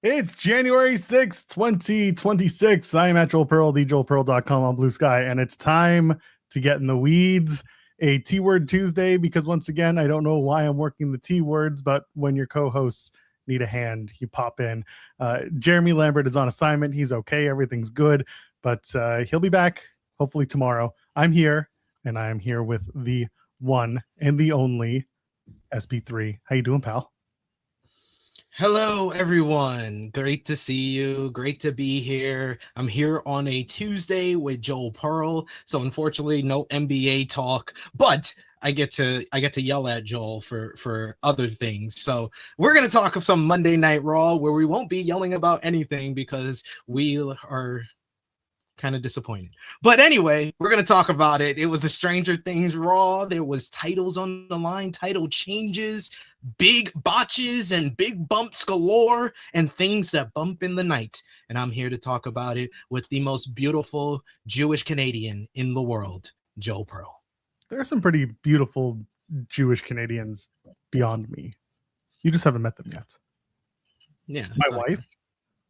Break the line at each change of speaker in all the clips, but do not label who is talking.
It's January 6th, 2026. I am at Joel Pearl, thejoelpearl.com on Blue Sky, and it's time to get in the weeds. A T-word Tuesday, because once again, I don't know why I'm working the T-words, but when your co-hosts need a hand, you pop in. Jeremy Lambert is on assignment. He's okay. Everything's good, but he'll be back hopefully tomorrow. I'm here, and I am here with the one and the only SP3. How you doing, pal?
Hello, everyone. Great to see you. Great to be here. I'm here on a Tuesday with Joel Pearl. So unfortunately, no NBA talk, but I get to yell at Joel for other things. So we're going to talk of some Monday Night Raw where we won't be yelling about anything because we are kind of disappointed. But anyway, we're going to talk about it. It was a Stranger Things Raw. There was titles on the line, title changes, big botches and big bumps galore, and things that bump in the night. And I'm here to talk about it with the most beautiful Jewish Canadian in the world, Joel Pearl.
There are some pretty beautiful Jewish Canadians beyond me. You just haven't met them yet.
Yeah.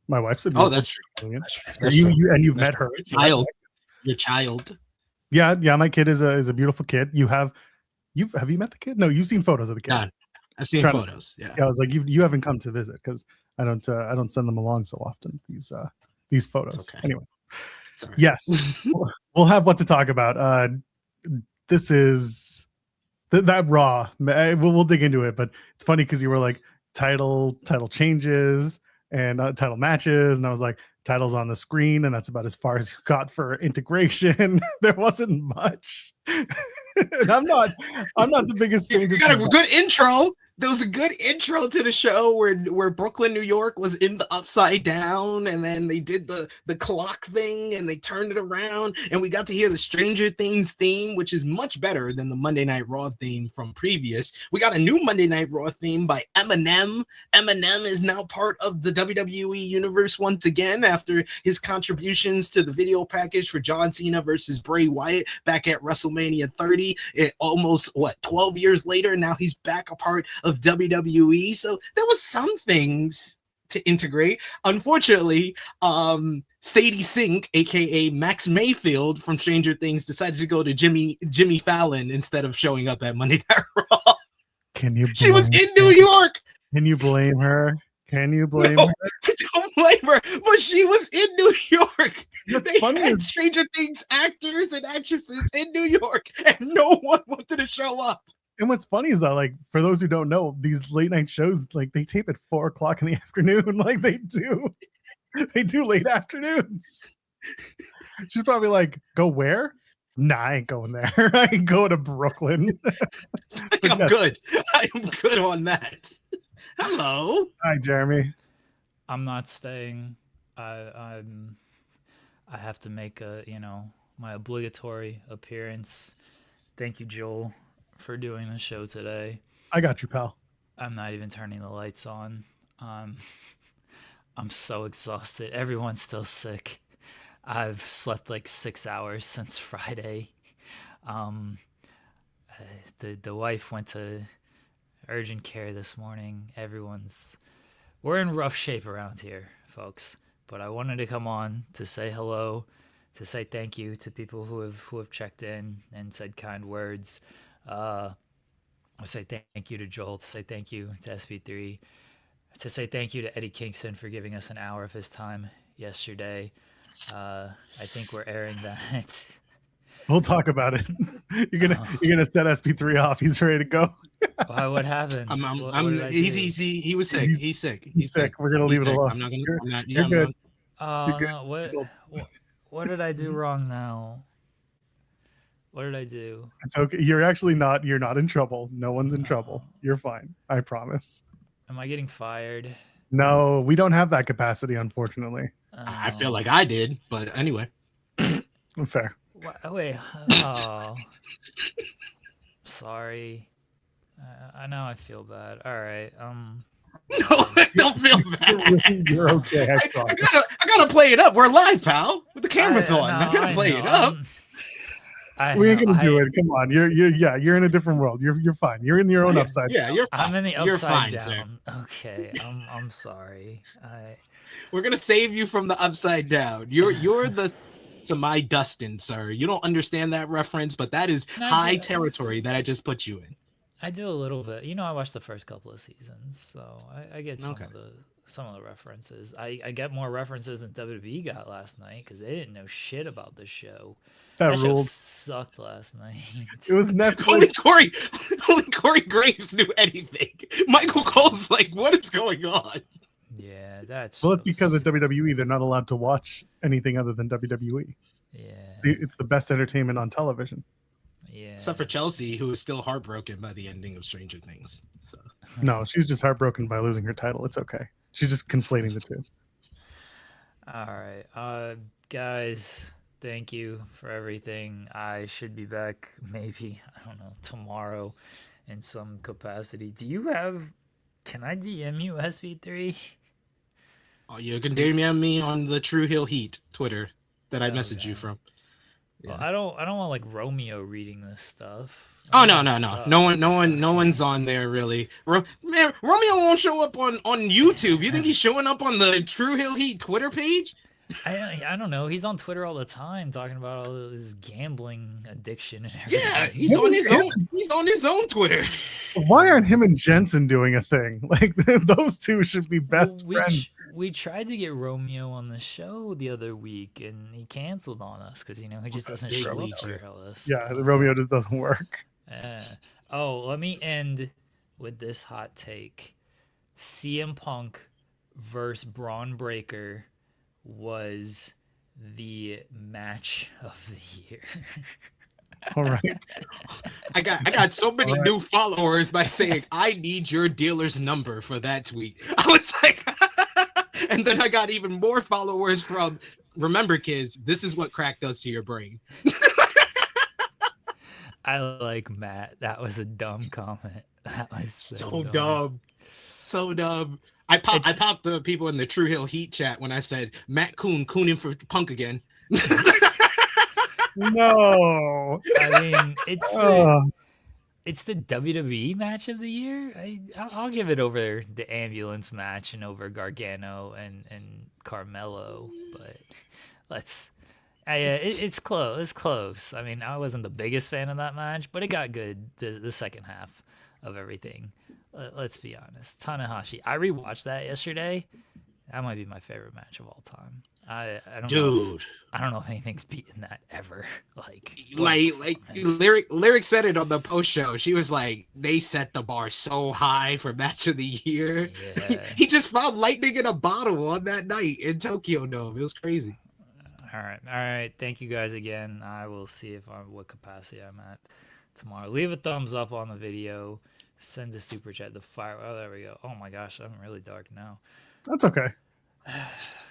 My wife's a beautiful
that's true.
Canadian.
That's
You've met her.
Your child.
Yeah. My kid is a beautiful kid. Have you met the kid? No, you've seen photos of the kid.
God, I've seen photos. Yeah.
I was like, you haven't come to visit because I don't send them along so often. These photos.
Okay.
Anyway,
Sorry.
yes, we'll have what to talk about. This is that Raw. We'll dig into it, but it's funny because you were like title changes and title matches, and I was like, titles on the screen, and that's about as far as you got for integration. There wasn't much. And I'm not the biggest thing.
You got a good intro. There was a good intro to the show where Brooklyn, New York was in the upside down, and then they did the clock thing and they turned it around, and we got to hear the Stranger Things theme, which is much better than the Monday Night Raw theme from previous. We got a new Monday Night Raw theme by Eminem. Eminem is now part of the WWE universe once again after his contributions to the video package for John Cena versus Bray Wyatt back at WrestleMania 30. Almost 12 years later, now he's back a part of WWE. So there was some things to integrate. Unfortunately, Sadie Sink, aka Max Mayfield from Stranger Things, decided to go to Jimmy Fallon instead of showing up at Monday Night Raw. She was in New York.
Can you blame her? Her?
Don't blame her, but she was in New York.
What's funny is
Stranger Things actors and actresses in New York, and no one wanted to show up.
And what's funny is that, like, for those who don't know, these late night shows, like, they tape at 4:00 in the afternoon. Like, they do late afternoons. She's probably like, go where? Nah, I ain't going there. I ain't going to Brooklyn.
I'm good. I am good on that. Hello.
Hi, Jeremy.
I'm not staying. I have to make my obligatory appearance. Thank you, Joel, for doing the show today.
I got you, pal.
I'm not even turning the lights on. I'm so exhausted. Everyone's still sick. I've slept like 6 hours since Friday. The wife went to urgent care this morning. We're in rough shape around here, folks. But I wanted to come on to say hello, to say thank you to people who have checked in and said kind words. I say thank you to Joel, to say thank you to SP3, to say thank you to Eddie Kingston for giving us an hour of his time yesterday. I think we're airing that.
We'll talk about it. You're gonna set SP3 off. He's ready to go.
Why? What happened?
He was sick. He's sick.
He's sick. We're gonna leave it alone.
You're good. No, what did I do wrong now? What did I do?
It's okay. You're not in trouble. No one's in trouble. You're fine. I promise.
Am I getting fired?
No, we don't have that capacity, unfortunately.
I feel like I did, but anyway.
Fair.
Wait. Oh. Sorry. I know I feel bad. All right.
No, don't feel bad.
You're okay.
I gotta play it up. We're live, pal. With the cameras on. I gotta play it up.
We ain't gonna do it. Come on, you're in a different world. You're fine. You're in your own upside.
Yeah, you're fine.
I'm in the
You're
upside
fine,
down.
sir.
Okay, I'm sorry.
We're gonna save you from the upside down. You're the to my Dustin, sir. You don't understand that reference, but that is high territory that I just put you in.
I do a little bit. I watched the first couple of seasons, so I get some of the references. I get more references than WWE got last night because they didn't know shit about the show. That show sucked last night.
It was Netflix.
Only Corey Graves knew anything. Michael Cole's like, what is going on?
Yeah, it's
because of WWE. They're not allowed to watch anything other than WWE.
Yeah,
it's the best entertainment on television.
Yeah,
except for Chelsea, who is still heartbroken by the ending of Stranger Things. So.
No, she was just heartbroken by losing her title. It's okay. She's just conflating the two.
All right, guys. Thank you for everything. I should be back maybe, I don't know, tomorrow in some capacity. Can I DM you, SP3?
Oh, you can DM me on the True Hill Heat Twitter that I messaged you from.
Yeah. Well, I don't want like Romeo reading this stuff.
Oh no. No one's on there really. Man, Romeo won't show up on YouTube. You think he's showing up on the True Hill Heat Twitter page?
I don't know. He's on Twitter all the time talking about all his gambling addiction and everything.
Yeah, he's on his own. He's on his own Twitter.
Why aren't him and Jensen doing a thing? Like those two should be best friends.
We tried to get Romeo on the show the other week, and he canceled on us because he just doesn't show up for us.
Yeah, the Romeo just doesn't work.
Let me end with this hot take: CM Punk versus Braun Breaker was the match of the year.
All right.
I got so many new followers by saying I need your dealer's number for that tweet. I was like, and then I got even more followers from remember kids, this is what crack does to your brain.
I like Matt. That was a dumb comment. That was
so dumb. So dumb. I popped the people in the True Hill Heat chat when I said Matt cooning for Punk again.
No,
I mean it's the WWE match of the year. I'll give it over the ambulance match and over Gargano and Carmelo, but it's close. It's close. I mean, I wasn't the biggest fan of that match, but it got good the second half of everything. Let's be honest. Tanahashi. I rewatched that yesterday. That might be my favorite match of all time. I don't know if anything's beaten that ever. Like
Lyric said it on the post show. She was like, they set the bar so high for match of the year.
Yeah.
He just found lightning in a bottle on that night in Tokyo Dome. It was crazy.
All right. Thank you guys again. I will see what capacity I'm at tomorrow. Leave a thumbs up on the video. Send a super chat. Oh, there we go. Oh my gosh, I'm really dark now.
That's okay.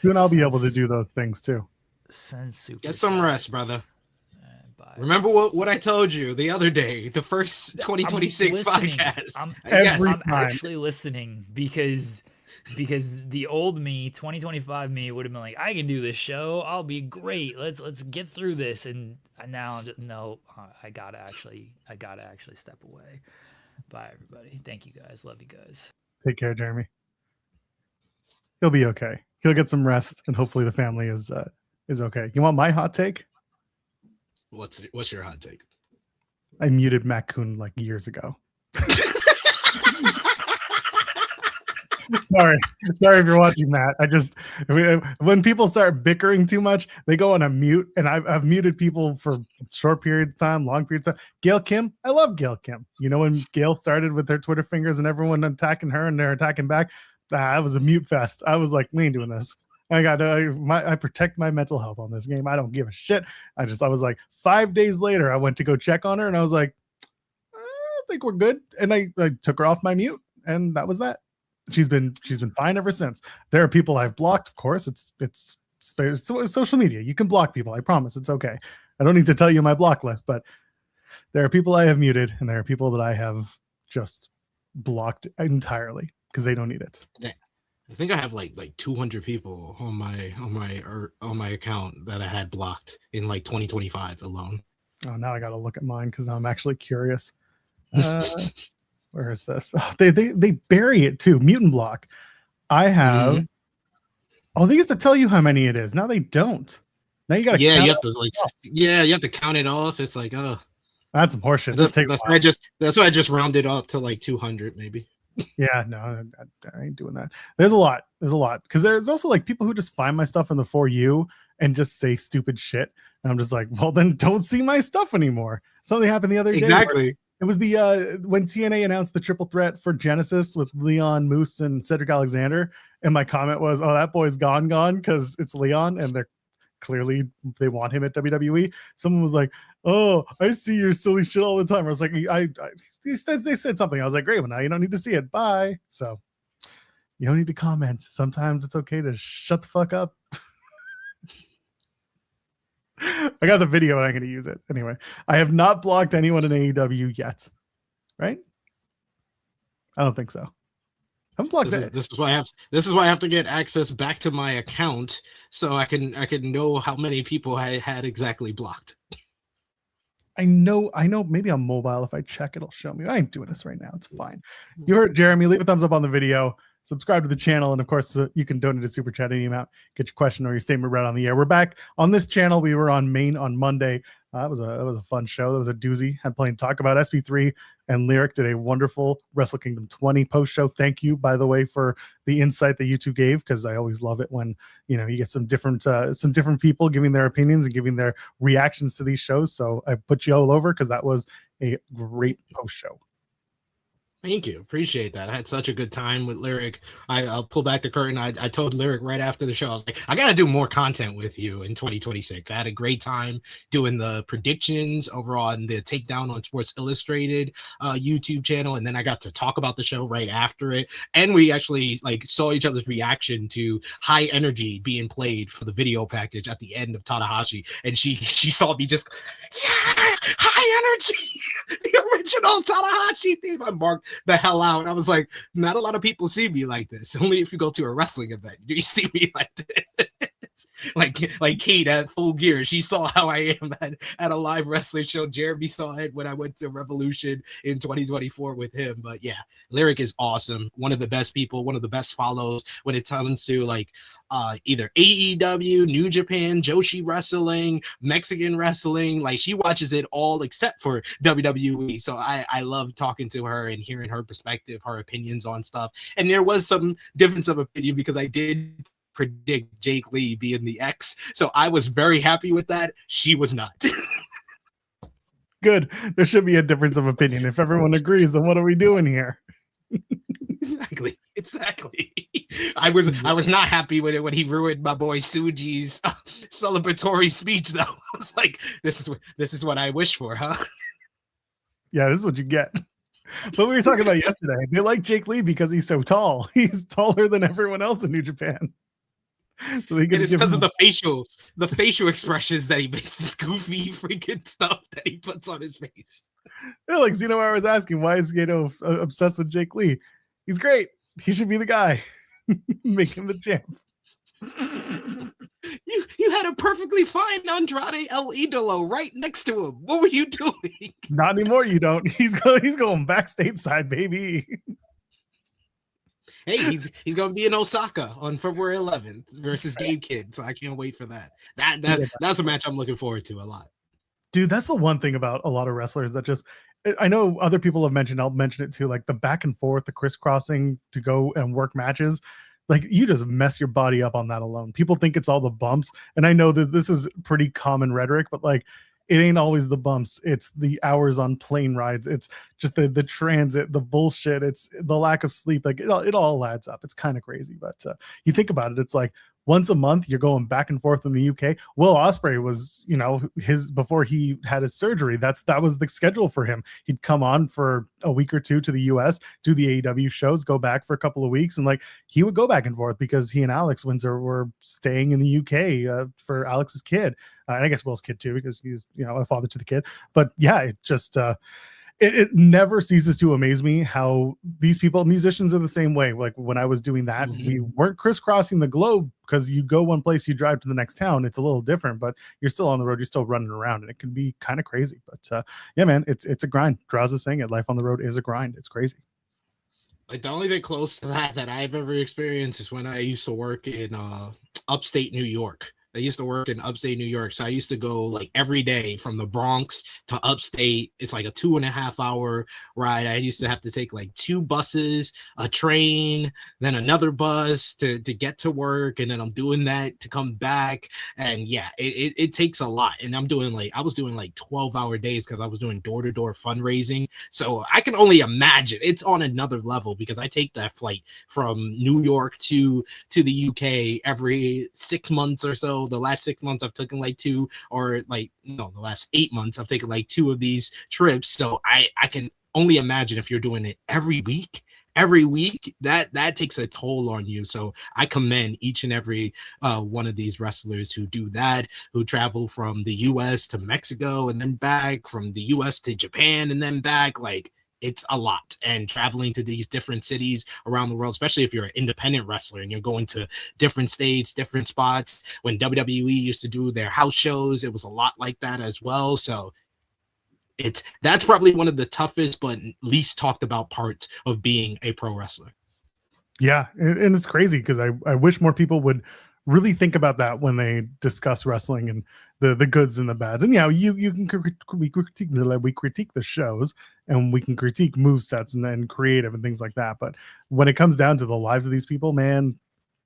Soon I'll be able to do those things too.
Send super.
Get some rest, brother. Remember what I told you the other day, the first 2026 podcast.
I'm actually listening because the old me, 2025 me, would have been like, I can do this show. I'll be great. Let's get through this. And now I'm just I gotta actually step away. Bye, everybody. Thank you guys. Love you guys.
Take care, Jeremy. He'll be okay. He'll get some rest, and hopefully the family is okay. You want my hot take?
What's your hot take?
I muted Matt Kuhn like years ago. Sorry if you're watching, Matt. When people start bickering too much, they go on a mute, and I've muted people for short period of time, long periods of time. Gail Kim, I love Gail Kim. When Gail started with her Twitter fingers and everyone attacking her and they're attacking back, that was a mute fest. I was like, we ain't doing this. I protect my mental health on this game. I don't give a shit. I was like, 5 days later, I went to go check on her, and I was like, I think we're good. And I took her off my mute, and that was that. She's been fine ever since. There are people I've blocked, of course. It's social media. You can block people. I promise. It's okay. I don't need to tell you my block list, but there are people I have muted, and there are people that I have just blocked entirely because they don't need it.
I think I have like 200 people on my account that I had blocked in like 2025 alone.
Oh, now I got to look at mine because I'm actually curious. Where is this? Oh, they bury it too. Mutant block. I have. Oh, they used to tell you how many it is. Now they don't. Now you got to.
Yeah, you have to you have to count it off. It's like, oh,
that's some horseshit.
That's why I just rounded up to like 200 maybe.
Yeah, no, I ain't doing that. There's a lot because there's also like people who just find my stuff in the For You and just say stupid shit, and I'm just like, well, then don't see my stuff anymore. Something happened the other day.
Exactly.
It was the when TNA announced the triple threat for Genesis with Leon, Moose, and Cedric Alexander, and my comment was, "Oh, that boy's gone," because it's Leon, and they're clearly they want him at WWE. Someone was like, "Oh, I see your silly shit all the time." I was like, they said something. I was like, "Great, well now you don't need to see it. Bye." So you don't need to comment. Sometimes it's okay to shut the fuck up. I got the video and I'm going to use it anyway. I have not blocked anyone in AEW yet, right? I don't think so. I haven't blocked
this is why I have to get access back to my account so I can know how many people I had exactly blocked.
I know. Maybe on mobile, if I check, it'll show me. I ain't doing this right now. It's fine. You heard Jeremy. Leave a thumbs up on the video. Subscribe to the channel, and of course, you can donate a super chat any amount. Get your question or your statement read on the air. We're back on this channel. We were on Main on Monday. It was a fun show. That was a doozy. Had plenty to talk about. SP3 and Lyric did a wonderful Wrestle Kingdom 20 post show. Thank you, by the way, for the insight that you two gave, because I always love it when you get some different people giving their opinions and giving their reactions to these shows. So I put you all over because that was a great post show.
Thank you. Appreciate that. I had such a good time with Lyric. I'll pull back the curtain. I told Lyric right after the show, I was like, I got to do more content with you in 2026. I had a great time doing the predictions over on the Takedown on Sports Illustrated YouTube channel. And then I got to talk about the show right after it. And we actually saw each other's reaction to High Energy being played for the video package at the end of Tanahashi. And she saw me just, yeah, High Energy, the original Tanahashi theme. I marked the hell out. I was like, not a lot of people see me like this. Only if you go to a wrestling event do you see me like this. like Kate at Full Gear, she saw how I am at a live wrestling show. Jeremy saw it when I went to Revolution in 2024 with him. But yeah, Lyric is awesome. One of the best people, one of the best follows when it comes to either AEW, New Japan, Joshi wrestling, Mexican wrestling. Like, she watches it all except for WWE. So I love talking to her and hearing her perspective, her opinions on stuff. And there was some difference of opinion because I did predict Jake Lee being the X. So I was very happy with that. She was not.
Good. There should be a difference of opinion. If everyone agrees, then what are we doing here?
Exactly. I was not happy with it when he ruined my boy Suji's celebratory speech, though. I was like, this is what I wish for, huh?
Yeah, this is what you get. But we were talking about yesterday. They like Jake Lee because he's so tall. He's taller than everyone else in New Japan. So they
it's because of the facial expressions that he makes, this goofy freaking stuff that he puts on his face.
Yeah, like Zeno, I was asking, why is obsessed with Jake Lee? He's great. He should be the guy. Make him the champ.
You had a perfectly fine Andrade El Idolo right next to him. What were you doing?
Not anymore. You don't. He's going backstage side, baby.
Hey, he's going to be in Osaka on February 11th versus Gabe Kidd. So I can't wait for that. That's a match I'm looking forward to a lot.
Dude, that's the one thing about a lot of wrestlers that just, I know other people have mentioned, I'll mention it too, like the back and forth, the crisscrossing to go and work matches. Like, you just mess your body up on that alone. People think it's all the bumps. And I know that this is pretty common rhetoric, but like, it ain't always the bumps. It's the hours on plane rides. It's just the transit, the bullshit. It's the lack of sleep. Like, it all adds up. It's kind of crazy. But you think about it, it's like once a month you're going back and forth in the UK. Will Ospreay was, before he had his surgery, that was the schedule for him. He'd come on for a week or two to the US, do the AEW shows, go back for a couple of weeks, and like he would go back and forth because he and Alex Windsor were staying in the UK for Alex's kid, and I guess Will's kid too, because he's a father to the kid. But yeah, it just it never ceases to amaze me how these people, musicians, are the same way. Like when I was doing that, we weren't crisscrossing the globe, because you go one place, you drive to the next town. It's a little different, but you're still on the road. You're still running around, and it can be kind of crazy. But yeah, man, it's a grind. Draws is saying it. Life on the road is a grind. It's crazy.
Like the only thing close to that I've ever experienced is when I used to work in upstate New York. I used to work in upstate New York, so I used to go like every day from the Bronx to upstate. It's like a 2.5 hour ride. I used to have to take like 2 buses, a train, then another bus to get to work, and then I'm doing that to come back. And yeah, it takes a lot. And I was doing like 12-hour days because I was doing door-to-door fundraising. So I can only imagine it's on another level, because I take that flight from New York to the UK every 6 months or so. The last 6 months I've taken like 2, or like, no, the last 8 months I've taken like 2 of these trips. So I can only imagine if you're doing it every week, that takes a toll on you. So I commend each and every one of these wrestlers who do that, who travel from the US to Mexico and then back, from the US to Japan and then back. Like, it's a lot. And traveling to these different cities around the world, especially if you're an independent wrestler and you're going to different states, different spots. When WWE used to do their house shows, it was a lot like that as well. So that's probably one of the toughest but least talked about parts of being a pro wrestler.
Yeah, and it's crazy, because I wish more people would really think about that when they discuss wrestling and the goods and the bads. And yeah, you can we critique the shows, and we can critique move sets and then creative and things like that. But when it comes down to the lives of these people, man,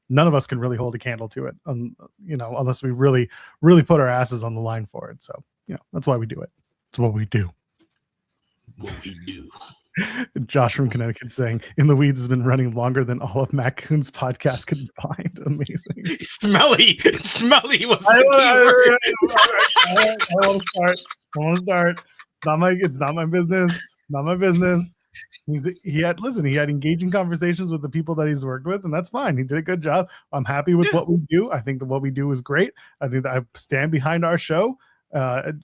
none of us can really hold a candle to it, unless we really, really put our asses on the line for it. So, that's why we do it. It's what we do.
What we do.
Josh from Connecticut saying, "In the Weeds" has been running longer than all of Matt Coon's podcast combined. Amazing.
Smelly was the key word.
I want to start. It's not my business. It's not my business. He had engaging conversations with the people that he's worked with, and that's fine. He did a good job. I'm happy with what we do. I think that what we do is great. I think that I stand behind our show.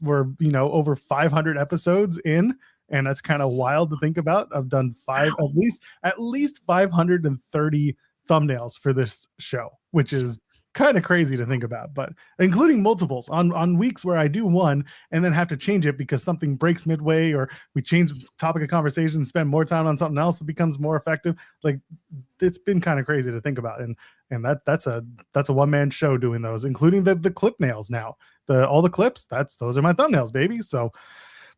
We're over 500 episodes in, and that's kind of wild to think about. I've done at least 530 thumbnails for this show, which is kind of crazy to think about, but including multiples on weeks where I do one and then have to change it because something breaks midway, or we change the topic of conversation, spend more time on something else that becomes more effective. Like, it's been kind of crazy to think about. And that's a one-man show doing those, including the clip nails now. All the clips, those are my thumbnails, baby. So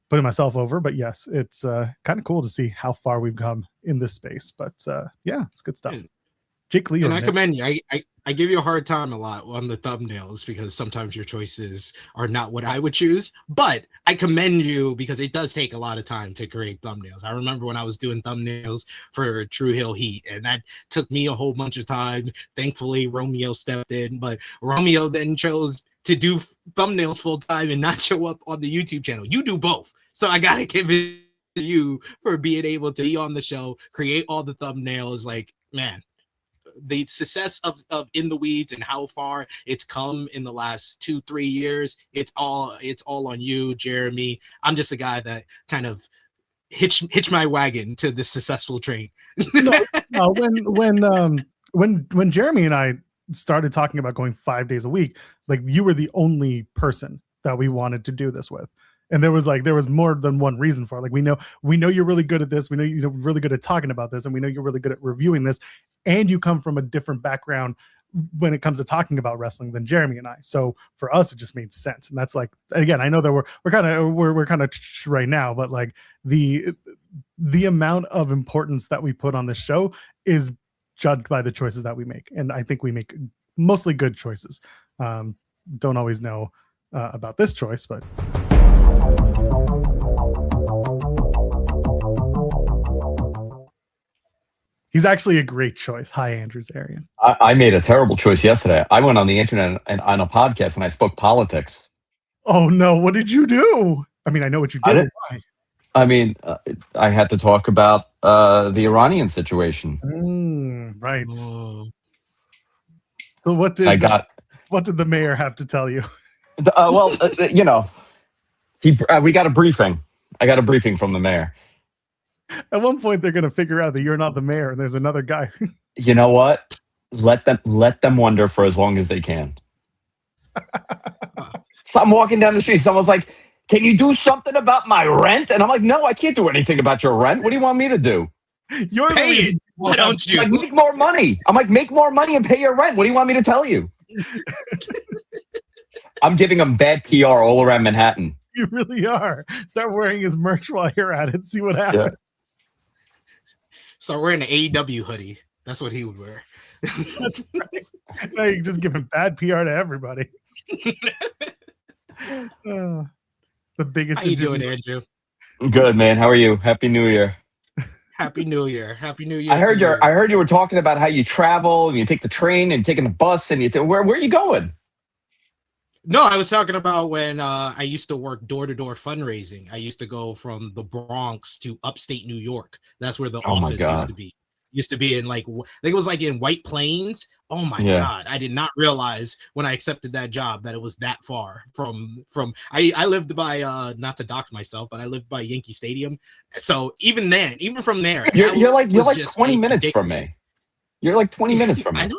putting myself over, but yes, it's kind of cool to see how far we've come in this space. But yeah, it's good stuff. Jake Lee,
and I commend you. I give you a hard time a lot on the thumbnails, because sometimes your choices are not what I would choose, but I commend you because it does take a lot of time to create thumbnails. I remember when I was doing thumbnails for True Hill Heat, and that took me a whole bunch of time. Thankfully, Romeo stepped in, but Romeo then chose to do thumbnails full time and not show up on the YouTube channel. You do both. So I got to give it to you for being able to be on the show, create all the thumbnails. Like, man, the success of In the Weeds and how far it's come in the last 2-3 years, it's all on you, Jeremy. I'm just a guy that kind of hitch my wagon to the successful train.
No, when Jeremy and I started talking about going 5 days a week, like, you were the only person that we wanted to do this with. And there was more than one reason for it. Like, we know you're really good at this. We know you're really good at talking about this, and we know you're really good at reviewing this. And you come from a different background when it comes to talking about wrestling than Jeremy and I. So for us, it just made sense. And that's, like, again, I know that we're kind of right now, but like the amount of importance that we put on this show is judged by the choices that we make. And I think we make mostly good choices. Don't always know about this choice, but he's actually a great choice. Hi, Andrew Zarian.
I made a terrible choice yesterday. I went on the internet and on a podcast, and I spoke politics.
Oh no! What did you do? I mean, I know what you did. Why?
I mean, I had to talk about the Iranian situation.
Right. So what did the mayor have to tell you?
We got a briefing. I got a briefing from the mayor.
At one point, they're going to figure out that you're not the mayor and there's another guy.
You know what? Let them wonder for as long as they can. So I'm walking down the street. Someone's like, "Can you do something about my rent?" And I'm like, "No, I can't do anything about your rent. What do you want me to do?"
You're
Pay it. Why don't you?
Like, make more money. I'm like, make more money and pay your rent. What do you want me to tell you? I'm giving them bad PR all around Manhattan.
You really are. Start wearing his merch while you're at it. See what happens.
So wearing an AEW hoodie. That's what he would wear.
That's right. Now you just giving bad PR to everybody. The biggest.
How you doing, Andrew?
Good, man. How are you? Happy New Year.
Happy New Year. Happy New Year.
I heard you were talking about how you travel and you take the train and taking the bus and where are you going?
No, I was talking about when I used to work door-to-door fundraising. I used to go from the Bronx to upstate New York. That's where the office used to be. Used to be in I think it was like in White Plains. Oh my God. I did not realize when I accepted that job that it was that far from I lived by not to dox myself, but I lived by Yankee Stadium. So even from there,
you're like 20 minutes from me. You're like 20 minutes from me.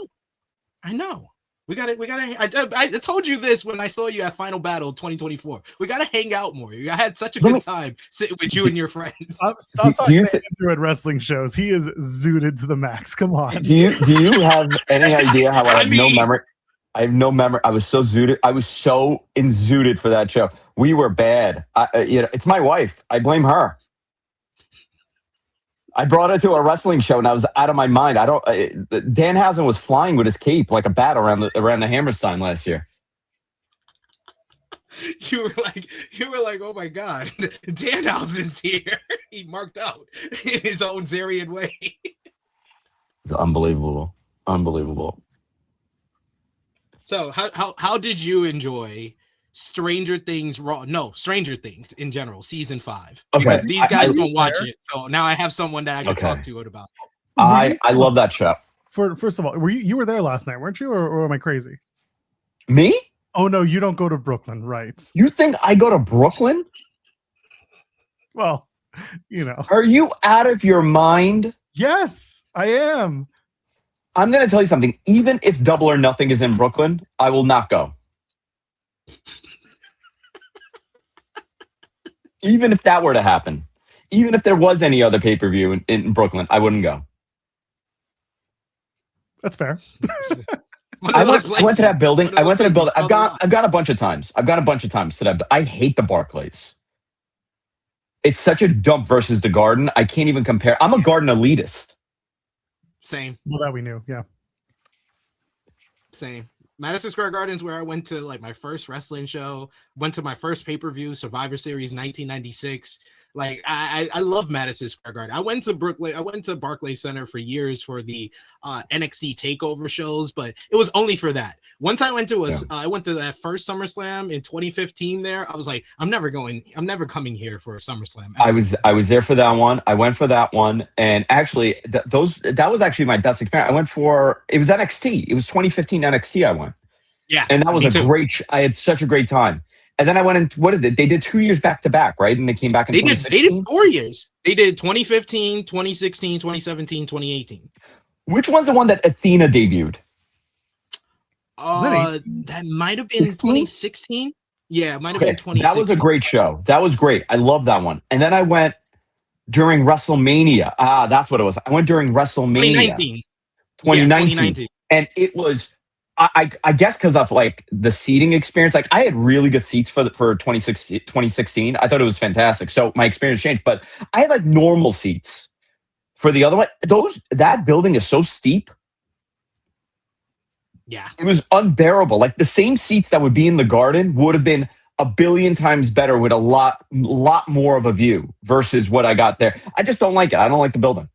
I know. We got it. I told you this when I saw you at Final Battle 2024. We got to hang out more. I had such a good time sitting with you and your friends.
Stop talking to Andrew at wrestling shows. He is zooted to the max. Come on.
Do you have any idea how I have no memory? I have no memory. I was so zooted. I was so zooted for that show. We were bad. It's my wife. I blame her. I brought her to a wrestling show and I was out of my mind. Danhausen was flying with his cape like a bat around the Hammerstein last year.
You were like, oh my God, Danhausen's here. He marked out in his own Zarian way.
It's unbelievable. Unbelievable.
So how did you enjoy Stranger Things Stranger Things in general, season 5?
Okay.
Because these guys don't watch it. So now I have someone that I can talk to it about.
I love that show.
First of all, you were there last night, weren't you? Or am I crazy?
Me?
Oh no, you don't go to Brooklyn, right?
You think I go to Brooklyn?
Well,
Are you out of your mind?
Yes, I am.
I'm going to tell you something. Even if Double or Nothing is in Brooklyn, I will not go. Even if that were to happen, even if there was any other pay-per-view in Brooklyn, I wouldn't go.
That's fair.
I went to that building. I've gone a bunch of times. To that. I hate the Barclays. It's such a dump versus the Garden. I can't even compare. I'm a Garden elitist.
Same.
Well, that we knew. Yeah.
Same. Madison Square Garden's where I went to my first wrestling show, went to my first pay-per-view, Survivor Series 1996. I love Madison Square Garden. I went to Barclays Center for years for the NXT takeover shows, but it was only for that. Once I went to I went to that first SummerSlam in 2015 there. I was like, I'm never coming here for a SummerSlam.
I was there for that one. I went for that one. And actually that was actually my best experience. It was NXT. It was 2015 NXT I went.
Yeah.
And that was I had such a great time. And then I went what is it? They did 2 years back to back, right? And they came back in 2016?
They did 4 years. They did 2015, 2016, 2017, 2018.
Which one's the one that Athena debuted?
That might have been 2016. Yeah, it might have been 2016.
That was a great show. That was great. I love that one. And then I went during WrestleMania. That's what it was. I went during WrestleMania. 2019. And it was I guess because of the seating experience, I had really good seats for 2016. I thought it was fantastic. So my experience changed, but I had normal seats for the other one. That building is so steep.
Yeah,
it was unbearable. The same seats that would be in the Garden would have been a billion times better with a lot more of a view versus what I got there. I just don't like it. I don't like the building.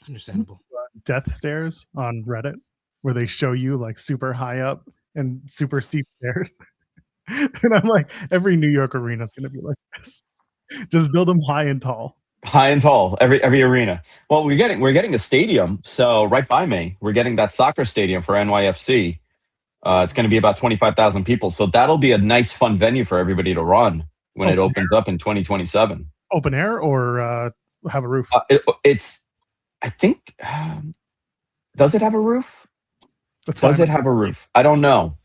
Understandable.
Death stairs on Reddit where they show you super high up and super steep stairs. And I'm like, every New York arena is going to be like this. Just build them high and tall.
High and tall, every arena. Well, we're getting a stadium. So right by me, we're getting that soccer stadium for NYFC. It's going to be about 25,000 people. So that'll be a nice, fun venue for everybody to run. when it opens up in 2027.
Open air or have a roof?
I think, does it have a roof? Does it have a roof? I don't know.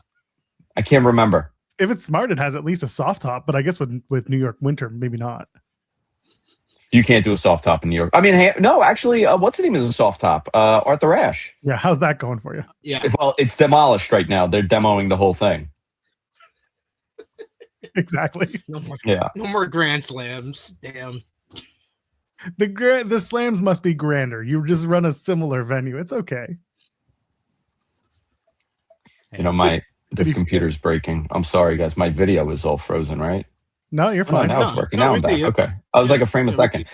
I can't remember.
If it's smart, it has at least a soft top, but I guess with New York winter, maybe not.
You can't do a soft top in New York. I mean, no, actually, what's the name is a soft top? Arthur Ashe.
Yeah, how's that going for you?
Yeah.
Well, it's demolished right now. They're demoing the whole thing.
Exactly.
No more Grand Slams. Damn.
The slams must be grander. You just run a similar venue. It's okay.
You know, this computer's breaking. I'm sorry, guys. My video is all frozen, right?
No, you're fine.
Now it's working. Now I'm back. Okay. I was like a frame a second.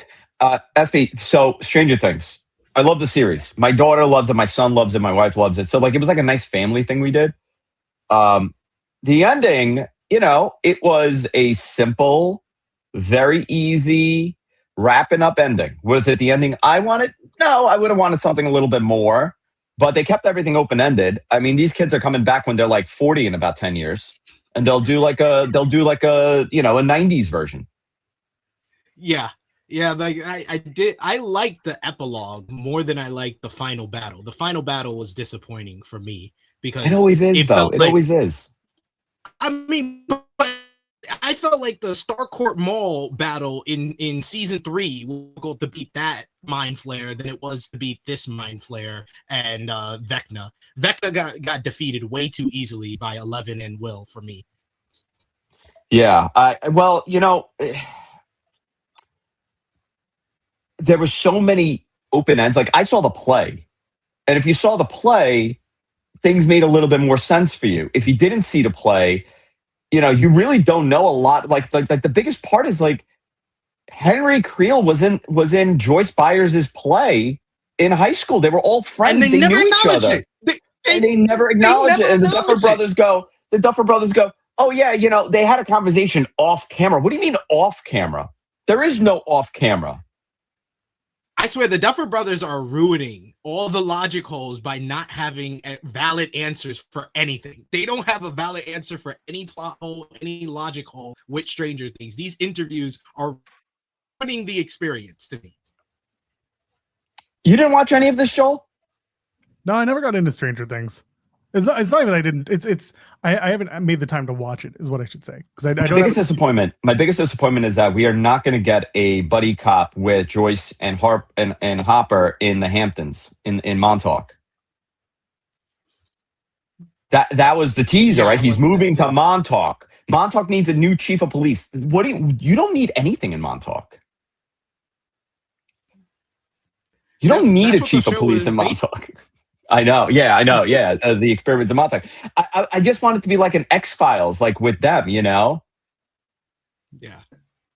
SB, so Stranger Things. I love the series. My daughter loves it. My son loves it. My wife loves it. So like it was like a nice family thing we did. The ending, you know, it was a simple, very easy, wrapping up ending. Was it the ending I wanted? No, I would have wanted something a little bit more. But they kept everything open-ended. I mean, these kids are coming back when they're like 40 in about 10 years. And they'll do like a, you know, a 90s version.
Yeah. Yeah, like I liked the epilogue more than I liked the final battle. The final battle was disappointing for me because
it always is, though. It always is.
I mean, but I felt like the Starcourt Mall battle in season 3 was difficult to beat that Mind Flayer than it was to beat this Mind Flayer and Vecna. Vecna got defeated way too easily by 11 and Will for me.
Yeah. Well, you know, there were so many open ends. Like I saw the play, and if you saw the play, things made a little bit more sense for you. If you didn't see the play, you know, you really don't know a lot. Like the biggest part is like Henry Creel was in Joyce Byers' play in high school. They were all friends.
And they never
knew each other. They never acknowledge it. And the Duffer Brothers go, oh yeah, you know, they had a conversation off camera. What do you mean off camera? There is no off camera.
I swear the Duffer Brothers are ruining all the logic holes by not having valid answers for anything. They don't have a valid answer for any plot hole, any logic hole with Stranger Things. These interviews are ruining the experience to me.
You didn't watch any of this, Joel?
No, I never got into Stranger Things. It's not even I didn't. I haven't made the time to watch it. Is what I should say. Because
My biggest disappointment is that we are not going to get a buddy cop with Joyce and Hopper in the Hamptons in Montauk. That was the teaser, right? He's moving to Montauk. Montauk needs a new chief of police. You don't need anything in Montauk. You don't need a chief of police in Montauk. I know. Yeah, I know. Yeah. The experiments in Montauk. I just want it to be like an X-Files, like with them, you know?
Yeah.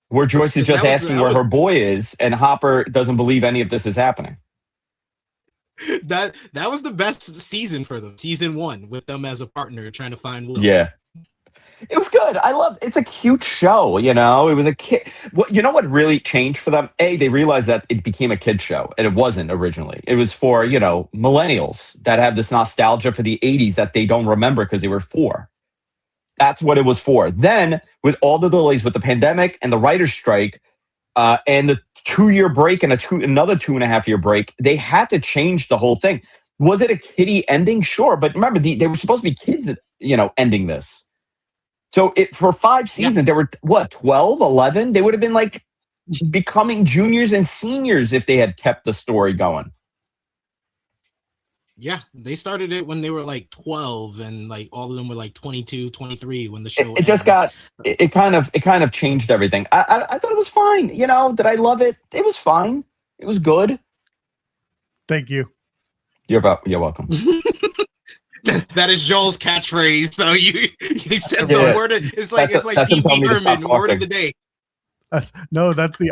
Where Joyce is just asking where her boy is and Hopper doesn't believe any of this is happening.
That was the best season for them. Season 1 with them as a partner trying to find Will.
Yeah. It was good. It's a cute show, you know? It was a kid. You know what really changed for them? They realized that it became a kid show, and it wasn't originally. It was for, you know, millennials that have this nostalgia for the 80s that they don't remember because they were 4. That's what it was for. Then, with all the delays with the pandemic and the writer's strike, and the 2-year break and another 2.5-year break, they had to change the whole thing. Was it a kiddie ending? Sure. But remember, they were supposed to be kids, you know, ending this. So for 5 seasons, There were, 12, 11? They would have been like becoming juniors and seniors if they had kept the story going.
Yeah, they started it when they were like 12 and like all of them were like 22, 23 when the show
it kind of changed everything. I thought it was fine. You know, did I love it? It was fine. It was good.
Thank you.
You're welcome.
That is Joel's catchphrase. So you said the word. It's like Pee Wee Herman, word of the day.
That's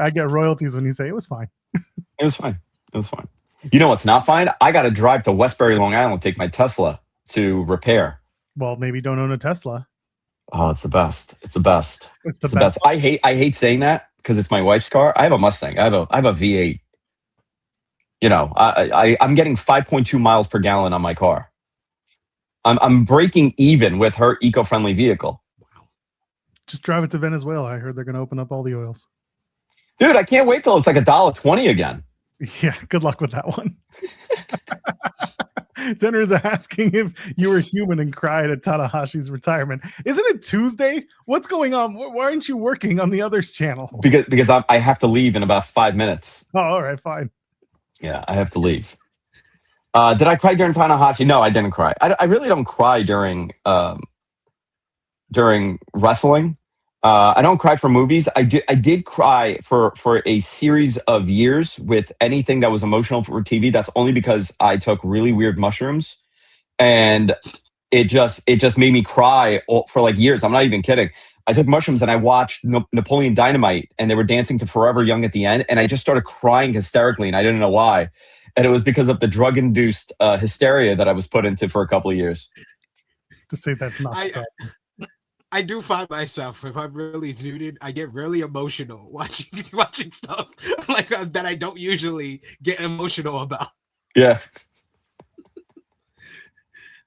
I get royalties when you say it was fine.
It was fine. It was fine. You know what's not fine? I got to drive to Westbury, Long Island, take my Tesla to repair.
Well, maybe don't own a Tesla.
Oh, it's the best. It's the best. It's the best. I hate saying that because it's my wife's car. I have a Mustang. I have a V8. You know, I'm getting 5.2 miles per gallon on my car. I'm breaking even with her eco-friendly vehicle.
Wow.
Just drive it to Venezuela. I heard they're going to open up all the oils.
Dude, I can't wait till it's like $1.20 again.
Yeah, good luck with that one. Tenor is asking if you were human and cried at Tanahashi's retirement. Isn't it Tuesday? What's going on? Why aren't you working on the others channel?
Because I have to leave in about 5 minutes.
Oh, all right, fine.
Yeah, I have to leave. Did I cry during Tanahashi? No, I didn't cry. I really don't cry during wrestling. I don't cry for movies. I did cry for a series of years with anything that was emotional for TV. That's only because I took really weird mushrooms, and it just made me cry for like years. I'm not even kidding. I took mushrooms and I watched Napoleon Dynamite, and they were dancing to Forever Young at the end, and I just started crying hysterically, and I didn't know why. And it was because of the drug-induced hysteria that I was put into for a couple of years.
To say that's not
I do find myself, if I'm really zooted, I get really emotional watching stuff like that I don't usually get emotional about.
Yeah.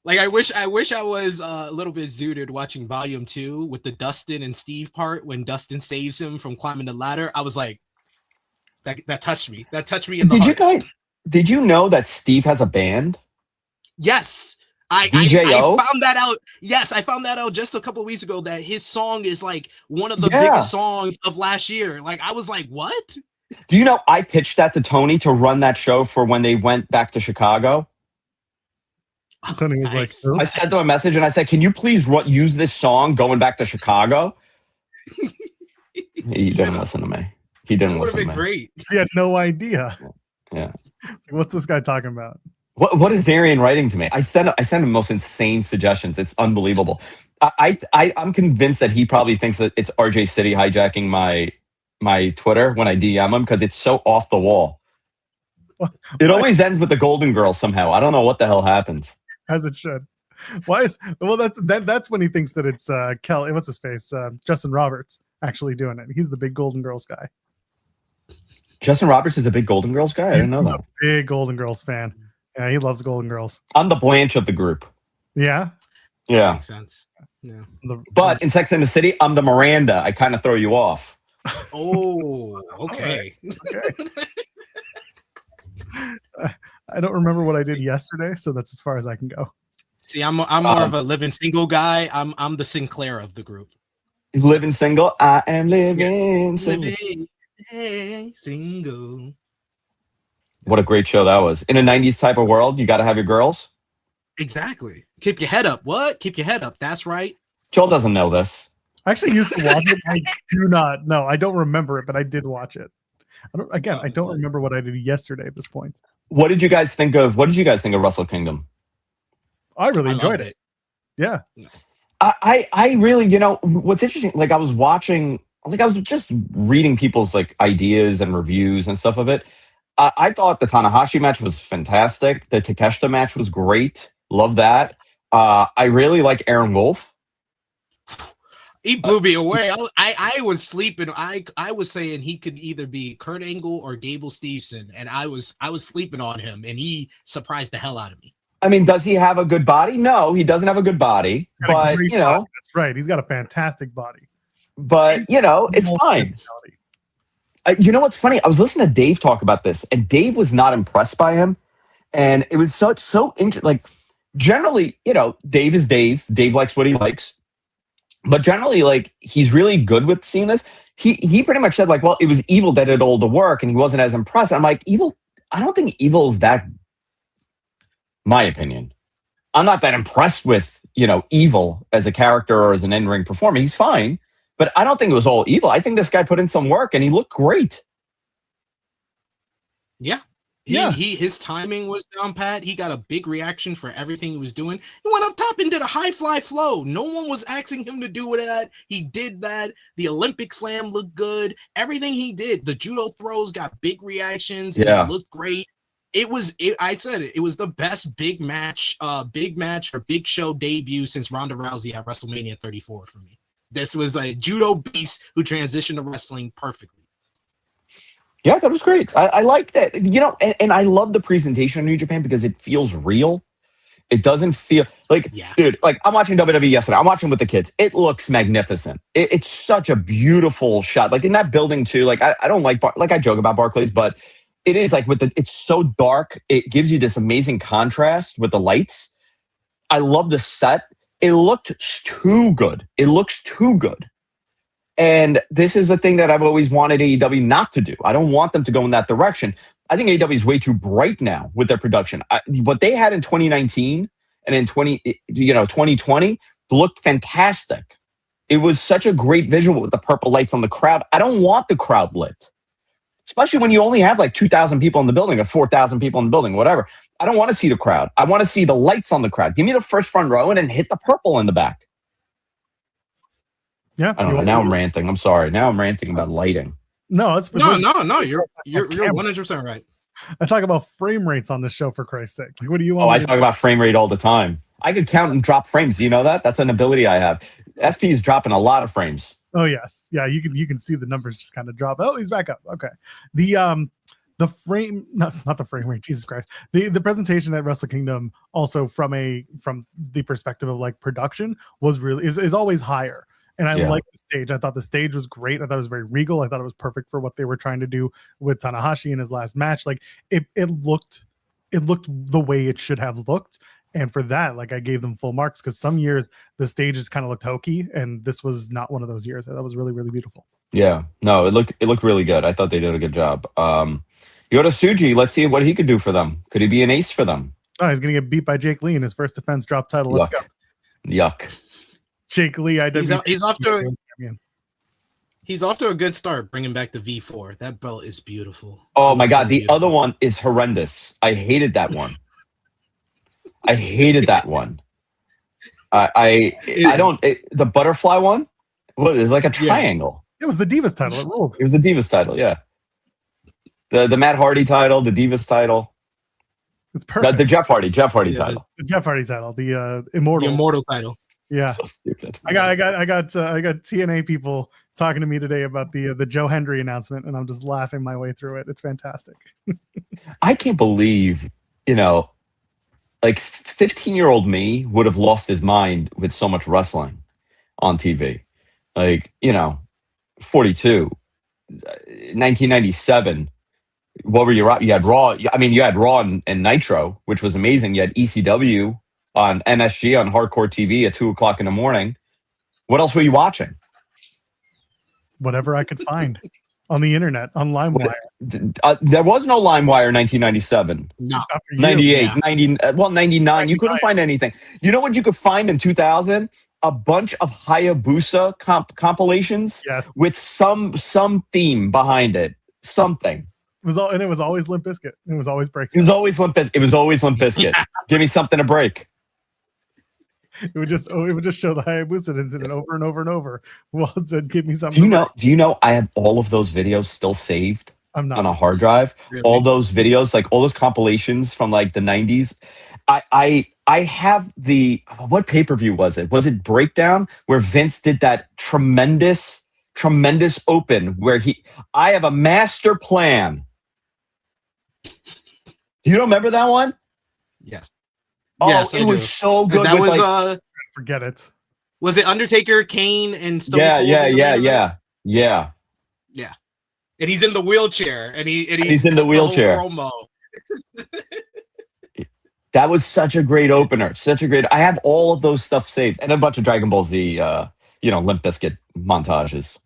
Like I wish I was a little bit zooted watching Volume 2 with the Dustin and Steve part when Dustin saves him from climbing the ladder. I was like, that touched me. That touched me in the heart.
Did you know that Steve has a band?
Yes. I found that out. Yes, I found that out just a couple of weeks ago that his song is like one of the biggest songs of last year. Like I was like, what?
Do you know I pitched that to Tony to run that show for when they went back to Chicago?
Tony was like,
I sent them a message and I said, can you please use this song going back to Chicago? He didn't listen to me. He didn't listen to me.
Great.
He had no idea.
Yeah.
What's this guy talking about?
What is Darian writing to me? I send him most insane suggestions. It's unbelievable. I'm convinced that he probably thinks that it's RJ City hijacking my Twitter when I DM him because it's so off the wall. It always ends with the Golden Girls somehow. I don't know what the hell happens.
As it should. That's when he thinks that it's Kelly. What's his face? Justin Roberts actually doing it. He's the big Golden Girls guy.
Justin Roberts is a big Golden Girls guy. I didn't know that.
A big Golden Girls fan. Yeah, he loves Golden Girls.
I'm the Blanche of the group.
Yeah?
Yeah.
Makes sense. Yeah.
But in Sex and the City, I'm the Miranda. I kind of throw you off.
Oh, okay.
I don't remember what I did yesterday, so that's as far as I can go.
See, I'm more of a living single guy. I'm the Sinclair of the group.
Living single? I am living single.
Single.
What a great show that was. In a 90s type of world, you got to have your girls.
Exactly. Keep your head up. What? Keep your head up. That's right.
Joel doesn't know this.
I actually used to watch it. I do not know. I don't remember it, but I did watch it. I don't remember what I did yesterday at this point.
What did you guys think of Wrestle Kingdom?
I really enjoyed it. Yeah.
I really, what's interesting, like I was just reading people's like ideas and reviews and stuff of it. I thought the Tanahashi match was fantastic. The Takeshita match was great. Love that. I really like Aaron Wolf.
He blew me away. I was sleeping. I was saying he could either be Kurt Angle or Gable Steveson, and I was sleeping on him, and he surprised the hell out of me.
I mean, does he have a good body? No, he doesn't have a good body. But
body. That's right. He's got a fantastic body.
But it's fine. You know what's funny? I was listening to Dave talk about this, and Dave was not impressed by him, and it was so interesting. Like generally, Dave is Dave. Dave likes what he likes. But generally, like, he's really good with seeing this. He pretty much said, like, well, it was Evil that did all the work, and he wasn't as impressed. I'm like, Evil, I don't think Evil is that, my opinion. I'm not that impressed with, Evil as a character or as an in-ring performer. He's fine, but I don't think it was all Evil. I think this guy put in some work, and he looked great.
Yeah. His timing was down pat. He got a big reaction for everything he was doing. He went up top and did a high fly flow. No one was asking him to do that. He did that. The Olympic slam looked good. Everything he did, the judo throws got big reactions.
Yeah.
It looked great. I said it was the best big match or big show debut since Ronda Rousey at WrestleMania 34 for me. This was a judo beast who transitioned to wrestling perfectly.
Yeah, that was great. I like that. And I love the presentation of New Japan because it feels real. It doesn't feel like, dude, like I'm watching WWE yesterday. I'm watching with the kids. It looks magnificent. It's such a beautiful shot. Like in that building too. Like I don't like I joke about Barclays, but it is like it's so dark. It gives you this amazing contrast with the lights. I love the set. It looked too good. It looks too good. And this is the thing that I've always wanted AEW not to do. I don't want them to go in that direction. I think AEW is way too bright now with their production. What they had in 2019 and in 2020 looked fantastic. It was such a great visual with the purple lights on the crowd. I don't want the crowd lit, especially when you only have like 2,000 people in the building or 4,000 people in the building, whatever. I don't want to see the crowd. I want to see the lights on the crowd. Give me the first front row and then hit the purple in the back.
Yeah.
I don't know. Now I'm ranting. I'm sorry. Now I'm ranting about lighting.
No, it's
no. You're 100% right.
I talk about frame rates on this show, for Christ's sake. Like, what do you want?
Oh, I talk about frame rate all the time. I could count and drop frames. Do you know that? That's an ability I have. SP is dropping a lot of frames.
Oh yes, yeah. You can see the numbers just kind of drop. Oh, he's back up. Okay. The frame, no, not the frame rate. Jesus Christ. The presentation at Wrestle Kingdom also from the perspective of like production was really is always higher. And I like the stage. I thought the stage was great. I thought it was very regal. I thought it was perfect for what they were trying to do with Tanahashi in his last match. Like it looked the way it should have looked. And for that, like I gave them full marks because some years the stages kind of looked hokey, and this was not one of those years. That was really, really beautiful. Yeah,
no, it looked really good. I thought they did a good job. Yota Tsuji, let's see what he could do for them. Could he be an ace for them?
Oh, he's gonna get beat by Jake Lee in his first defense drop title. Let's go.
Yuck.
Jake Lee,
he's off to a good start bringing back the V4. That belt is beautiful.
Oh my God, the other one is horrendous. I hated that one. The butterfly one. What is like a triangle?
It was the Divas title. It rolled.
It was the Divas title. Yeah. The Matt Hardy title, the Divas title.
It's perfect.
The Jeff Hardy title.
The Jeff Hardy title. The Immortal
title.
Yeah,
so stupid.
I got TNA people talking to me today about the Joe Hendry announcement, and I'm just laughing my way through it. It's fantastic.
I can't believe, like 15-year-old me would have lost his mind with so much wrestling on TV. Like, 42, 1997. What were you? You had Raw. I mean, you had Raw and Nitro, which was amazing. You had ECW on MSG on Hardcore TV at 2:00 in the morning. What else were you watching?
Whatever I could find on the internet, on LimeWire.
There was no LimeWire in 1997.
No.
98, 90, 99. You couldn't find anything. You know what you could find in 2000? A bunch of Hayabusa compilations with some theme behind it. Something.
It was always Limp Bizkit. It was always break.
It was always Limp Bizkit. Give me something to break.
It would just show the Hayabusa incident over and over and over. Well, to give me something.
Do you know I have all of those videos still saved on a hard drive?
Really?
All those videos, like all those compilations from like the 90s. I have what pay-per-view was it? Was it Breakdown where Vince did that tremendous open where I have a master plan. Do you remember that one?
Yes.
Oh,
yes,
it was so good.
That was
forget it.
Was it Undertaker, Kane, and Stone Cold?
Yeah.
And he's in the wheelchair, and
he's in the wheelchair. That was such a great opener. I have all of those stuff saved, and a bunch of Dragon Ball Z, Limp Bizkit montages.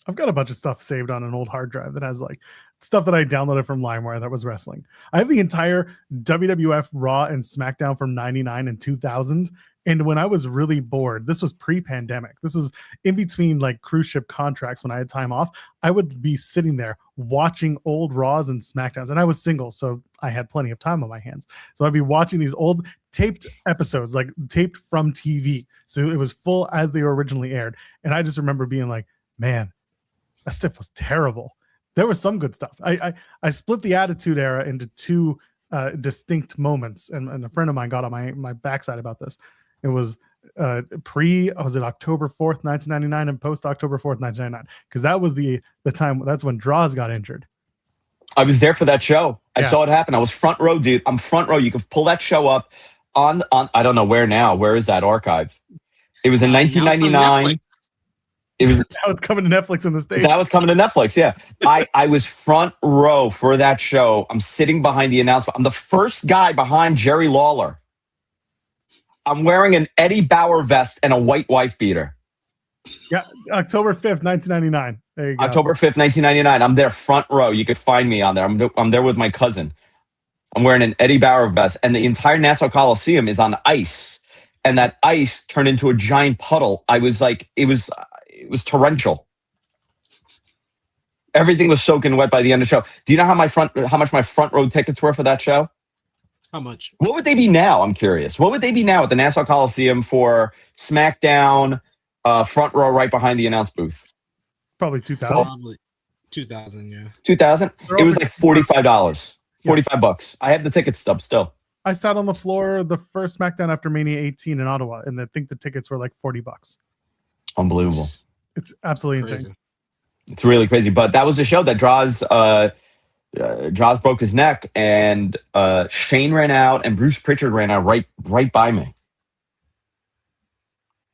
I've got a bunch of stuff saved on an old hard drive that has like stuff that I downloaded from LimeWire that was wrestling. I have the entire WWF Raw and SmackDown from 99 and 2000. And when I was really bored, this was pre-pandemic. This is in between like cruise ship contracts when I had time off. I would be sitting there watching old Raws and SmackDowns. And I was single, so I had plenty of time on my hands. So I'd be watching these old taped episodes, like taped from TV. So it was full as they were originally aired. And I just remember being like, man, that stuff was terrible. There was some good stuff. I split the Attitude Era into two distinct moments, and a friend of mine got on my backside about this. It was was it October 4th, 1999, and post October 4th, 1999, because that was the time. That's when Draws got injured.
I was there for that show. I saw it happen. I was front row, dude. I'm front row. You could pull that show up. on I don't know where now. Where is that archive? It was in 1999. It was
Now it's coming to Netflix in the States.
That was coming to Netflix, yeah. I was front row for that show. I'm sitting behind the announcement. I'm the first guy behind Jerry Lawler. I'm wearing an Eddie Bauer vest and a white wife beater.
Yeah, October 5th, 1999. There you go.
October 5th, 1999. I'm there front row. You could find me on there. I'm there with my cousin. I'm wearing an Eddie Bauer vest, and the entire Nassau Coliseum is on ice. And that ice turned into a giant puddle. I was like, it was torrential. Everything was soaking wet by the end of the show. Do you know how much my front row tickets were for that show?
How much?
What would they be now? I'm curious. What would they be now at the Nassau Coliseum for SmackDown, front row right behind the announce booth?
Probably 2000.
Probably 2000, yeah.
2000? It was like $45.
Yeah.
$45. I have the ticket stub still.
I sat on the floor the first SmackDown after Mania 18 in Ottawa, and I think the tickets were like $40.
Unbelievable.
It's absolutely
Crazy.
insane.
It's really crazy. But that was the show that Droz broke his neck, and Shane ran out, and Bruce Pritchard ran out right by me.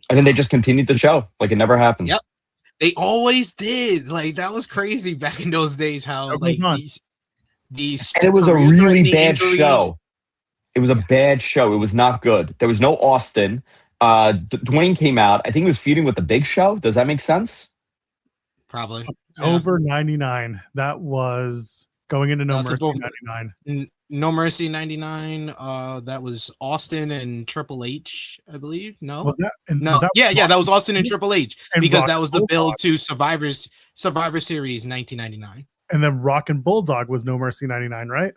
And then they just continued the show like it never happened.
Yep. They always did. Like, that was crazy back in those days, how like these
and it was a really bad
injuries.
show. It was a bad show. It was not good. There was no Austin. Dwayne came out. I think he was feuding with the Big Show. Does that make sense?
Probably.
October 99. That was going into No Mercy 99.
No Mercy 99. That was Austin and Triple H, I believe. No,
Was that?
no,
was that
that was Austin and Triple H,
and
because
Rock
that was the
Bulldog.
build to Survivor Series 1999.
And then Rock and Bulldog was No Mercy 99, right?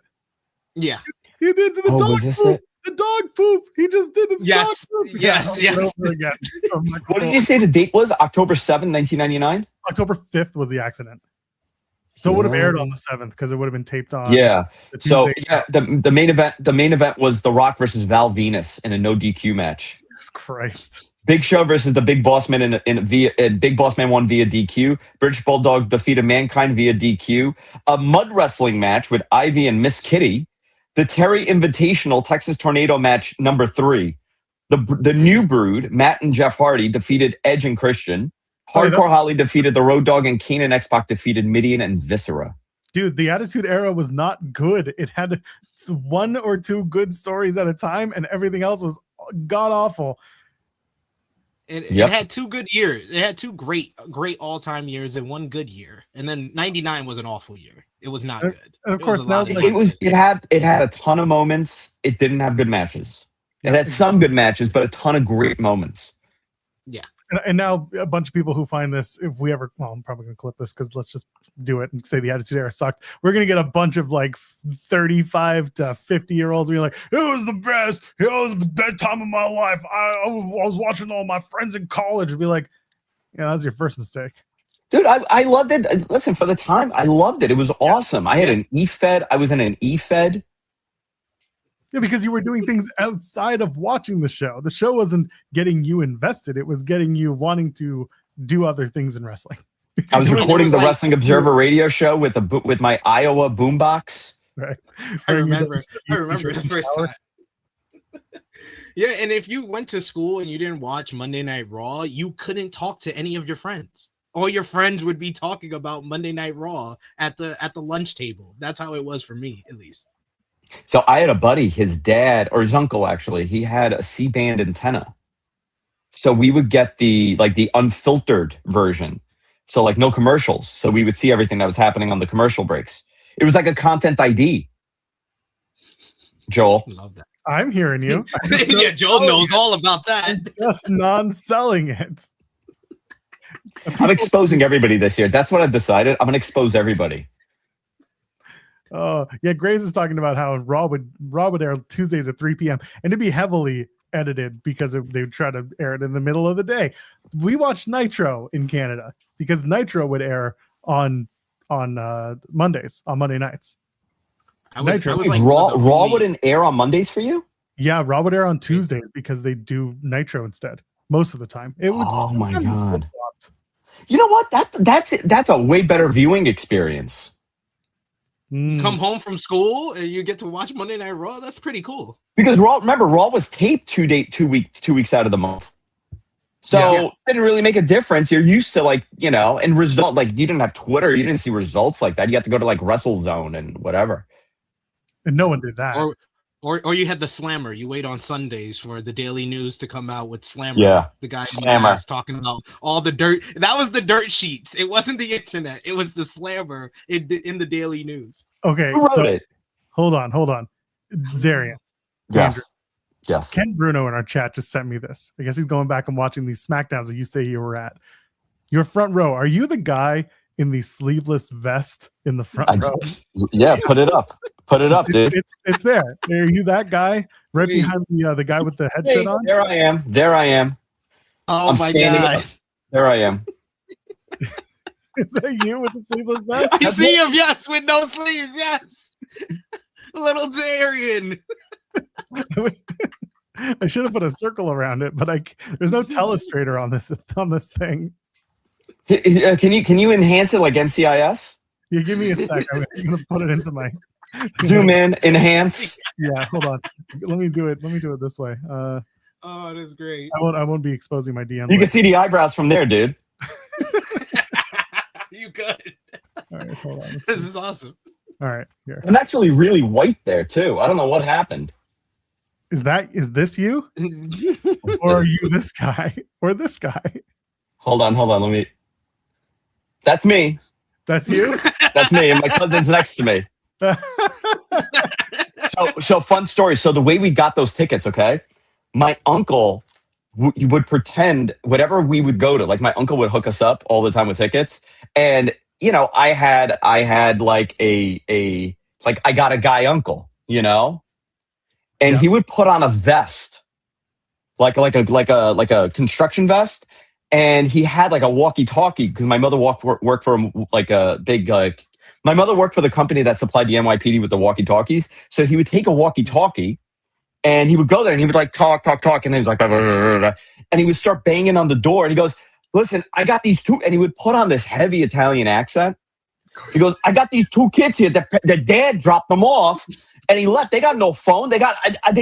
Yeah.
He did the dog
was this
poop.
it?
The dog poop. He just did the
Yes,
dog poop.
yes,
Yeah,
yes.
over again. I'm like,
What did you say the date was? October 7th, 1999?
October 5th was the accident. So it would have aired on the 7th because it would have been taped on.
Yeah.
the
So
Tuesday.
the main event was The Rock versus Val Venus in a no DQ match.
Jesus Christ.
Big Show versus the Big Boss Man Big Boss Man won via DQ. British Bulldog defeated Mankind via DQ. A mud wrestling match with Ivy and Miss Kitty. The Terry Invitational Texas Tornado match number 3. The New Brood, Matt and Jeff Hardy defeated Edge and Christian. Hardcore Holly defeated the Road Dogg, and Kane and X-Pac defeated Midian and Viscera.
Dude, the Attitude Era was not good. It had 1 or 2 good stories at a time, and everything else was god awful.
It had 2 good years. It had 2 great all-time years and 1 good year. And then 99 was an awful year. It was not good.
And of course, now
It had a ton of moments. It didn't have good matches. It had some good matches, but a ton of great moments.
Yeah.
And now a bunch of people who find this, if we ever, well, I'm probably going to clip this because let's just do it and say the Attitude Era sucked. We're going to get a bunch of like 35 to 50-year-olds being like, it was the best. It was the best time of my life. I was watching all my friends in college. And be like, yeah, that was your first mistake.
Dude, I loved it. Listen, for the time, I loved it. It was awesome. I had an E-Fed. I was in an E-Fed.
Yeah, because you were doing things outside of watching the show. The show wasn't getting you invested. It was getting you wanting to do other things in wrestling.
I was recording the Wrestling Observer radio show with my Iowa boombox.
Right.
I remember the first time. Yeah, and if you went to school and you didn't watch Monday Night Raw, you couldn't talk to any of your friends. All your friends would be talking about Monday Night Raw at the lunch table. That's how it was for me, at least.
So I had a buddy, his dad, or his uncle actually, he had a C-band antenna. So we would get the unfiltered version. So like no commercials. So we would see everything that was happening on the commercial breaks. It was like a content ID. Joel.
Love that.
I'm hearing you.
Yeah, Joel knows all about that.
I'm just non-selling it.
I'm exposing everybody this year. That's what I've decided. I'm going to expose everybody.
Yeah, Graves is talking about how Raw would air Tuesdays at 3 p.m. and it'd be heavily edited because they would try to air it in the middle of the day. We watched Nitro in Canada because Nitro would air on Mondays, on Monday nights.
Raw wouldn't air on Mondays for you?
Yeah, Raw would air on Tuesdays because they do Nitro instead most of the time. It would.
Oh my god! You know what? That's a way better viewing experience.
You come home from school and you get to watch Monday Night Raw. That's pretty cool.
Because Raw was taped 2 weeks out of the month. So it didn't really make a difference. You're used to and result, you didn't have Twitter. You didn't see results like that. You have to go to WrestleZone and whatever.
And no one did that.
Or you had the Slammer. You wait on Sundays for the Daily News to come out with Slammer.
Yeah.
The guy
Slammer
talking about all the dirt. That was the dirt sheets. It wasn't the internet. It was the Slammer in the Daily News.
Okay.
Who wrote it?
Hold on. Zarian.
Yes.
Andrew.
Yes.
Ken Bruno in our chat just sent me this. I guess he's going back and watching these SmackDowns that you say you were at. Your front row. Are you the guy in the sleeveless vest in the front row?
Yeah, put it up. Put it up, dude.
It's there. Are you that guy right behind the guy with the headset on?
There I am.
Oh
I'm
my
standing
God.
up. There I am.
Is that you with the sleeveless vest?
You see him, yes, with no sleeves, yes. Little Darian.
I should have put a circle around it, but there's no telestrator on this thing.
Can you enhance it like NCIS?
Yeah, give me a sec. I'm gonna put it into my
zoom in, enhance.
Yeah, hold on. Let me do it this way.
Oh, it is great.
I won't be exposing my DM.
You can see the eyebrows from there, dude.
You good?
All right, hold on.
This is awesome.
All right, here.
I'm actually really white there too. I don't know what happened.
Is this you? Or are you this guy? Or this guy?
Hold on. Let me. That's me.
That's you?
That's me. And my cousin's next to me. So fun story. So the way we got those tickets, okay? My uncle would pretend whatever we would go to, my uncle would hook us up all the time with tickets. And, I had like I got a guy uncle, and he would put on a vest, like a construction vest. And he had a walkie-talkie because my mother worked for a big my mother worked for the company that supplied the NYPD with the walkie-talkies. So he would take a walkie-talkie and he would go there and he would talk. And he was like, blah, blah, blah, blah. And he would start banging on the door. And he goes, listen, I got these two. And he would put on this heavy Italian accent. He goes, I got these two kids here. Their dad dropped them off and he left. They got no phone. They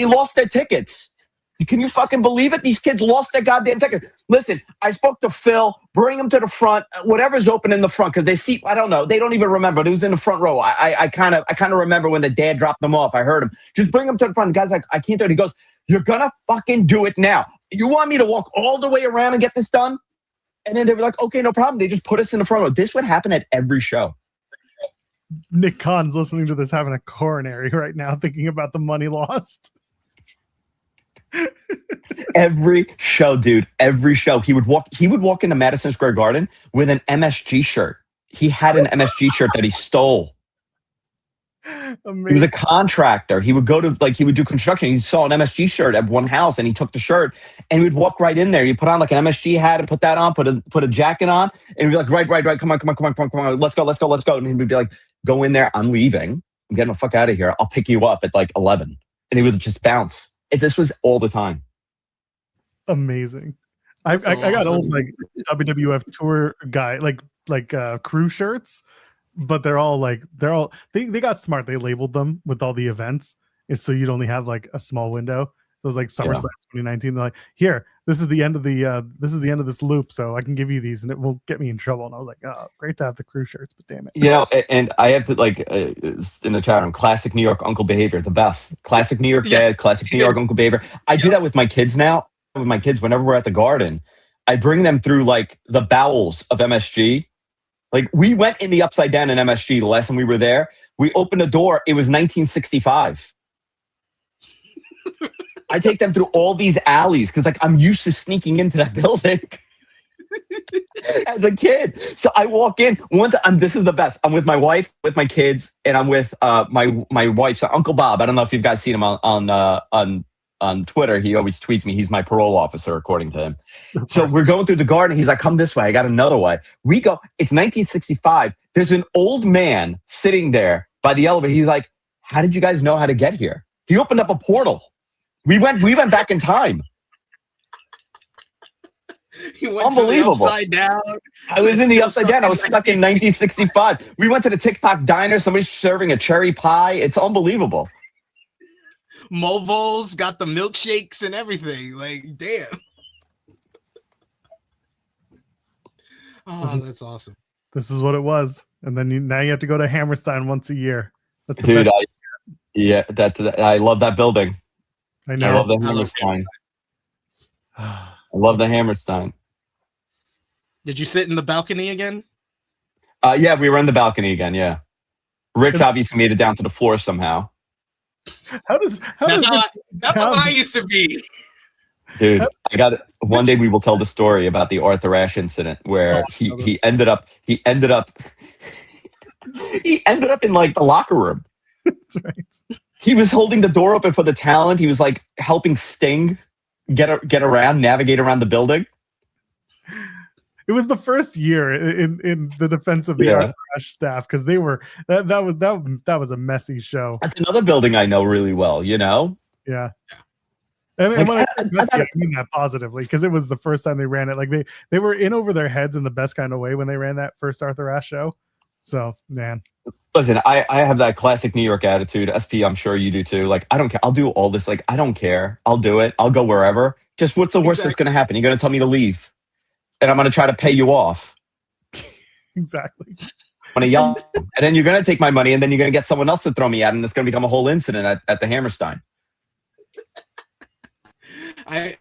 lost their tickets. Can you fucking believe it? These kids lost their goddamn ticket. Listen, I spoke to Phil. Bring them to the front. Whatever's open in the front, because they see. I don't know. They don't even remember. It was in the front row. I kind of remember when the dad dropped them off. I heard him. Just bring them to the front. The guy's like, I can't do it. He goes, you're gonna fucking do it now. You want me to walk all the way around and get this done? And then they were like, okay, no problem. They just put us in the front row. This would happen at every show.
Nick Khan's listening to this having a coronary right now, thinking about the money lost.
Every show, dude. Every show. He would walk into Madison Square Garden with an MSG shirt. He had an MSG shirt that he stole. Amazing. He was a contractor. He would go to he would do construction. He saw an MSG shirt at one house and he took the shirt and he would walk right in there. He'd put on an MSG hat and put that on, put a jacket on, and he'd be like, right, come on, let's go. And he'd be like, go in there, I'm leaving. I'm getting the fuck out of here. I'll pick you up at 11. And he would just bounce. This was all the time.
Amazing. I got old WWF tour guy crew shirts, but they're all they got smart. They labeled them with all the events, and so you'd only have a small window. It was SummerSlam 2019. They're like, here, this is the end of this loop, so I can give you these, and it won't get me in trouble. And I was like, oh, great to have the crew shirts, but damn it.
And I have to in the chat room, classic New York uncle behavior, the best. Classic New York dad, classic New York uncle behavior. I do that with my kids now. With my kids, whenever we're at the Garden, I bring them through the bowels of MSG. We went in the upside down in MSG the last time we were there. We opened the door. It was 1965. I take them through all these alleys because I'm used to sneaking into that building as a kid. So I walk in once. This is the best. I'm with my wife, with my kids, and I'm with my wife's Uncle Bob. I don't know if you guys seen him on Twitter. He always tweets me. He's my parole officer, according to him. So we're going through the Garden. He's like, come this way. I got another way. We go. It's 1965. There's an old man sitting there by the elevator. He's like, how did you guys know how to get here? He opened up a portal. We went back in time.
He went
Unbelievable.
to the Upside Down.
I was in the Upside Down. I was stuck in 1965. We went to the TikTok diner. Somebody's serving a cherry pie. It's unbelievable.
Movo's got the milkshakes and everything. Like, damn. Oh, that's awesome.
This is what it was. And then now you have to go to Hammerstein once a year. That's the
Dude,
best.
I love that building.
I
I
know.
love the Hammerstein. I love the Hammerstein.
Did you sit in the balcony again?
Yeah, we were in the balcony again. Yeah, Rich obviously made it down to the floor somehow.
That's
how I used to be.
Dude, I got it. One day we will tell the story about the Arthur Ashe incident where he ended up in like the locker room.
That's right.
He was holding the door open for the talent. He was like helping Sting get around, navigate around the building.
It was the first year in the defense of the Arthur Ashe staff because they were that was a messy show.
That's another building I know really well. You know.
Yeah. And when I mean that positively because it was the first time they ran it. Like they were in over their heads in the best kind of way when they ran that first Arthur Ashe show. So man,
listen, I have that classic New York attitude. SP, I'm sure you do too. Like I don't care. I'll do all this. Like I don't care. I'll do it. I'll go wherever. Just what's the worst that's going to happen? You're going to tell me to leave, and I'm going to try to pay you off.
Exactly.
I'm going to yell, and then you're going to take my money, and then you're going to get someone else to throw me at, and it's going to become a whole incident at the Hammerstein.
I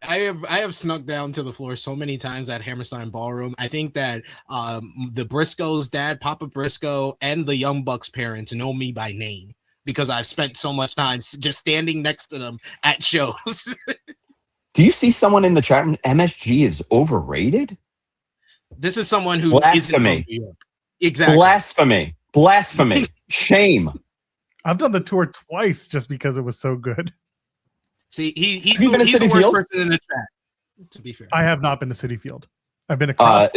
have snuck down to the floor so many times at Hammerstein Ballroom. I think that the Briscoes' dad, Papa Briscoe, and the Young Bucks' parents know me by name because I've spent so much time just standing next to them at shows.
Do you see someone in the chat room? MSG is overrated?
This is someone who
Blasphemy.
isn't from New York. Exactly.
Blasphemy. Shame.
I've done the tour twice just because it was so good.
See, he's
Have you been to
the
Citi
worst
Field?
person in the chat. To be fair,
I have not been to Citi Field. I've been across.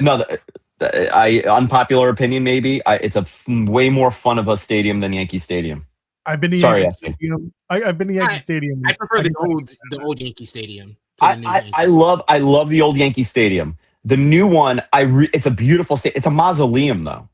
Unpopular opinion, maybe. It's way more fun of a stadium than Yankee Stadium.
I've been to Yankee Stadium. I've been to Yankee Stadium.
I prefer the old Yankee Stadium.
I love the old Yankee Stadium. The new one, it's a beautiful stadium. It's a mausoleum, though.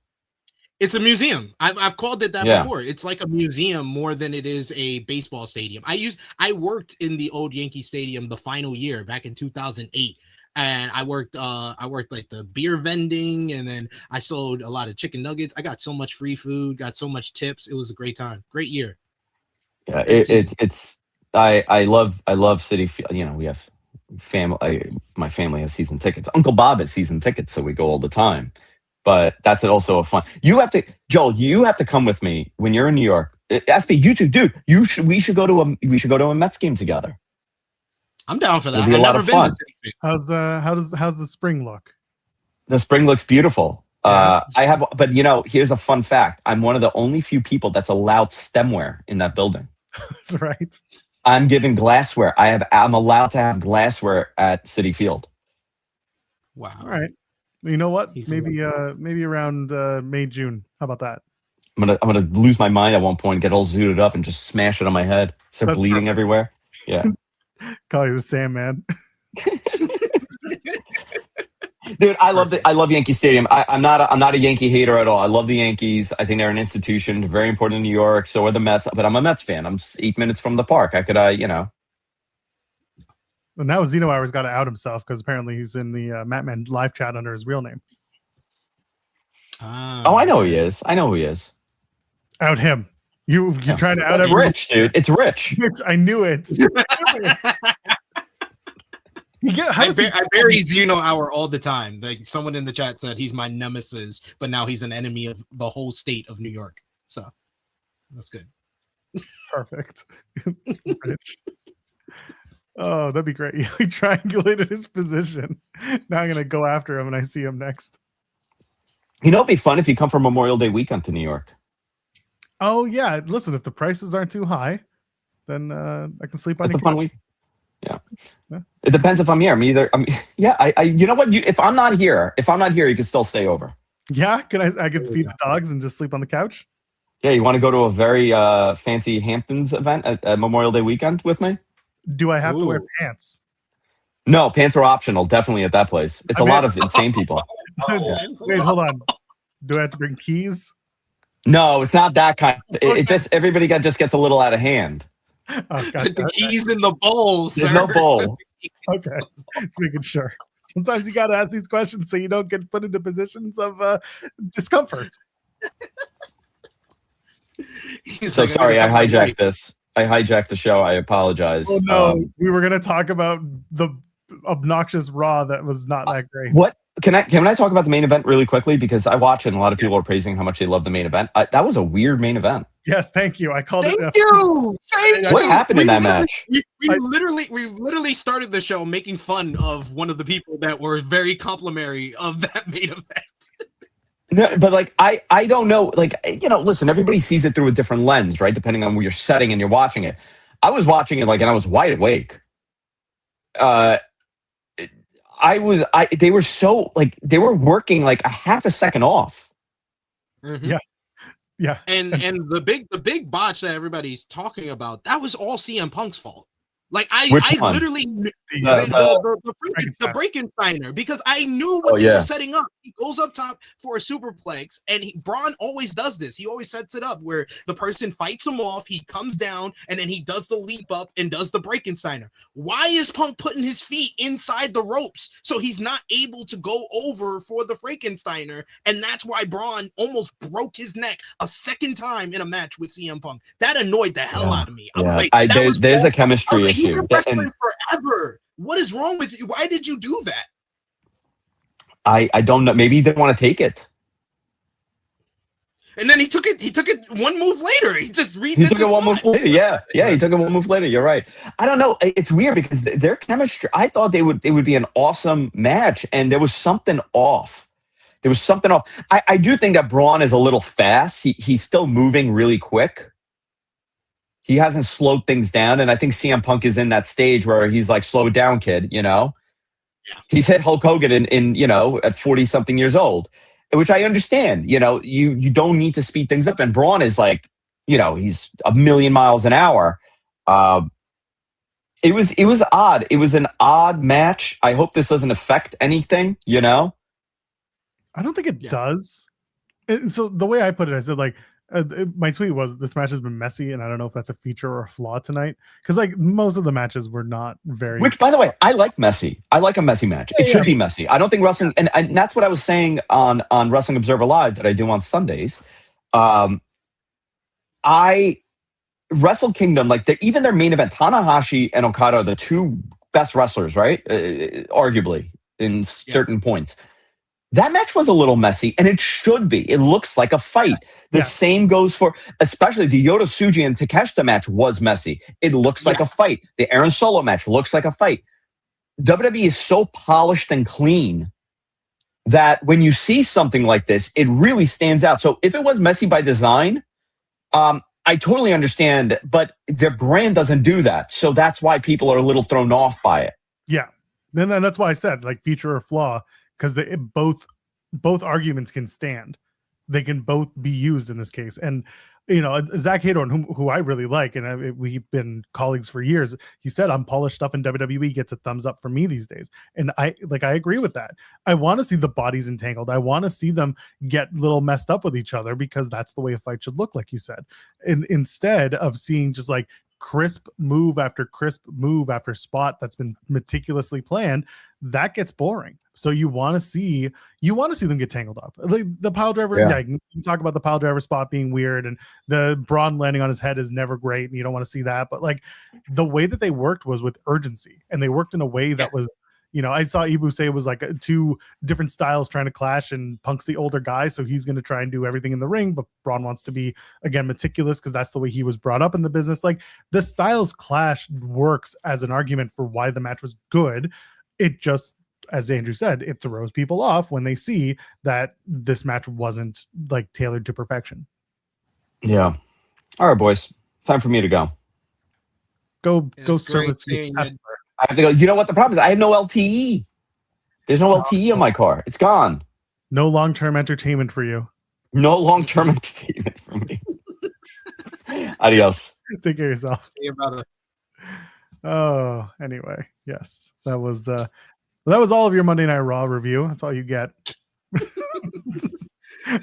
It's a museum. I've called it that before. It's like a museum more than it is a baseball stadium. I worked in the old Yankee Stadium the final year back in 2008, and I worked like the beer vending, and then I sold a lot of chicken nuggets. I got so much free food, got so much tips. It was a great time, great year.
Yeah, I love Citi Field. You know, we have family. My family has season tickets. Uncle Bob has season tickets, so we go all the time. But that's also a fun. Joel. You have to come with me when you're in New York. SP, you too, dude. We should go to a Mets game together.
I'm down for that.
It'll be a lot of fun.
How's the spring look?
The spring looks beautiful. But here's a fun fact. I'm one of the only few people that's allowed stemware in that building.
That's right.
I'm giving glassware. I'm allowed to have glassware at Citi Field.
Wow.
All right. You know what? Maybe around May, June. How about that?
I'm gonna lose my mind at one point, get all zooted up, and just smash it on my head. Start bleeding everywhere. Yeah.
Call you the Sandman.
Dude, I love Yankee Stadium. I'm not a Yankee hater at all. I love the Yankees. I think they're an institution, very important in New York. So are the Mets. But I'm a Mets fan. I'm 8 minutes from the park. I could,
Well, now Zeno Hour's got to out himself because apparently he's in the Matman live chat under his real name.
Oh, I know who he is.
Out him. You're trying to out
everyone. Rich, dude. It's Rich.
I knew it.
I bury Zeno Hour all the time. Like someone in the chat said he's my nemesis, but now he's an enemy of the whole state of New York. So that's good.
Perfect. Rich. Oh, that'd be great. He triangulated his position. Now I'm going to go after him when I see him next.
It'd be fun if you come for Memorial Day weekend to New York.
Oh, yeah. Listen, if the prices aren't too high, then I can sleep on
It's a fun week. Yeah. It depends if I'm here. You know what? If I'm not here, you can still stay over.
Yeah? I can feed the dogs and just sleep on the couch?
Yeah, you want to go to a very fancy Hamptons event at Memorial Day weekend with me?
Do I have to wear pants?
No, pants are optional. Definitely at that place. It's a lot of insane people.
Wait, hold on. Do I have to bring keys?
No, it's not that kind. It just everybody just gets a little out of hand.
Oh,
Put the keys in the bowl, sir.
There's no bowl.
Okay, just making sure. Sometimes you got to ask these questions so you don't get put into positions of discomfort.
So sorry, I hijacked this. I hijacked the show. I apologize.
Oh no, we were going to talk about the obnoxious Raw that was not that great.
What? Can I talk about the main event really quickly? Because I watch it and a lot of people are praising how much they love the main event. That was a weird main event.
Yes, thank you. I called it.
Thank you.
What happened in that match?
We literally started the show making fun of one of the people that were very complimentary of that main event.
No, but like I don't know. Like, listen, everybody sees it through a different lens, right? Depending on where you're setting and you're watching it. I was watching it and I was wide awake. They were so they were working like a half a second off.
Mm-hmm.
Yeah.
And the big botch that everybody's talking about, that was all CM Punk's fault. Like I literally the Breakensteiner, because I knew what they were setting up. He goes up top for a superplex, and Braun always does this. He always sets it up where the person fights him off, he comes down, and then he does the leap up and does the Breakensteiner. Why is Punk putting his feet inside the ropes so he's not able to go over for the Frankensteiner? And that's why Braun almost broke his neck a second time in a match with CM Punk. That annoyed the hell out of me. I was like,
there's a chemistry issue.
You've been wrestling forever. What is wrong with you? Why did you do that?
I don't know. Maybe he didn't want to take it.
And then he took it one move later. He just redid
He took it one move later. Yeah, he took it one move later. You're right. I don't know. It's weird because their chemistry, I thought they would be an awesome match, and there was something off. I do think that Braun is a little fast. He's still moving really quick. He hasn't slowed things down, and I think CM Punk is in that stage where he's like, slow it down, kid, Yeah. He's hit Hulk Hogan in at 40-something years old, which I understand. You don't need to speed things up, and Braun is like, he's a million miles an hour. It was odd. It was an odd match. I hope this doesn't affect anything,
I don't think it does. And so the way I put it, I said my tweet was, this match has been messy, and I don't know if that's a feature or a flaw tonight, because most of the matches were not very.
Which, by the way, I like messy. I like a messy match. It should be messy. I don't think wrestling, and that's what I was saying on Wrestling Observer Live that I do on Sundays. Wrestle Kingdom, even their main event, Tanahashi and Okada are the two best wrestlers, right? Arguably in certain points. That match was a little messy, and it should be. It looks like a fight. The same goes for, especially the Yota Tsuji and Takeshita match was messy. It looks like a fight. The Aaron Solo match looks like a fight. WWE is so polished and clean that when you see something like this, it really stands out. So if it was messy by design, I totally understand, but their brand doesn't do that. So that's why people are a little thrown off by it. Yeah.
And then that's why I said feature or flaw, because both arguments can stand. They can both be used in this case. And Zach Haydorn, who I really like, and we've been colleagues for years, he said unpolished stuff in WWE gets a thumbs up from me these days. And I agree with that. I want to see the bodies entangled. I want to see them get a little messed up with each other, because that's the way a fight should look, like you said. And instead of seeing just crisp move after spot that's been meticulously planned, that gets boring. So you want to see them get tangled up. The pile driver, you can talk about the pile driver spot being weird, and the Braun landing on his head is never great, and you don't want to see that. But the way that they worked was with urgency, and they worked in a way that was, I saw Ibu say it was two different styles trying to clash, and Punk's the older guy, so he's going to try and do everything in the ring, but Braun wants to be, again, meticulous, because that's the way he was brought up in the business. The styles clash works as an argument for why the match was good. It just, as Andrew said, it throws people off when they see that this match wasn't tailored to perfection.
Yeah. All right, boys. Time for me to go.
Go service your Tesla.
I have to go. You know what the problem is? I have no LTE. There's no LTE on my car. It's gone.
No long-term entertainment for you.
No long-term entertainment for me. Adios.
Take care of yourself.
See you, brother.
Oh, anyway, yes, that was all of your Monday Night Raw review. That's all you get.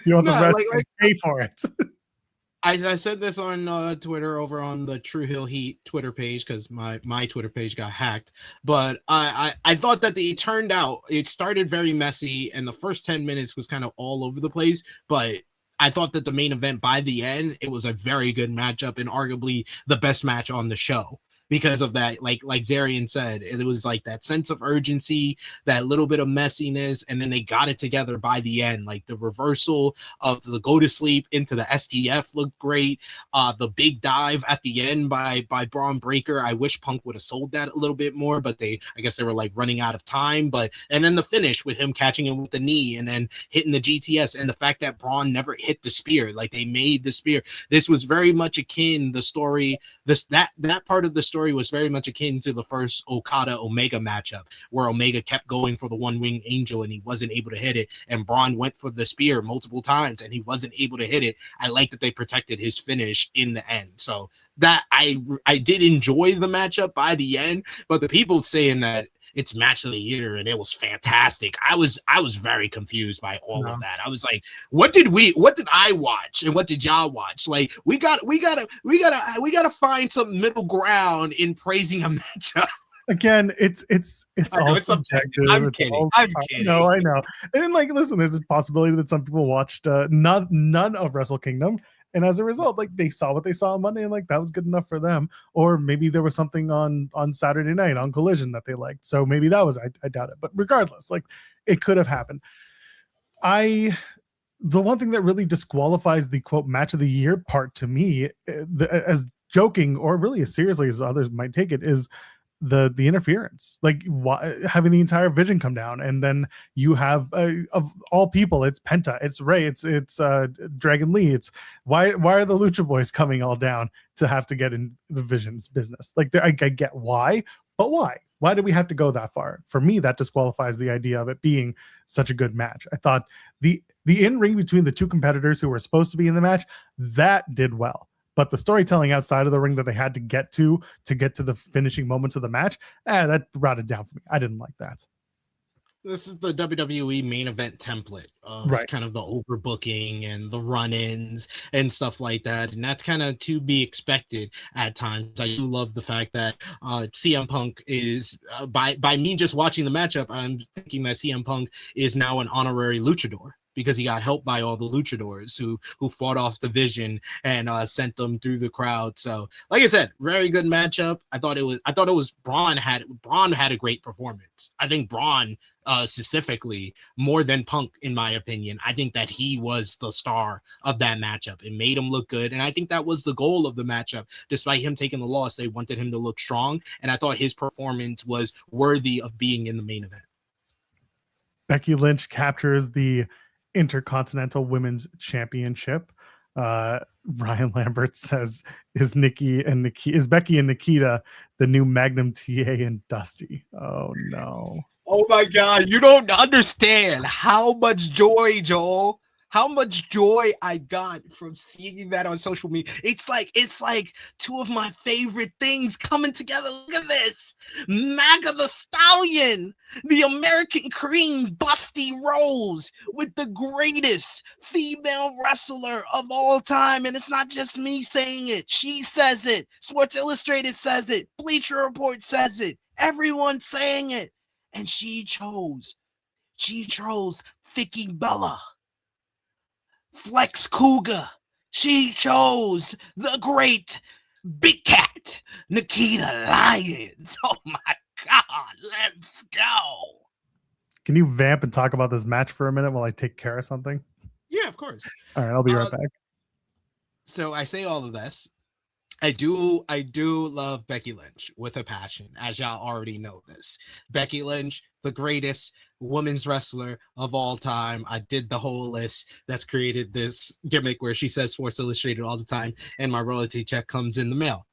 You want the rest? Pay for it.
I said this on Twitter over on the True Hill Heat Twitter page because my Twitter page got hacked. But I thought that it started very messy and the first 10 minutes was kind of all over the place. But I thought that the main event by the end, it was a very good matchup and arguably the best match on the show. Because of that, like Zarian said, it was like that sense of urgency, that little bit of messiness, and then they got it together by the end. Like the reversal of the go to sleep into the STF looked great. The big dive at the end by Braun Breaker. I wish Punk would have sold that a little bit more, but I guess they were like running out of time. And then the finish with him catching him with the knee and then hitting the GTS, and the fact that Braun never hit the spear, like they made the spear. This was very much akin the story. That part of the story was very much akin to the first Okada Omega matchup, where Omega kept going for the one winged angel and he wasn't able to hit it, and Braun went for the spear multiple times and he wasn't able to hit it. I like that they protected his finish in the end. So that I did enjoy the matchup by the end, but the people saying that it's match of the year and it was fantastic, I was very confused by all of that. I was like, what did I watch and what did y'all watch? Like we gotta find some middle ground in praising a matchup.
Again, it's all subjective.
I'm kidding.
No, I know. And like, listen, there's a possibility that some people watched none of Wrestle Kingdom, and as a result, like they saw what they saw on Monday and like that was good enough for them. Or maybe there was something on Saturday night on Collision that they liked, so maybe that was I doubt it. But regardless, like it could have happened. The one thing that really disqualifies the quote match of the year part to me, as joking or really as seriously as others might take it, is the interference. Like having the entire Vision come down, and then you have of all people, it's Penta, it's Ray, it's Dragon Lee. It's why are the Lucha Boys coming all down to have to get in the Vision's business? Like I get why, but why did we have to go that far? For me, that disqualifies the idea of it being such a good match. I thought the in-ring between the two competitors who were supposed to be in the match, that did well. But the storytelling outside of the ring that they had to get to the finishing moments of the match, that brought it down for me. I didn't like that.
This is the WWE main event template of kind of the overbooking and the run-ins and stuff like that. And that's kind of to be expected at times. I do love the fact that CM Punk is, by me just watching the matchup, I'm thinking that CM Punk is now an honorary luchador, because he got helped by all the luchadors who fought off the Vision and sent them through the crowd. So, like I said, very good matchup. I thought it was Braun had a great performance. I think Braun specifically more than Punk, in my opinion. I think that he was the star of that matchup. It made him look good, and I think that was the goal of the matchup. Despite him taking the loss, they wanted him to look strong, and I thought his performance was worthy of being in the main event.
Becky Lynch captures the Intercontinental Women's Championship. Ryan Lambert says, is Becky and Nikita the new Magnum TA and Dusty? Oh no.
Oh my God, you don't understand how much joy, Joel. How much joy I got from seeing that on social media. It's like two of my favorite things coming together. Look at this. Maga the Stallion, the American Cream, Busty Rose, with the greatest female wrestler of all time. And it's not just me saying it. She says it. Sports Illustrated says it. Bleacher Report says it. Everyone's saying it. And she chose Vicky Bella. Flex Cougar. She chose the great Big Cat, Nikita Lyons. Oh my God, let's go.
Can you vamp and talk about this match for a minute while I take care of something?
Yeah, of course.
All right, I'll be right back.
So I say all of this. I do love Becky Lynch with a passion, as y'all already know this. Becky Lynch, the greatest women's wrestler of all time. I did the whole list that's created this gimmick where she says Sports Illustrated all the time, and my royalty check comes in the mail.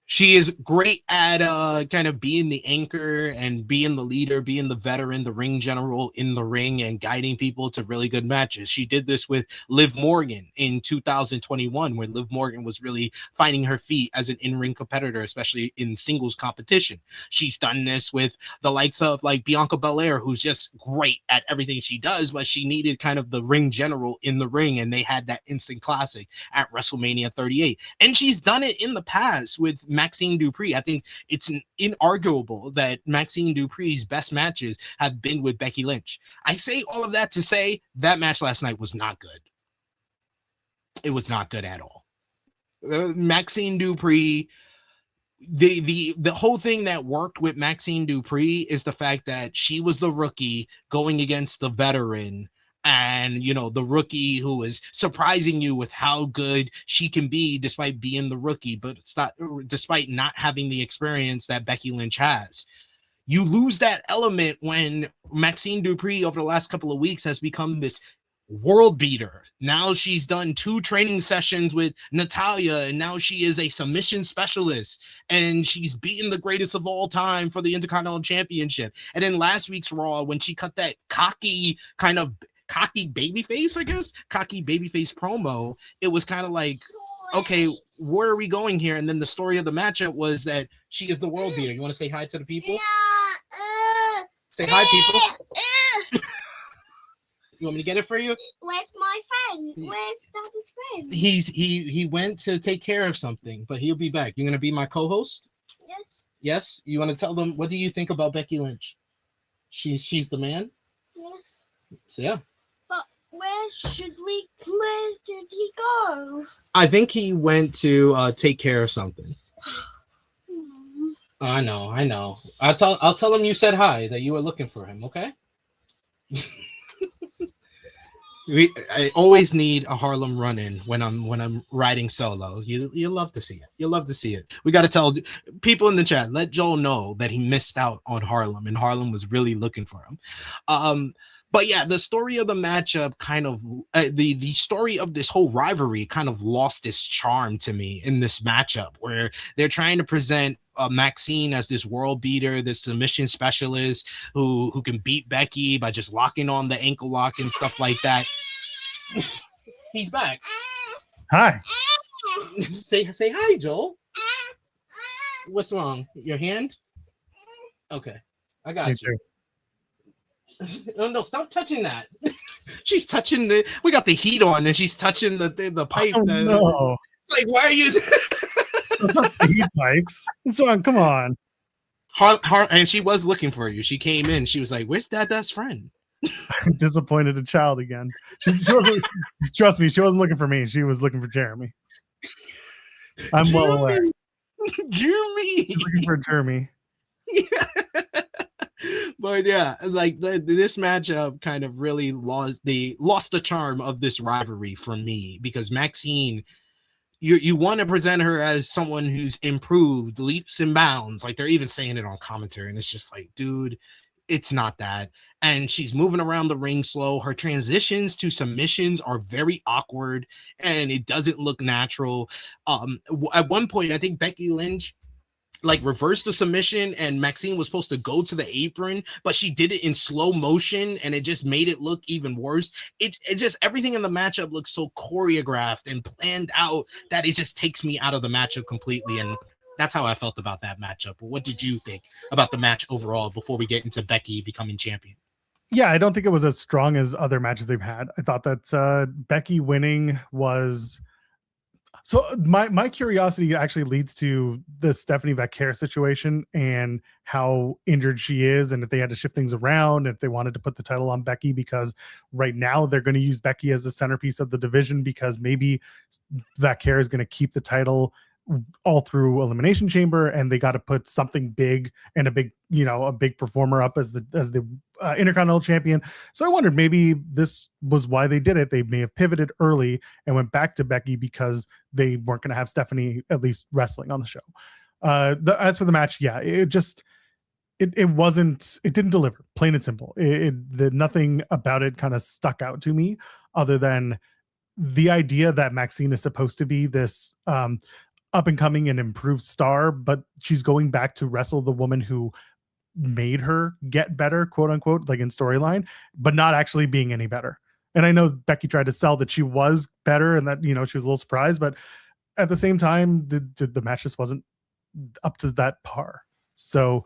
She is great at kind of being the anchor and being the leader, being the veteran, the ring general in the ring, and guiding people to really good matches. She did this with Liv Morgan in 2021, when Liv Morgan was really finding her feet as an in-ring competitor, especially in singles competition. She's done this with the likes of like Bianca Belair, who's just great at everything she does, but she needed kind of the ring general in the ring, and they had that instant classic at WrestleMania 38. And she's done it in the past with Maxine Dupree. I think it's inarguable that Maxine Dupree's best matches have been with Becky Lynch. I say all of that to say that match last night was not good. It was not good at all. Maxine Dupree, the whole thing that worked with Maxine Dupree is the fact that she was the rookie going against the veteran, and the rookie who is surprising you with how good she can be despite being the rookie, but despite not having the experience that Becky Lynch has. You lose that element when Maxine Dupree over the last couple of weeks has become this world beater. Now she's done 2 training sessions with Natalya, and now she is a submission specialist, and she's beaten the greatest of all time for the Intercontinental Championship. And in last week's Raw, when she cut that cocky babyface promo, it was kind of like, okay, where are we going here? And then the story of the matchup was that she is the world beater. You want to say hi to the people? Say hi, people. You want me to get it for you?
Where's my friend? Where's Daddy's friend?
He went to take care of something, but he'll be back. You're gonna be my co-host?
Yes.
Yes. You want to tell them, what do you think about Becky Lynch? She's the man?
Yes.
So yeah.
But where did he go?
I think he went to take care of something. I know. I'll tell him you said hi, that you were looking for him, okay? I always need a Harlem run-in when I'm riding solo. You love to see it. You love to see it. We got to tell people in the chat, let Joel know that he missed out on Harlem, and Harlem was really looking for him. But yeah, the story of the matchup kind of the story of this whole rivalry kind of lost its charm to me in this matchup, where they're trying to present Maxine as this world beater, this submission specialist who can beat Becky by just locking on the ankle lock and stuff like that. He's back.
Hi.
Say hi, Joel. What's wrong? Your hand? Okay, I got you. Oh no, stop touching that. She's touching we got the heat on, and she's touching the pipe.
Oh, no.
Like, why are you
Don't touch the heat pipes. What's wrong? Come on.
And she was looking for you. She came in. She was like, "Where's Dada's friend?"
Disappointed a child again. She wasn't, trust me, she wasn't looking for me. She was looking for Jeremy. I'm well aware.
Jeremy.
She's looking for Jeremy.
But yeah, like this matchup kind of really lost the charm of this rivalry for me, because Maxine, you want to present her as someone who's improved leaps and bounds. Like, they're even saying it on commentary, and it's just like, dude, it's not that. And she's moving around the ring slow. Her transitions to submissions are very awkward, and it doesn't look natural. At one point, I think Becky Lynch like reversed the submission, and Maxine was supposed to go to the apron, but she did it in slow motion, and it just made it look even worse. It just, everything in the matchup looks so choreographed and planned out that it just takes me out of the matchup completely. And that's how I felt about that matchup. What did you think about the match overall before we get into Becky becoming champion?
Yeah, I don't think it was as strong as other matches they've had. I thought that Becky winning was... So my curiosity actually leads to the Stephanie Vaquer situation and how injured she is, and if they had to shift things around, if they wanted to put the title on Becky, because right now they're going to use Becky as the centerpiece of the division, because maybe Vaquer is going to keep the title all through Elimination Chamber, and they got to put something big and a big performer up as the Intercontinental champion. So I wondered, maybe this was why they did it. They may have pivoted early and went back to Becky because they weren't going to have Stephanie at least wrestling on the show. As for the match, yeah, it didn't deliver, plain and simple. Nothing about it kind of stuck out to me, other than the idea that Maxine is supposed to be this up and coming and improved star, but she's going back to wrestle the woman who made her get better, quote unquote, like in storyline, but not actually being any better. And I know Becky tried to sell that she was better and that, she was a little surprised, but at the same time, the match just wasn't up to that par. So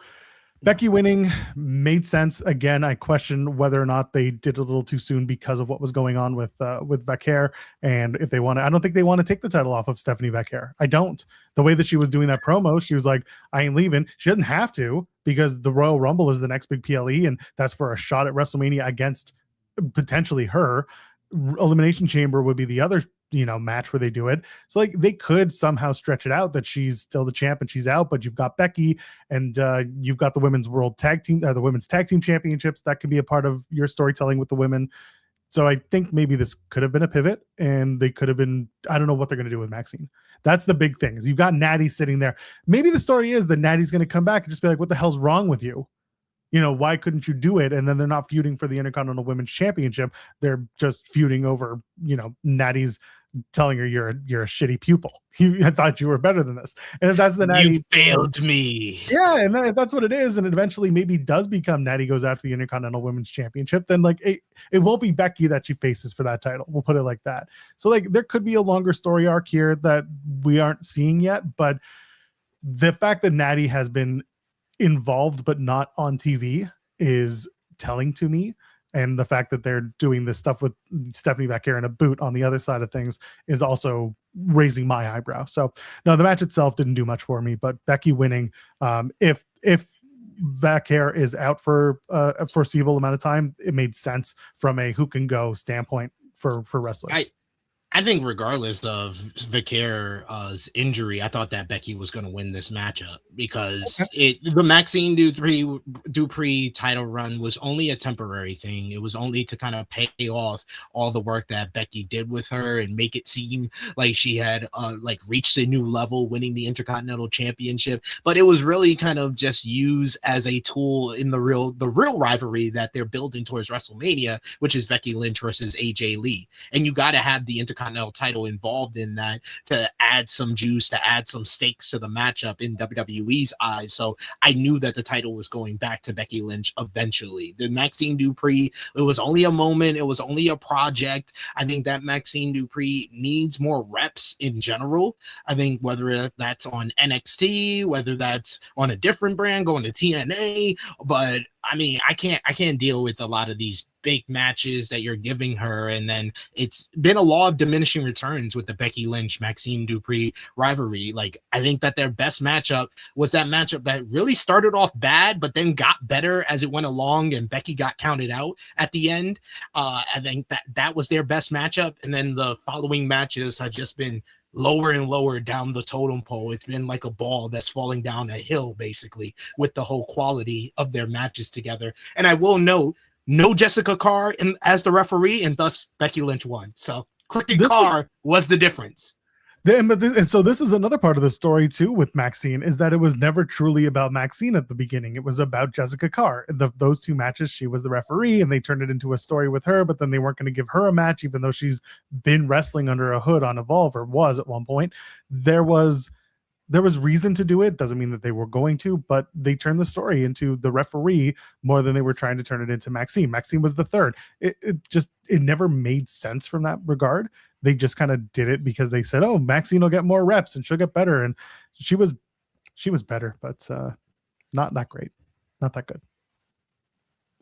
Becky winning made sense. Again, I question whether or not they did a little too soon because of what was going on with Vacquer. And if they want to, I don't think they want to take the title off of Stephanie Vacquer. I don't. The way that she was doing that promo, she was like, I ain't leaving. She doesn't have to, because the Royal Rumble is the next big PLE, and that's for a shot at WrestleMania against potentially her. Elimination Chamber would be the other match where they do it. So like they could somehow stretch it out that she's still the champ and she's out, but you've got Becky and you've got the women's the women's tag team championships that could be a part of your storytelling with the women. So I think maybe this could have been a pivot, and they could have been, I don't know what they're going to do with Maxine. That's the big thing, is you've got Natty sitting there. Maybe the story is that Natty's going to come back and just be like, what the hell's wrong with you? Why couldn't you do it? And then they're not feuding for the Intercontinental Women's Championship. They're just feuding over, Natty's telling her you're a shitty pupil. I thought you were better than this. And if that's the Natty,
you failed me.
Yeah, and then if that's what it is, and it eventually maybe does become Natty goes after the Intercontinental Women's Championship, then like it won't be Becky that she faces for that title. We'll put it like that. So like there could be a longer story arc here that we aren't seeing yet, but the fact that Natty has been involved but not on TV is telling to me. And the fact that they're doing this stuff with Stephanie Vacquer in a boot on the other side of things is also raising my eyebrow. So no, the match itself didn't do much for me, but Becky winning, if Vacquer is out for a foreseeable amount of time, it made sense from a who can go standpoint for wrestlers.
I think regardless of Vacquer's injury, I thought that Becky was going to win this matchup, because the Maxine Dupree title run was only a temporary thing. It was only to kind of pay off all the work that Becky did with her and make it seem like she had reached a new level, winning the Intercontinental Championship. But it was really kind of just used as a tool in the real rivalry that they're building towards WrestleMania, which is Becky Lynch versus AJ Lee. And you got to have the Intercontinental title involved in that to add some juice, to add some stakes to the matchup in WWE's eyes. So I knew that the title was going back to Becky Lynch eventually. The Maxine Dupree, it was only a moment, it was only a project. I think that Maxine Dupree needs more reps in general. I think whether that's on NXT, whether that's on a different brand, going to TNA, but I mean, I can't deal with a lot of these big matches that you're giving her, and then it's been a law of diminishing returns with the Becky Lynch Maxine Dupree rivalry. Like, I think that their best matchup was that matchup that really started off bad but then got better as it went along, and Becky got counted out at the end. I think that was their best matchup, and then the following matches have just been lower and lower down the totem pole. It's been like a ball that's falling down a hill, basically, with the whole quality of their matches together. And I will note, no Jessica Carr as the referee, and thus Becky Lynch won. So Cricket Carr was the difference.
And so this is another part of the story too with Maxine, is that it was never truly about Maxine at the beginning. It was about Jessica Carr. Those two matches, she was the referee, and they turned it into a story with her, but then they weren't going to give her a match, even though she's been wrestling under a hood on Evolve, or was at one point. There was reason to do it. Doesn't mean that they were going to, but they turned the story into the referee more than they were trying to turn it into Maxine. Maxine was the third. It never made sense from that regard. They just kind of did it because they said, oh, Maxine will get more reps and she'll get better. And she was better, but not that great. Not that good.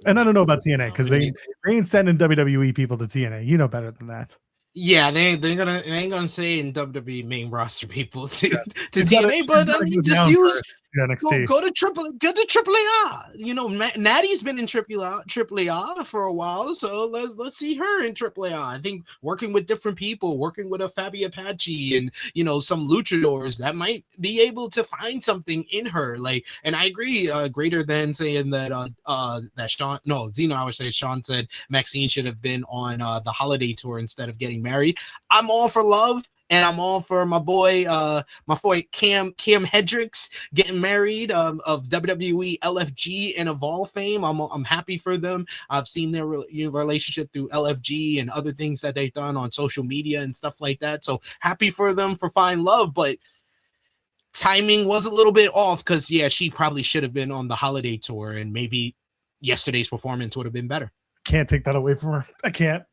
And I don't know about TNA, because they ain't sending WWE people to TNA. You know better than that.
Yeah, they ain't gonna say in WWE main roster people to TNA, but I mean, just use
NXT.
Go to AAA. You know, Natty's been in AAA for a while, so let's see her in AAA. I think working with different people, working with a Fabi Apache and some luchadors, that might be able to find something in her. Like, and I agree, greater than saying that Zeno, I would say Sean said Maxine should have been on the holiday tour instead of getting married. I'm all for love. And I'm all for my boy Cam Hendricks getting married of WWE, LFG, and Evolve fame. I'm happy for them. I've seen their relationship through LFG and other things that they've done on social media and stuff like that. So happy for them for finding love. But timing was a little bit off because she probably should have been on the holiday tour, and maybe yesterday's performance would have been better.
Can't take that away from her. I can't.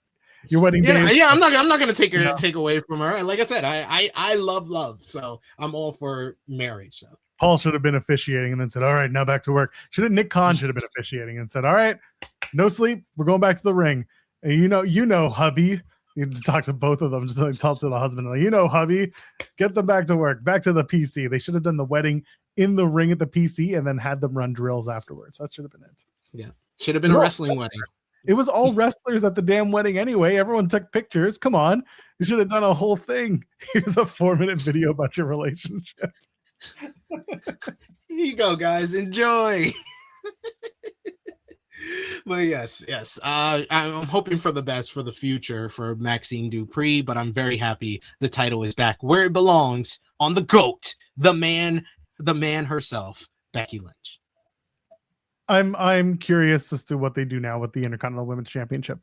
Your wedding day.
I'm not gonna take away from her. Like I said, I love, so I'm all for marriage. So
Paul should have been officiating and then said, all right, now back to work. Nick Khan should have been officiating and said, all right, no sleep. We're going back to the ring. And you know, hubby. You talk to both of them, just like talk to the husband, like, hubby, get them back to work, back to the PC. They should have done the wedding in the ring at the PC and then had them run drills afterwards. That should have been it.
Yeah, should have been a wrestling wedding.
It was all wrestlers at the damn wedding anyway. Everyone took pictures. Come on, you should have done a whole thing. Here's a 4-minute video about your relationship.
Here you go, guys. Enjoy. But yes. I'm hoping for the best for the future for Maxine Dupree, but I'm very happy the title is back where it belongs, on the GOAT, the man herself, Becky Lynch.
I'm curious as to what they do now with the Intercontinental Women's Championship.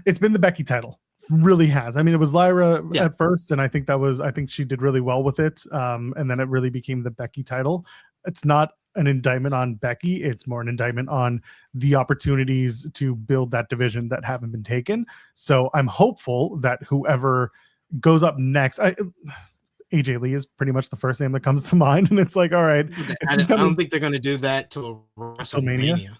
It's been the Becky title. Really has. I mean, it was Lyra at first, and I think she did really well with it. And then it really became the Becky title. It's not an indictment on Becky. It's more an indictment on the opportunities to build that division that haven't been taken. So I'm hopeful that whoever goes up next, AJ Lee is pretty much the first name that comes to mind. And it's like, all right.
I don't think they're going to do that till WrestleMania.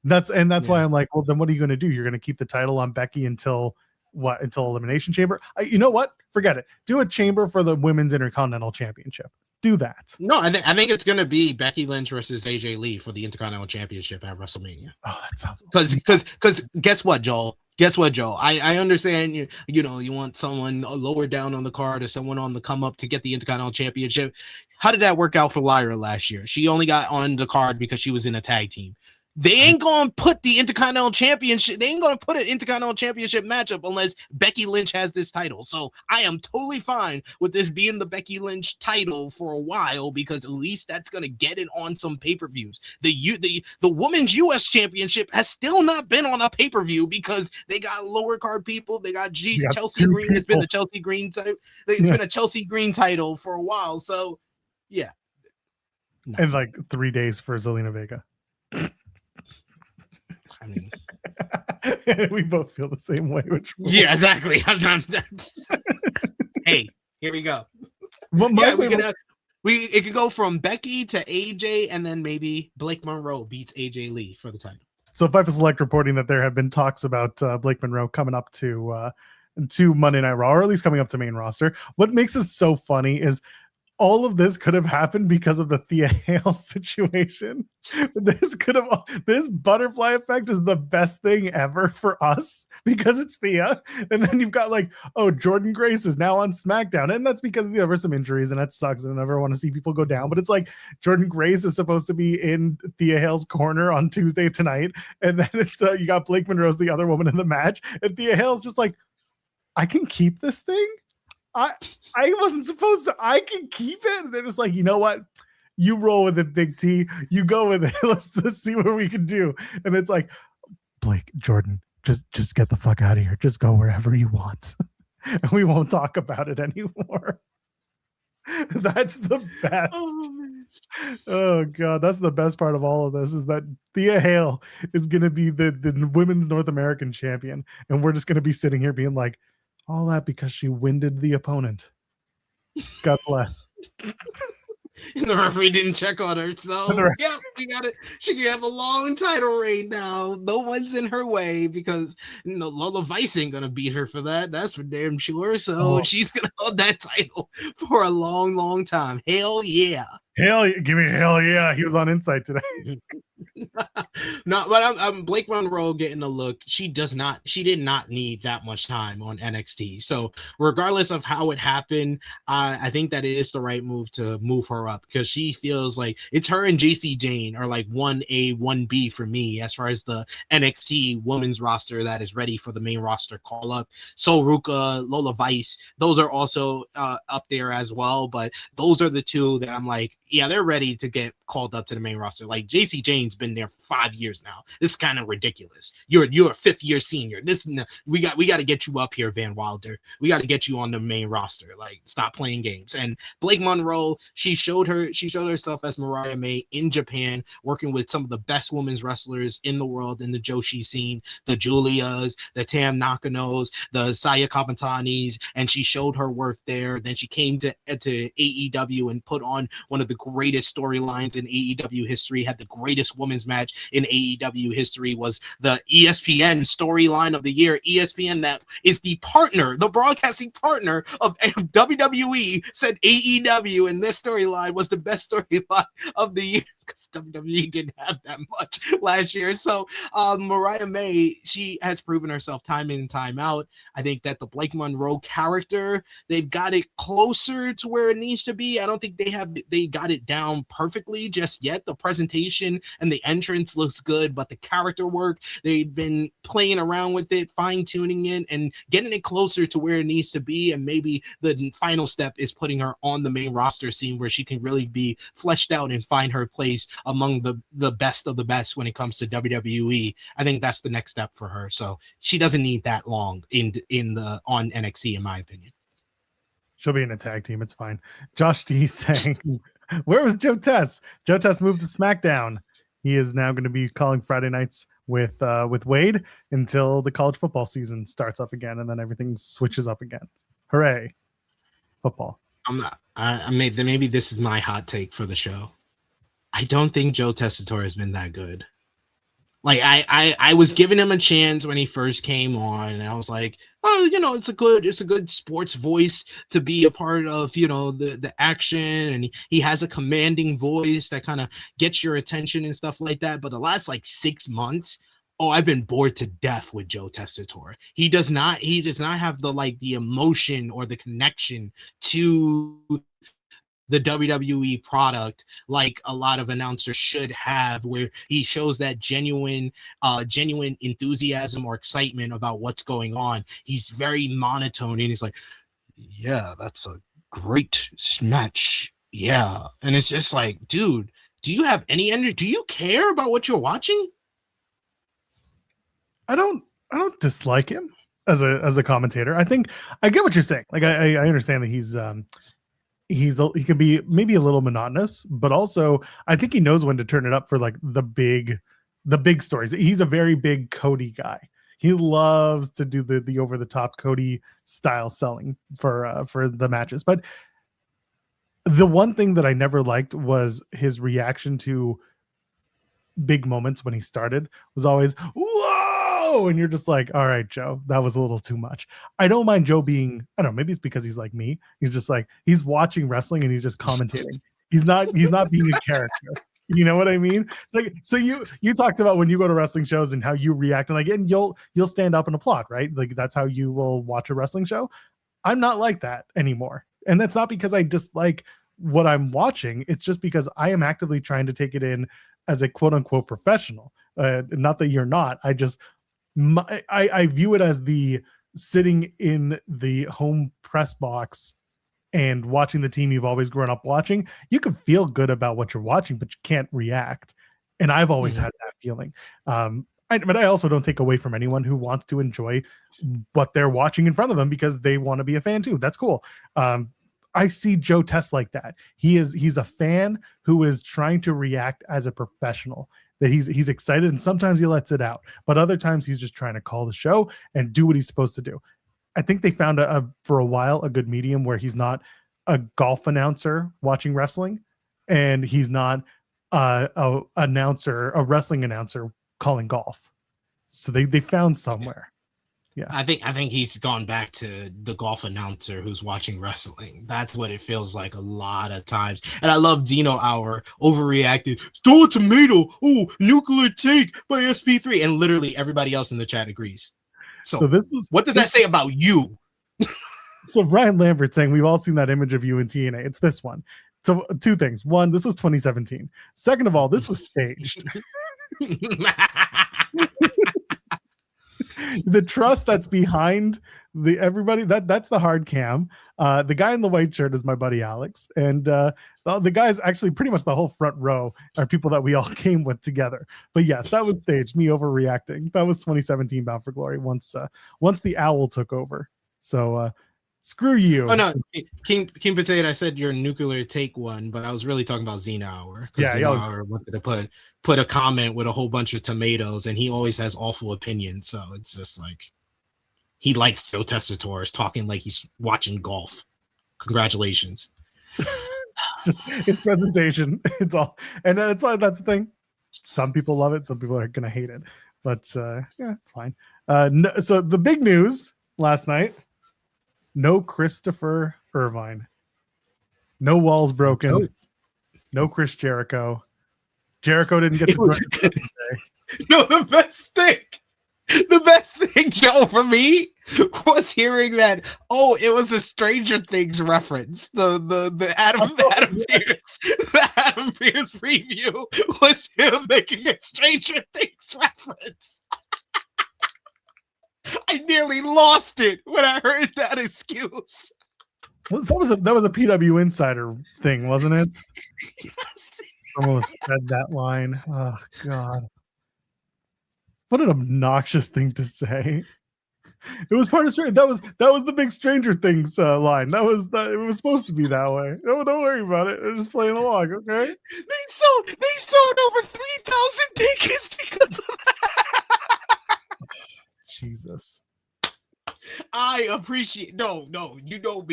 That's why I'm like, well, then what are you going to do? You're going to keep the title on Becky until Elimination Chamber? You know what? Forget it. Do a chamber for the Women's Intercontinental Championship. Do that.
No, I think it's going to be Becky Lynch versus AJ Lee for the Intercontinental Championship at WrestleMania.
Oh, that sounds
because guess what, Joel? I understand you want someone lower down on the card or someone on the come up to get the Intercontinental Championship. How did that work out for Lyra last year? She only got on the card because she was in a tag team. They ain't gonna put the Intercontinental Championship. They ain't gonna put an Intercontinental Championship matchup unless Becky Lynch has this title. So I am totally fine with this being the Becky Lynch title for a while, because at least that's gonna get it on some pay-per-views. The Women's U.S. Championship has still not been on a pay-per-view because they got lower card people. They got Chelsea Green. It's been a Chelsea Green title. It's been a Chelsea Green title for a while. So yeah,
and like 3 days for Zelina Vega.
I mean,
we both feel the same way.
Yeah, exactly. Hey, here we go. It could go from Becky to AJ, and then maybe Blake Monroe beats AJ Lee for the title.
So FIFA Select reporting that there have been talks about Blake Monroe coming up to Monday Night Raw, or at least coming up to main roster. What makes this so funny is all of this could have happened because of the Thea Hale situation. This butterfly effect is the best thing ever for us because it's Thea. And then you've got Jordan Grace is now on SmackDown. And that's because there were some injuries, and that sucks. And I never want to see people go down. But it's like Jordan Grace is supposed to be in Thea Hale's corner on Tuesday tonight. And then it's you got Blake Monroe's the other woman in the match. And Thea Hale's just like, I can keep this thing? I wasn't supposed to. I can keep it. And they're just like, you know what? You roll with it, Big T. You go with it. Let's see what we can do. And it's like, Blake, Jordan, just get the fuck out of here. Just go wherever you want. And we won't talk about it anymore. That's the best. Oh God, that's the best part of all of this, is that Thea Hale is going to be the women's North American champion. And we're just going to be sitting here being like, all that because she winded the opponent. God bless.
And the referee didn't check on her. So, yeah, we got it. She can have a long title reign now. No one's in her way because Lola Vice ain't going to beat her for that. That's for damn sure. So she's going to hold that title for a long, long time. Hell yeah.
Hell, give me hell yeah. He was on Insight today.
No, but I'm Blake Monroe getting a look. She did not need that much time on NXT. So regardless of how it happened, I think that it is the right move to move her up, because she feels like it's her and JC Jane are like 1A, 1B for me as far as the NXT women's roster that is ready for the main roster call up. So Ruka, Lola Vice, those are also up there as well. But those are the two that I'm like, yeah, they're ready to get called up to the main roster. Like JC Jane's been there there for 5 years now. This is kind of ridiculous. You're a 5th year senior. We got to get you up here, Van Wilder. We got to get you on the main roster. Like, stop playing games. And Blake Monroe, she showed herself as Mariah May in Japan, working with some of the best women's wrestlers in the world in the Joshi scene, the Julias, the Tam Nakanos, the Saya Kapatanis, and she showed her worth there. Then she came to AEW and put on one of the greatest storylines in AEW history, had the greatest women's match in AEW history, was the ESPN storyline of the year. ESPN, that is the broadcasting partner of WWE, said AEW, and this storyline was the best storyline of the year, because WWE didn't have that much last year. So Mariah May, she has proven herself time in and time out. I think that the Blake Monroe character, they've got it closer to where it needs to be. I don't think they got it down perfectly just yet. The presentation and the entrance looks good, but the character work, they've been playing around with it, fine-tuning it, and getting it closer to where it needs to be. And maybe the final step is putting her on the main roster scene where she can really be fleshed out and find her place among the best of the best when it comes to WWE. I think that's the next step for her. So she doesn't need that long on NXT, in my opinion.
She'll be in a tag team. It's fine. Josh D saying, where was Joe Tess? Joe Tess moved to SmackDown. He is now going to be calling Friday nights with Wade until the college football season starts up again, and then everything switches up again. Hooray. Football.
Maybe this is my hot take for the show. I don't think Joe Tessitore has been that good. Like, I was giving him a chance when he first came on, and I was like, oh, it's a good sports voice to be a part of, the action, and he has a commanding voice that kind of gets your attention and stuff like that. But the last 6 months, I've been bored to death with Joe Tessitore. He does not have the emotion or the connection to the WWE product like a lot of announcers should have, where he shows that genuine enthusiasm or excitement about what's going on. He's very monotone, and he's like, yeah, that's a great match. Yeah. And it's just like, dude, do you have any energy? Do you care about what you're watching?
I don't dislike him as a commentator. I think I get what you're saying. Like, I understand that he can be maybe a little monotonous, but also I think he knows when to turn it up for the big stories. He's a very big Cody guy. He loves to do the over the top Cody style selling for the matches. But the one thing that I never liked was his reaction to big moments when he started was always, whoa, and you're just like, all right, Joe, that was a little too much. I don't mind Joe being, I don't know, maybe it's because he's like me. He's just like, he's watching wrestling and he's just commentating. He's not being a character. You know what I mean? It's like, so you talked about when you go to wrestling shows and how you react, and you'll stand up and applaud, right? Like, that's how you will watch a wrestling show. I'm not like that anymore. And that's not because I dislike what I'm watching. It's just because I am actively trying to take it in as a quote unquote professional. Not that you're not. I view it as the sitting in the home press box and watching the team you've always grown up watching. You can feel good about what you're watching, but you can't react. And I've always had that feeling. But I also don't take away from anyone who wants to enjoy what they're watching in front of them because they want to be a fan too. That's cool. I see Joe Tess like that. He's a fan who is trying to react as a professional. That he's excited, and sometimes he lets it out, but other times he's just trying to call the show and do what he's supposed to do. I think they found for a while a good medium where he's not a golf announcer watching wrestling, and he's not a wrestling announcer calling golf. So they found somewhere. Yeah,
I think he's gone back to the golf announcer who's watching wrestling. That's what it feels like a lot of times. And I love Zeno Hour overreacted. Throw a tomato. Oh, nuclear take by SP3, and literally everybody else in the chat agrees. So what does that say about you?
So Brian Lambert saying we've all seen that image of you in TNA. It's this one. So 2 things. One, this was 2017. Second of all, this was staged. The trust that's behind everybody that's the hard cam. The guy in the white shirt is my buddy Alex, and the guys actually pretty much the whole front row are people that we all came with together. But yes, that was staged. Me overreacting. That was 2017 Bound for Glory. Once the owl took over. So screw you.
Oh no, King Potato. I said your nuclear take one, but I was really talking about Xena Hour.
Yeah,
Xena Hour wanted to put a comment with a whole bunch of tomatoes, and he always has awful opinions. So it's just like he likes Joe Tessitore talking like he's watching golf. Congratulations.
It's presentation. It's all, and that's why that's the thing. Some people love it, some people are gonna hate it, but yeah, it's fine. No, so the big news last night: no Christopher Irvine, no walls broken, no Chris Jericho. Jericho didn't get to.
No, the best thing, Joe, for me was hearing that. Oh, it was a Stranger Things reference. The Adam Pearce, the Adam Pearce preview was him making a Stranger Things reference. I nearly lost it when I heard that excuse.
Well, that was a PW Insider thing, wasn't it?
Yes.
Someone said that line. Oh God. What an obnoxious thing to say. It was part of that was the big Stranger Things line. It was supposed to be that way. Don't worry about it. They're just playing along, okay?
They sold over 3,000 tickets because of that.
Jesus.
I appreciate no, you know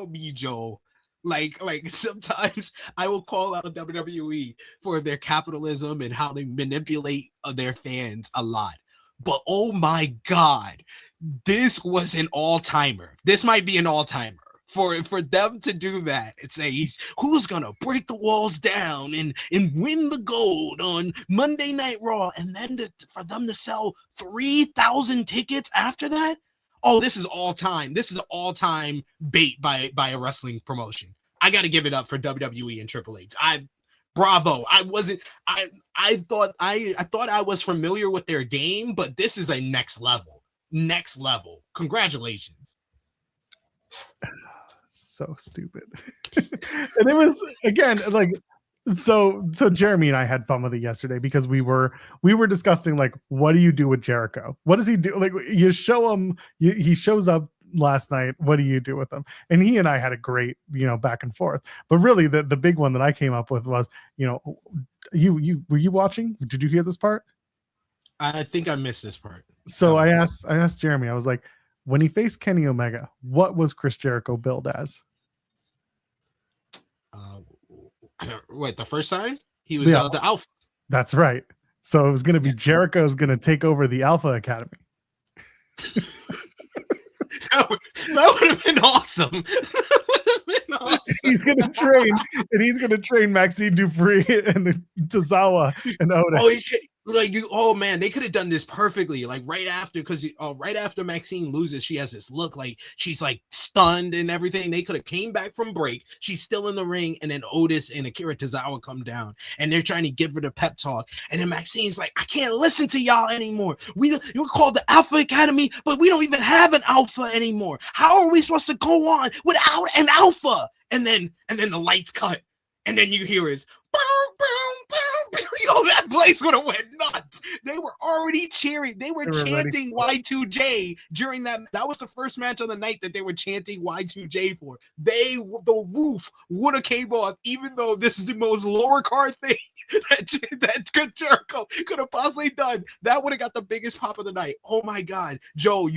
me, Joe. Like sometimes I will call out WWE for their capitalism and how they manipulate their fans a lot. But oh my God, this was an all-timer. This might be an all-timer. For them to do that and say who's gonna break the walls down and win the gold on Monday Night Raw, and then for them to sell 3,000 tickets after that. Oh, this is all time. This is all-time bait by a wrestling promotion. I got to give it up for WWE and Triple H. Bravo. I thought I was familiar with their game, but this is a next level. Next level. Congratulations.
So stupid. And it was again like so Jeremy and I had fun with it yesterday because we were discussing like, what do you do with Jericho? What does he do? Like, you show him, he shows up last night. What do you do with him? And he and I had a great, back and forth. But really the big one that I came up with was, you were you watching? Did you hear this part?
I think I missed this part.
So I asked Jeremy, I was like, when he faced Kenny Omega, what was Chris Jericho billed as?
Wait, the first time he was the Alpha.
That's right. So it was going to be Jericho's going to take over the Alpha Academy.
That would have been awesome.
He's going to train, and he's going to train Maxine Dupree and Tozawa and Otis.
Oh man, they could have done this perfectly. Like right after Maxine loses, she has this look like she's like stunned and everything. They could have came back from break. She's still in the ring, and then Otis and Akira Tozawa come down, and they're trying to give her the pep talk. And then Maxine's like, "I can't listen to y'all anymore. You're called the Alpha Academy, but we don't even have an Alpha anymore. How are we supposed to go on without an Alpha?" And then the lights cut, and then you hear is boom, boom, boom. Yo, that place would have went nuts. They were already cheering. They were chanting Y2J during that. That was the first match of the night that they were chanting Y2J for. The roof would have came off, even though this is the most lower card thing that Jericho could have possibly done. That would have got the biggest pop of the night. Oh my God, Joe,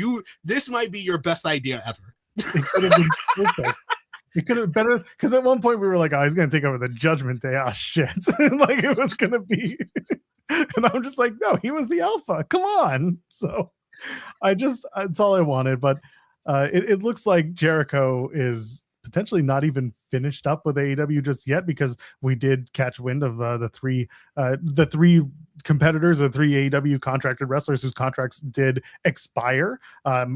this might be your best idea ever.
It could have been perfect. It could have better because at one point we were like, "Oh, he's gonna take over the Judgment Day." Oh shit! Like it was gonna be, and I'm just like, "No, he was the Alpha. Come on!" So it's all I wanted. But it looks like Jericho is potentially not even finished up with AEW just yet, because we did catch wind of the three competitors, the three AEW contracted wrestlers whose contracts did expire.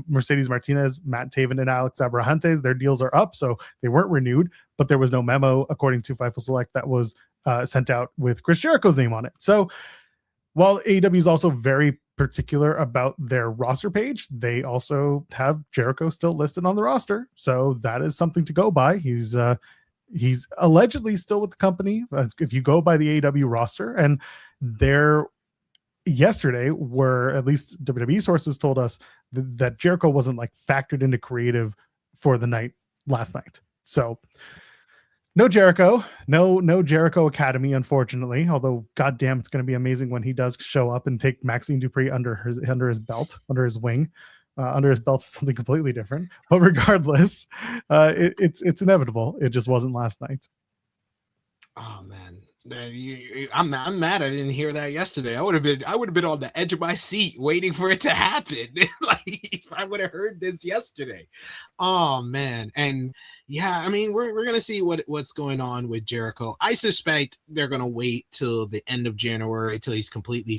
Mercedes Martinez, Matt Taven, and Alex Abrahantes, their deals are up, so they weren't renewed, but there was no memo, according to Fightful Select, that was sent out with Chris Jericho's name on it. So While AEW is also very particular about their roster page, they also have Jericho still listed on the roster, so that is something to go by. He's allegedly still with the company if you go by the AEW roster, and there yesterday were, at least WWE sources told us, that Jericho wasn't like factored into creative for the night last night. So no Jericho, no Jericho Academy, unfortunately. Although, goddamn, it's going to be amazing when he does show up and take Maxine Dupree under his belt, under his wing. Under his belt is something completely different. But regardless, it's inevitable. It just wasn't last night.
Oh man, I'm mad I didn't hear that yesterday. I would have been on the edge of my seat waiting for it to happen. Like if I would have heard this yesterday. Oh man, and yeah, I mean we're gonna see what's going on with Jericho. I suspect they're gonna wait till the end of January till he's completely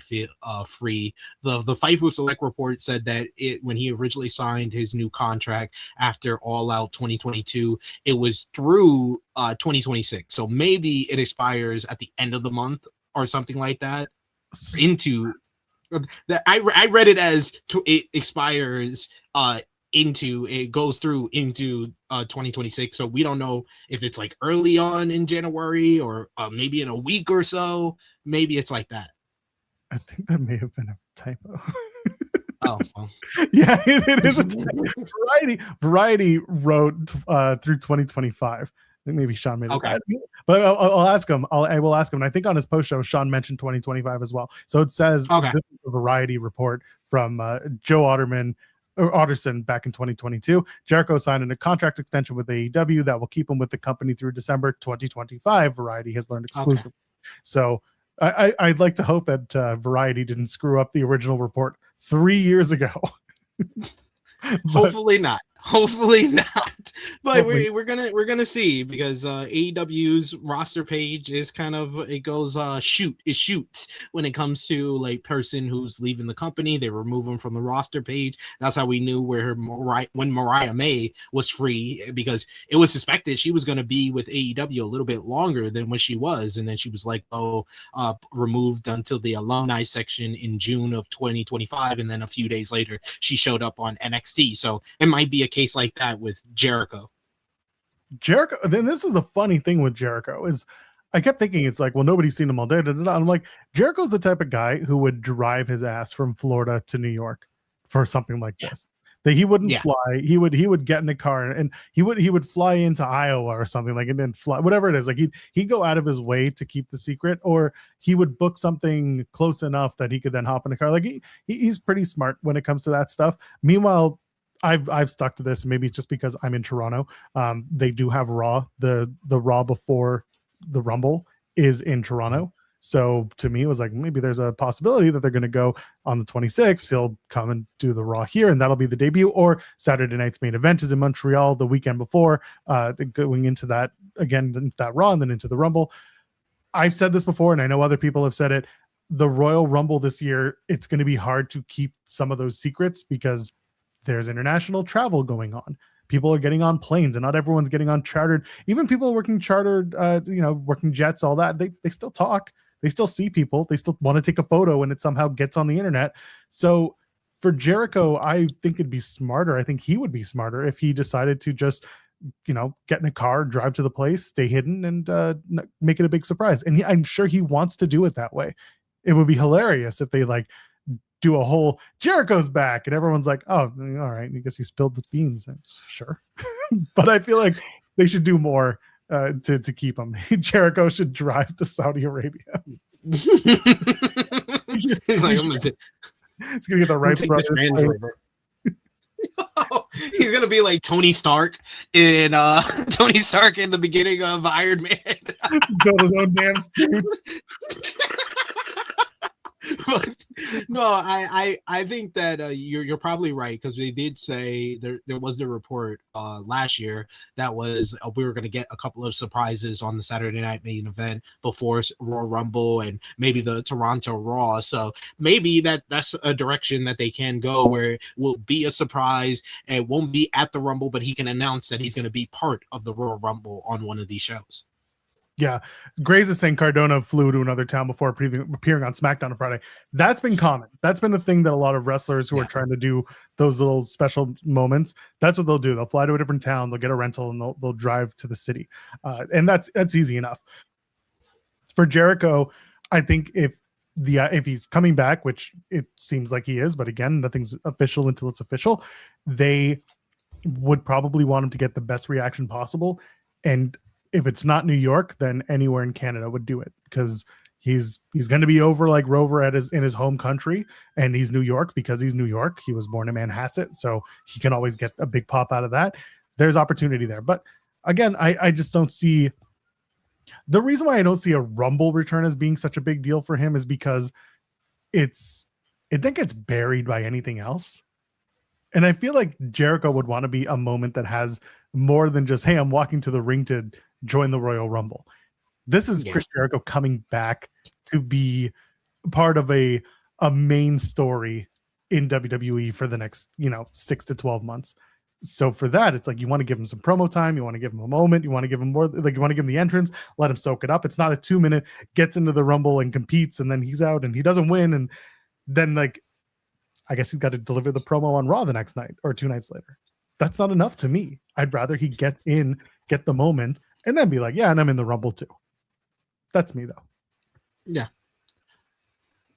free. The Fightful Select report said that when he originally signed his new contract after All Out 2022, it was through 2026. So maybe it expires at the end of the month or something like that. Into that, I read it as it expires it goes through into 2026. So we don't know if it's like early on in January or maybe in a week or so. Maybe it's like that.
I think that may have been a typo.
Oh, well.
Yeah, it is a typo. Variety wrote through 2025. I think maybe Sean made it.
Okay.
But I'll ask him. I will ask him. And I think on his post show, Sean mentioned 2025 as well. So it says This is a Variety report from Joe Otterson back in 2022. Jericho signed a contract extension with AEW that will keep him with the company through December 2025. Variety has learned exclusively. Okay. So I'd like to hope that Variety didn't screw up the original report 3 years ago.
Hopefully not. Hopefully not. But we're gonna see, because AEW's roster page is kind of, it goes shoots when it comes to like person who's leaving the company. They remove them from the roster page. That's how we knew when Mariah May was free, because it was suspected she was going to be with AEW a little bit longer than what she was, and then she was like removed until the alumni section in June of 2025, and then a few days later she showed up on NXT. So it might be a case like that with Jericho.
Then this is the funny thing with Jericho is I kept thinking it's like, well, nobody's seen him all day. I'm like, Jericho's the type of guy who would drive his ass from Florida to New York for something like this. That he wouldn't fly. He would get in a car and he would fly into Iowa or something, like, and then fly, whatever it is. Like he'd go out of his way to keep the secret, or he would book something close enough that he could then hop in a car. Like he's pretty smart when it comes to that stuff. Meanwhile, I've stuck to this, and maybe it's just because I'm in Toronto. They do have Raw. The Raw before the Rumble is in Toronto. So to me, it was like, maybe there's a possibility that they're going to go on the 26th. He'll come and do the Raw here, and that'll be the debut. Or Saturday night's main event is in Montreal the weekend before, going into that again, that Raw, and then into the Rumble. I've said this before, and I know other people have said it. The Royal Rumble this year, it's going to be hard to keep some of those secrets because there's international travel going on. People are getting on planes, and not everyone's getting on chartered. Even people working chartered, working jets, all that, they still talk. They still see people. They still want to take a photo, and it somehow gets on the internet. So for Jericho, I think it'd be smarter. I think he would be smarter if he decided to just, get in a car, drive to the place, stay hidden, and make it a big surprise. And I'm sure he wants to do it that way. It would be hilarious if they do a whole Jericho's back and everyone's like, oh, all right, I guess you spilled the beans. Sure. But I feel like they should do more to keep him. Jericho should drive to Saudi Arabia. He's gonna get the Wright brothers.
He's gonna be like Tony Stark in the beginning of Iron Man.
Build his own damn suits.
But no, I think that you're probably right, because they did say there was the report last year that was we were going to get a couple of surprises on the Saturday night main event before Royal Rumble and maybe the Toronto Raw. So maybe that's a direction that they can go, where it will be a surprise and won't be at the Rumble, but he can announce that he's going to be part of the Royal Rumble on one of these shows.
Yeah, Grace is saying Cardona flew to another town before appearing on SmackDown on Friday. That's been common. That's been the thing that a lot of wrestlers who are trying to do those little special moments, that's what they'll do. They'll fly to a different town, they'll get a rental, and they'll drive to the city. And that's easy enough. For Jericho, I think if he's coming back, which it seems like he is, but again, nothing's official until it's official, they would probably want him to get the best reaction possible. And if it's not New York, then anywhere in Canada would do it, because he's going to be over like Rover in his home country, and he's New York because he's New York. He was born in Manhasset, so he can always get a big pop out of that. There's opportunity there. But again, I just don't see the reason why I don't see a Rumble return as being such a big deal for him is because it then gets buried by anything else. And I feel like Jericho would want to be a moment that has more than just, hey, I'm walking to the ring to join the Royal Rumble. This is Chris Jericho coming back to be part of a main story in WWE for the next 6 to 12 months. So for that, it's like you want to give him some promo time, you want to give him a moment, you want to give him more, like you want to give him the entrance, let him soak it up. It's not a 2-minute gets into the Rumble and competes and then he's out and he doesn't win, and then like I guess he's got to deliver the promo on Raw the next night or 2 nights later. That's not enough to me. I'd rather he get the moment, and then be like, yeah, and I'm in the Rumble too. That's me, though.
Yeah.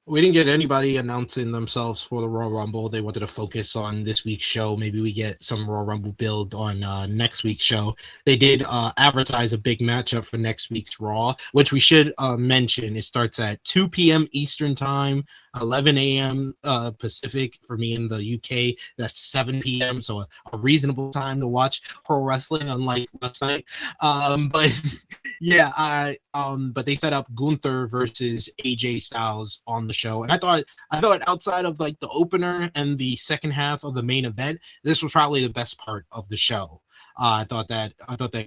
We didn't get anybody announcing themselves for the Royal Rumble. They wanted to focus on this week's show. Maybe we get some Royal Rumble build on next week's show. They did advertise a big matchup for next week's Raw, which we should mention. It starts at 2 p.m. Eastern Time, 11 a.m. Pacific for me in the UK. That's 7 p.m. So a reasonable time to watch pro wrestling, unlike last night. But yeah, but they set up Gunther versus AJ Styles on the show, and I thought outside of like the opener and the second half of the main event, this was probably the best part of the show. I thought that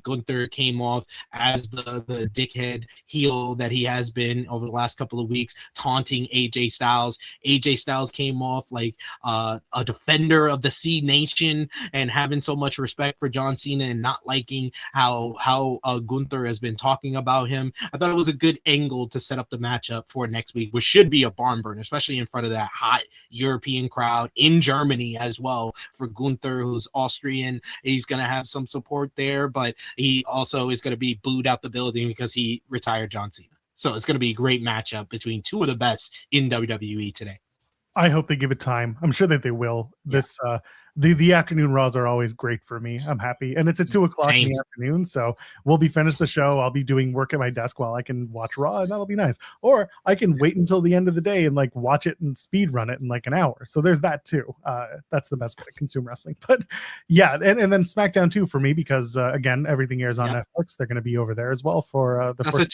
Gunther came off as the dickhead heel that he has been over the last couple of weeks, taunting AJ Styles. AJ Styles came off like a defender of the C Nation and having so much respect for John Cena and not liking how Gunther has been talking about him. I thought it was a good angle to set up the matchup for next week, which should be a barn burner, especially in front of that hot European crowd in Germany as well. For Gunther, who's Austrian, he's going to have some support there, but he also is going to be booed out the building because he retired John Cena. So it's going to be a great matchup between two of the best in WWE today.
I hope they give it time. I'm sure that they will. This the afternoon Raws are always great for me. I'm happy, and it's at 2:00 in the afternoon, so we'll be finished the show. I'll be doing work at my desk while I can watch Raw, and that'll be nice. Or I can wait until the end of the day and like watch it and speed run it in like an hour. So there's that too. That's the best way to consume wrestling. But yeah, and then SmackDown too for me, because again, everything airs on Netflix. They're going to be over there as well for the
That's a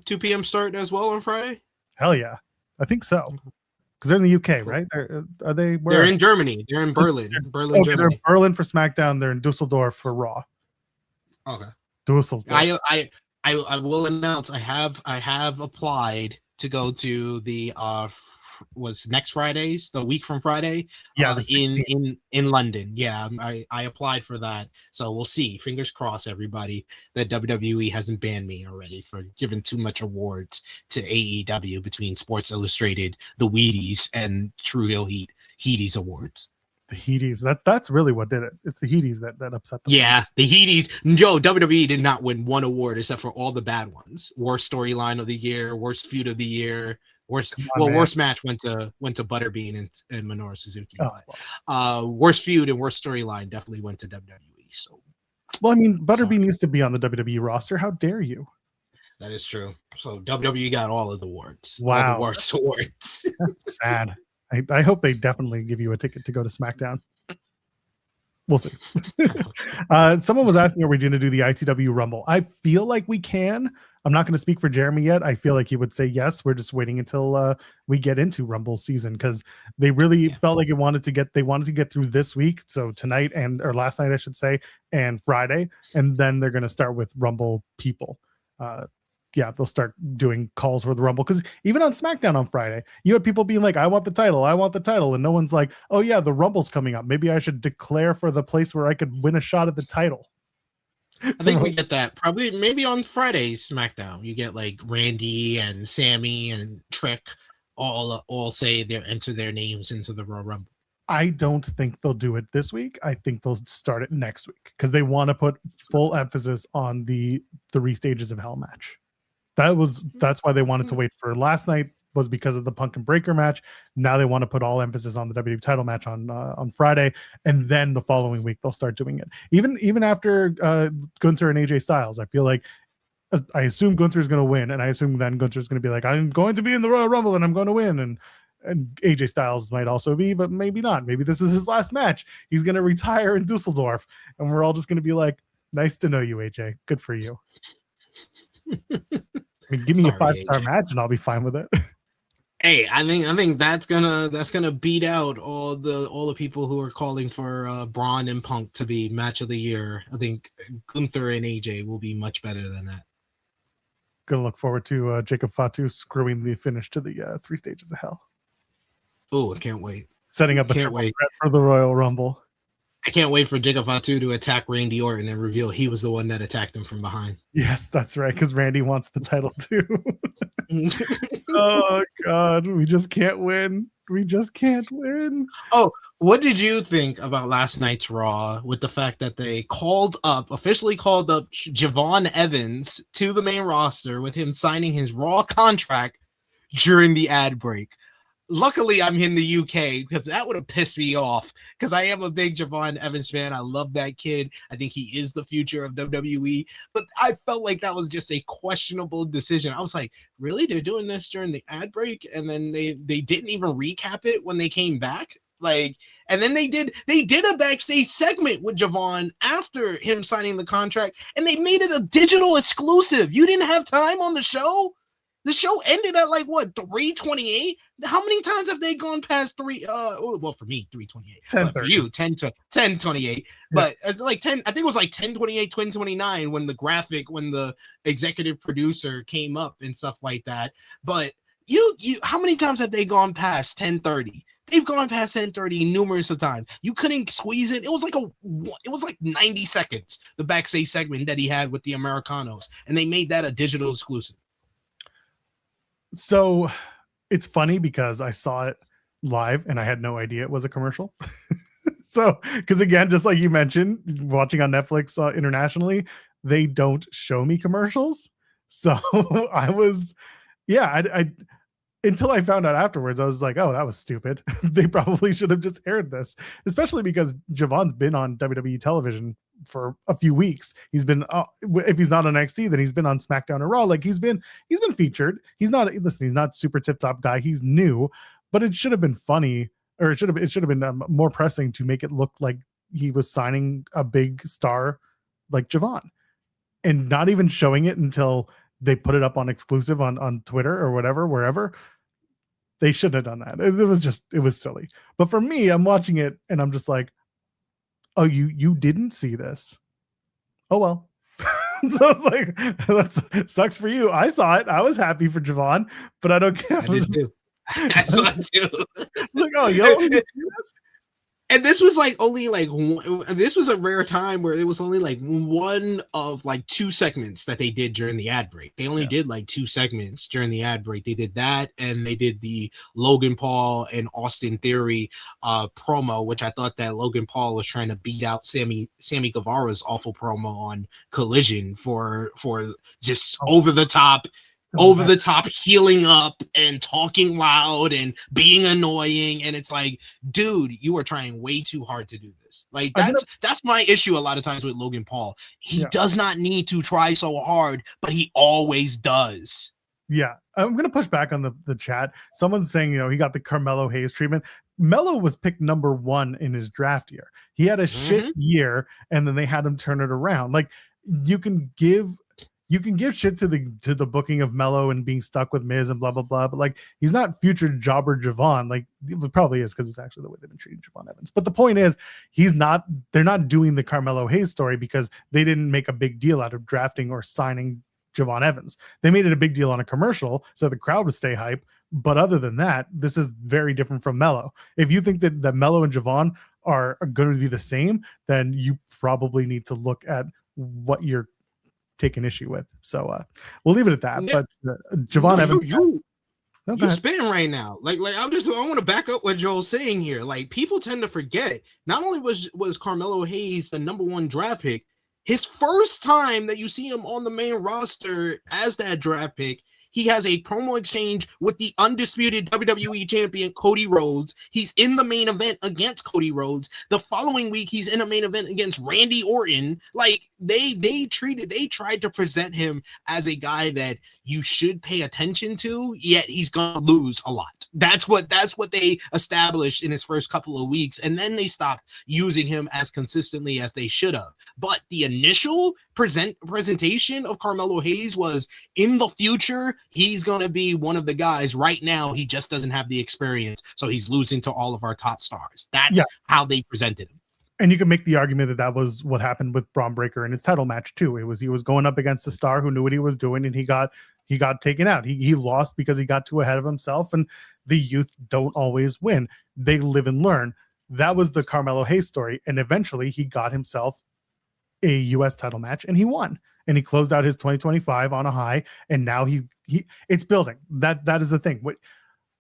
2 p.m. start as well on Friday.
Hell yeah, I think so. Because they're in the UK, right? Are they?
They're in Germany. They're in Berlin. Germany.
They're in Berlin for SmackDown. They're in Dusseldorf for Raw.
Okay.
Dusseldorf.
I will announce I have applied to go to the was next Friday's, the week from Friday. In London. Yeah, I applied for that. So we'll see. Fingers crossed, everybody, that WWE hasn't banned me already for giving too much awards to AEW between Sports Illustrated, the Wheaties, and True Heel Heaties Awards.
The Heaties. That's really what did it. It's the Heaties that upset them.
Yeah, the Heaties. WWE did not win one award except for all the bad ones. Worst storyline of the year, worst feud of the year. Worst match went to Butterbean and Minoru Suzuki. Worst feud and worst storyline definitely went to WWE. So,
well, I mean, Butterbean used to be on the WWE roster. How dare you?
That is true. So WWE got all of the awards.
Wow,
all the worst awards.
That's sad. I hope they definitely give you a ticket to go to SmackDown. We'll see. Someone was asking, are we going to do the ITW Rumble? I feel like we can. I'm not going to speak for Jeremy yet. I feel like he would say yes. We're just waiting until we get into Rumble season, because they really felt like they wanted to get through this week. So tonight or last night, I should say, and Friday, and then they're going to start with Rumble people. They'll start doing calls for the Rumble, because even on SmackDown on Friday, you had people being like, I want the title, and no one's like, oh yeah, the Rumble's coming up. Maybe I should declare for the place where I could win a shot at the title.
I think we get that probably maybe on Friday's SmackDown. You get like Randy and Sammy and Trick all say they enter their names into the Royal Rumble.
I don't think they'll do it this week. I think they'll start it next week because they want to put full emphasis on the 3 stages of Hell match. That's why they wanted to wait for last night, was because of the Punk and Breaker match. Now they want to put all emphasis on the WWE title match on Friday, and then the following week they'll start doing it. Even after Gunther and AJ Styles, I feel like I assume Gunther's going to win, and I assume then Gunther's going to be like, I'm going to be in the Royal Rumble and I'm going to win, and AJ Styles might also be, but maybe not. Maybe this is his last match. He's going to retire in Dusseldorf, and we're all just going to be like, nice to know you, AJ. Good for you. I mean, give me a 5-star match and I'll be fine with it.
Hey, I think that's gonna beat out all the people who are calling for Braun and Punk to be match of the year. I think Gunther and AJ will be much better than that.
Gonna look forward to Jacob Fatu screwing the finish to the 3 stages of Hell.
Oh, I can't wait.
Setting up a triple threat for the Royal Rumble.
I can't wait for Jacob Fatu to attack Randy Orton and reveal he was the one that attacked him from behind.
Yes, that's right, because Randy wants the title too. Oh, God. We just can't win. We just can't win.
Oh, what did you think about last night's Raw with the fact that they officially called up Javon Evans to the main roster with him signing his Raw contract during the ad break? Luckily, I'm in the UK because that would have pissed me off because I am a big Javon Evans fan. I love that kid. I think he is the future of WWE. But I felt like that was just a questionable decision. I was like, really? They're doing this during the ad break? And then they didn't even recap it when they came back? Like, and then they did a backstage segment with Javon after him signing the contract, and they made it a digital exclusive. You didn't have time on the show? The show ended at like what, 3:28? How many times have they gone past 3? Well, for me, 3:28. For you, 10:28. Yeah. But like 10, I think it was like 10:28, 10:29 when the executive producer came up and stuff like that. But you, how many times have they gone past 10:30? They've gone past 10:30 numerous of times. You couldn't squeeze it. It was like 90 seconds. The backstage segment that he had with the Americanos, and they made that a digital exclusive.
So it's funny because I saw it live and I had no idea it was a commercial. So, because again, just like you mentioned, watching on Netflix internationally, they don't show me commercials. So I was, I until I found out afterwards, I was like, oh, that was stupid. They probably should have just aired this, especially because Javon's been on WWE television for a few weeks. He's been if he's not on NXT, then he's been on SmackDown or Raw. Like he's been featured. He's not super tip top guy. He's new, but it should have been funny, or it should have been more pressing to make it look like he was signing a big star like Javon, and not even showing it until they put it up on exclusive on Twitter or whatever, wherever. They shouldn't have done that. It was silly. But for me, I'm watching it and I'm just like, oh, you didn't see this. Oh, well. So I was like, that sucks for you. I saw it. I was happy for Javon, but I don't care.
I saw it too.
Like, oh, yo, you see this?
And this was like only like this was a rare time where it was only like one of like 2 segments that they did during the ad break. They only did like 2 segments during the ad break. They did that, and they did the Logan Paul and Austin Theory promo, which I thought that Logan Paul was trying to beat out Sammy Guevara's awful promo on Collision for just over the top healing up and talking loud and being annoying. And it's like, dude, you are trying way too hard to do this. Like that's my issue a lot of times with Logan Paul. He does not need to try so hard, but he always does.
Yeah. I'm going to push back on the chat. Someone's saying, he got the Carmelo Hayes treatment. Melo was picked number 1 in his draft year. He had a shit year, and then they had him turn it around. Like you can give shit to the booking of Melo and being stuck with Miz and blah blah blah, but like he's not future jobber Javon. Like it probably is because it's actually the way they've been treating Javon Evans. But the point is, they're not doing the Carmelo Hayes story because they didn't make a big deal out of drafting or signing Javon Evans. They made it a big deal on a commercial so the crowd would stay hype. But other than that, this is very different from Melo. If you think that Melo and Javon are going to be the same, then you probably need to look at what you're taking issue with. So we'll leave it at that.
Yeah.
But Javon Evans,
you're spitting right now. Like I want to back up what Joel's saying here. Like, people tend to forget, not only was Carmelo Hayes the number 1 draft pick, his first time that you see him on the main roster as that draft pick, he has a promo exchange with the undisputed WWE champion Cody Rhodes. He's in the main event against Cody Rhodes. The following week, he's in a main event against Randy Orton. Like, they tried to present him as a guy that you should pay attention to, yet he's gonna lose a lot. That's what they established in his first couple of weeks, and then they stopped using him as consistently as they should have. But the initial presentation of Carmelo Hayes was, in the future, he's going to be one of the guys. Right now, he just doesn't have the experience, so he's losing to all of our top stars. That's how they presented him.
And you can make the argument that that was what happened with Braun Breaker in his title match too. He was going up against a star who knew what he was doing, and he got taken out. He lost because he got too ahead of himself, and the youth don't always win. They live and learn. That was the Carmelo Hayes story, and eventually he got himself a U.S. title match, and he won. And he closed out his 2025 on a high, and now it's building. That is the thing.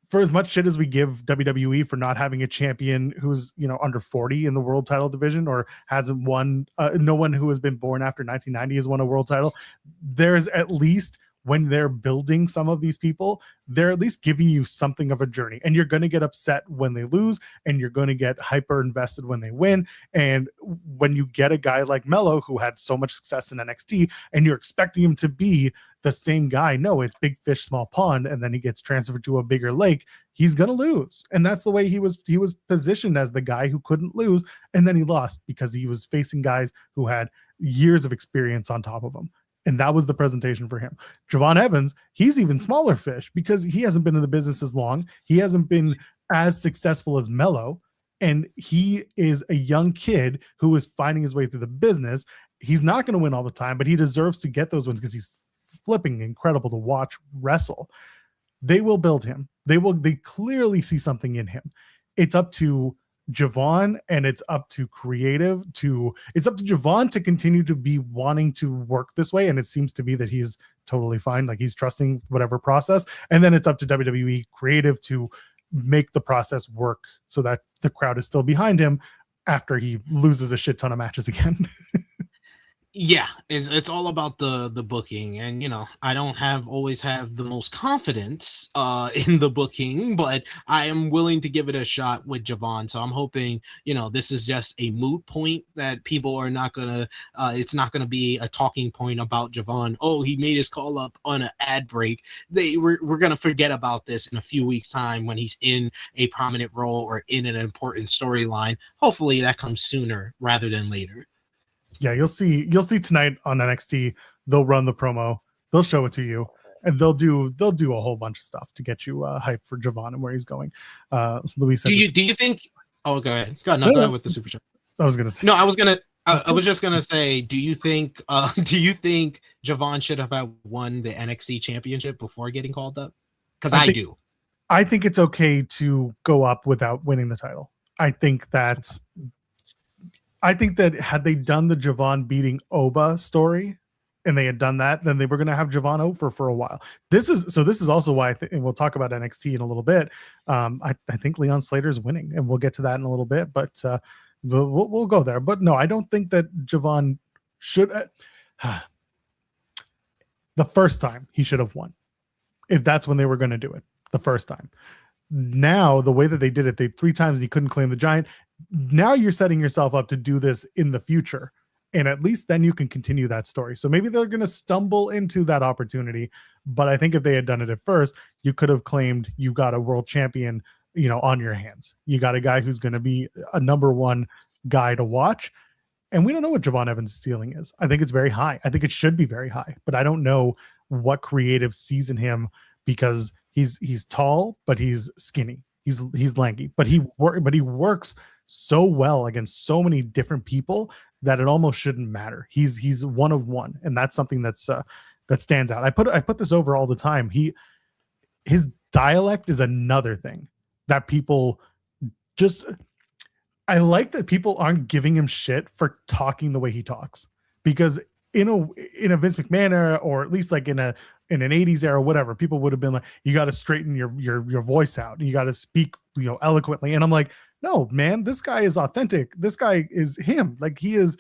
For as much shit as we give WWE for not having a champion who's under 40 in the world title division or hasn't won, no one who has been born after 1990 has won a world title. There's at least, when they're building some of these people, they're at least giving you something of a journey. And you're going to get upset when they lose, and you're going to get hyper invested when they win. And when you get a guy like Melo, who had so much success in NXT, and you're expecting him to be the same guy, no, it's big fish, small pond, and then he gets transferred to a bigger lake, he's going to lose. And that's the way he was positioned, as the guy who couldn't lose. And then he lost because he was facing guys who had years of experience on top of him. And that was the presentation for him. Javon Evans, he's even smaller fish because he hasn't been in the business as long. He hasn't been as successful as Melo. And he is a young kid who is finding his way through the business. He's not going to win all the time, but he deserves to get those wins because he's flipping incredible to watch wrestle. They will build him. They clearly see something in him. It's up to Javon, and it's up to Javon to continue to be wanting to work this way, and it seems to be that he's totally fine, like he's trusting whatever process, and then it's up to WWE creative to make the process work so that the crowd is still behind him after he loses a shit ton of matches again.
Yeah, it's all about the booking, and I don't always have the most confidence in the booking, but I am willing to give it a shot with Javon. So I'm hoping this is just a moot point, that people are not gonna it's not gonna be a talking point about Javon. Oh, he made his call up on an ad break. We're gonna forget about this in a few weeks' time when he's in a prominent role or in an important storyline. Hopefully that comes sooner rather than later.
Yeah, you'll see tonight on NXT. They'll run the promo, they'll show it to you, and they'll do a whole bunch of stuff to get you hyped for Javon and where he's going. Luis,
do you think? Oh, go ahead. Go ahead with the super chat.
I was gonna say.
No, I was just gonna say. Do you think Javon should have won the NXT championship before getting called up? Because I do.
I think it's okay to go up without winning the title. I think that had they done the Javon beating Oba story, and they had done that, then they were going to have Javon over for a while. This is also why and we'll talk about NXT in a little bit. I think Leon Slater's winning, and we'll get to that in a little bit, but we'll go there. But no, I don't think that Javon should. The first time he should have won, if that's when they were going to do it. The first time. Now, the way that they did it, 3 times and he couldn't claim the giant. Now you're setting yourself up to do this in the future. And at least then you can continue that story. So maybe they're going to stumble into that opportunity. But I think if they had done it at first, you could have claimed you got a world champion, on your hands. You got a guy who's going to be a number 1 guy to watch. And we don't know what Javon Evans' ceiling is. I think it's very high. I think it should be very high. But I don't know what creative sees in him, because he's tall, but he's skinny. He's lanky, but he works so well against so many different people that it almost shouldn't matter. He's one of one, and that's something that stands out. I put this over all the time. His dialect is another thing that people just. I like that people aren't giving him shit for talking the way he talks. because in a Vince McMahon era, or at least like in an 80s era, whatever, people would have been like, you got to straighten your voice out. You got to speak, eloquently. And I'm like, no, man, this guy is authentic. This guy is him. Like he is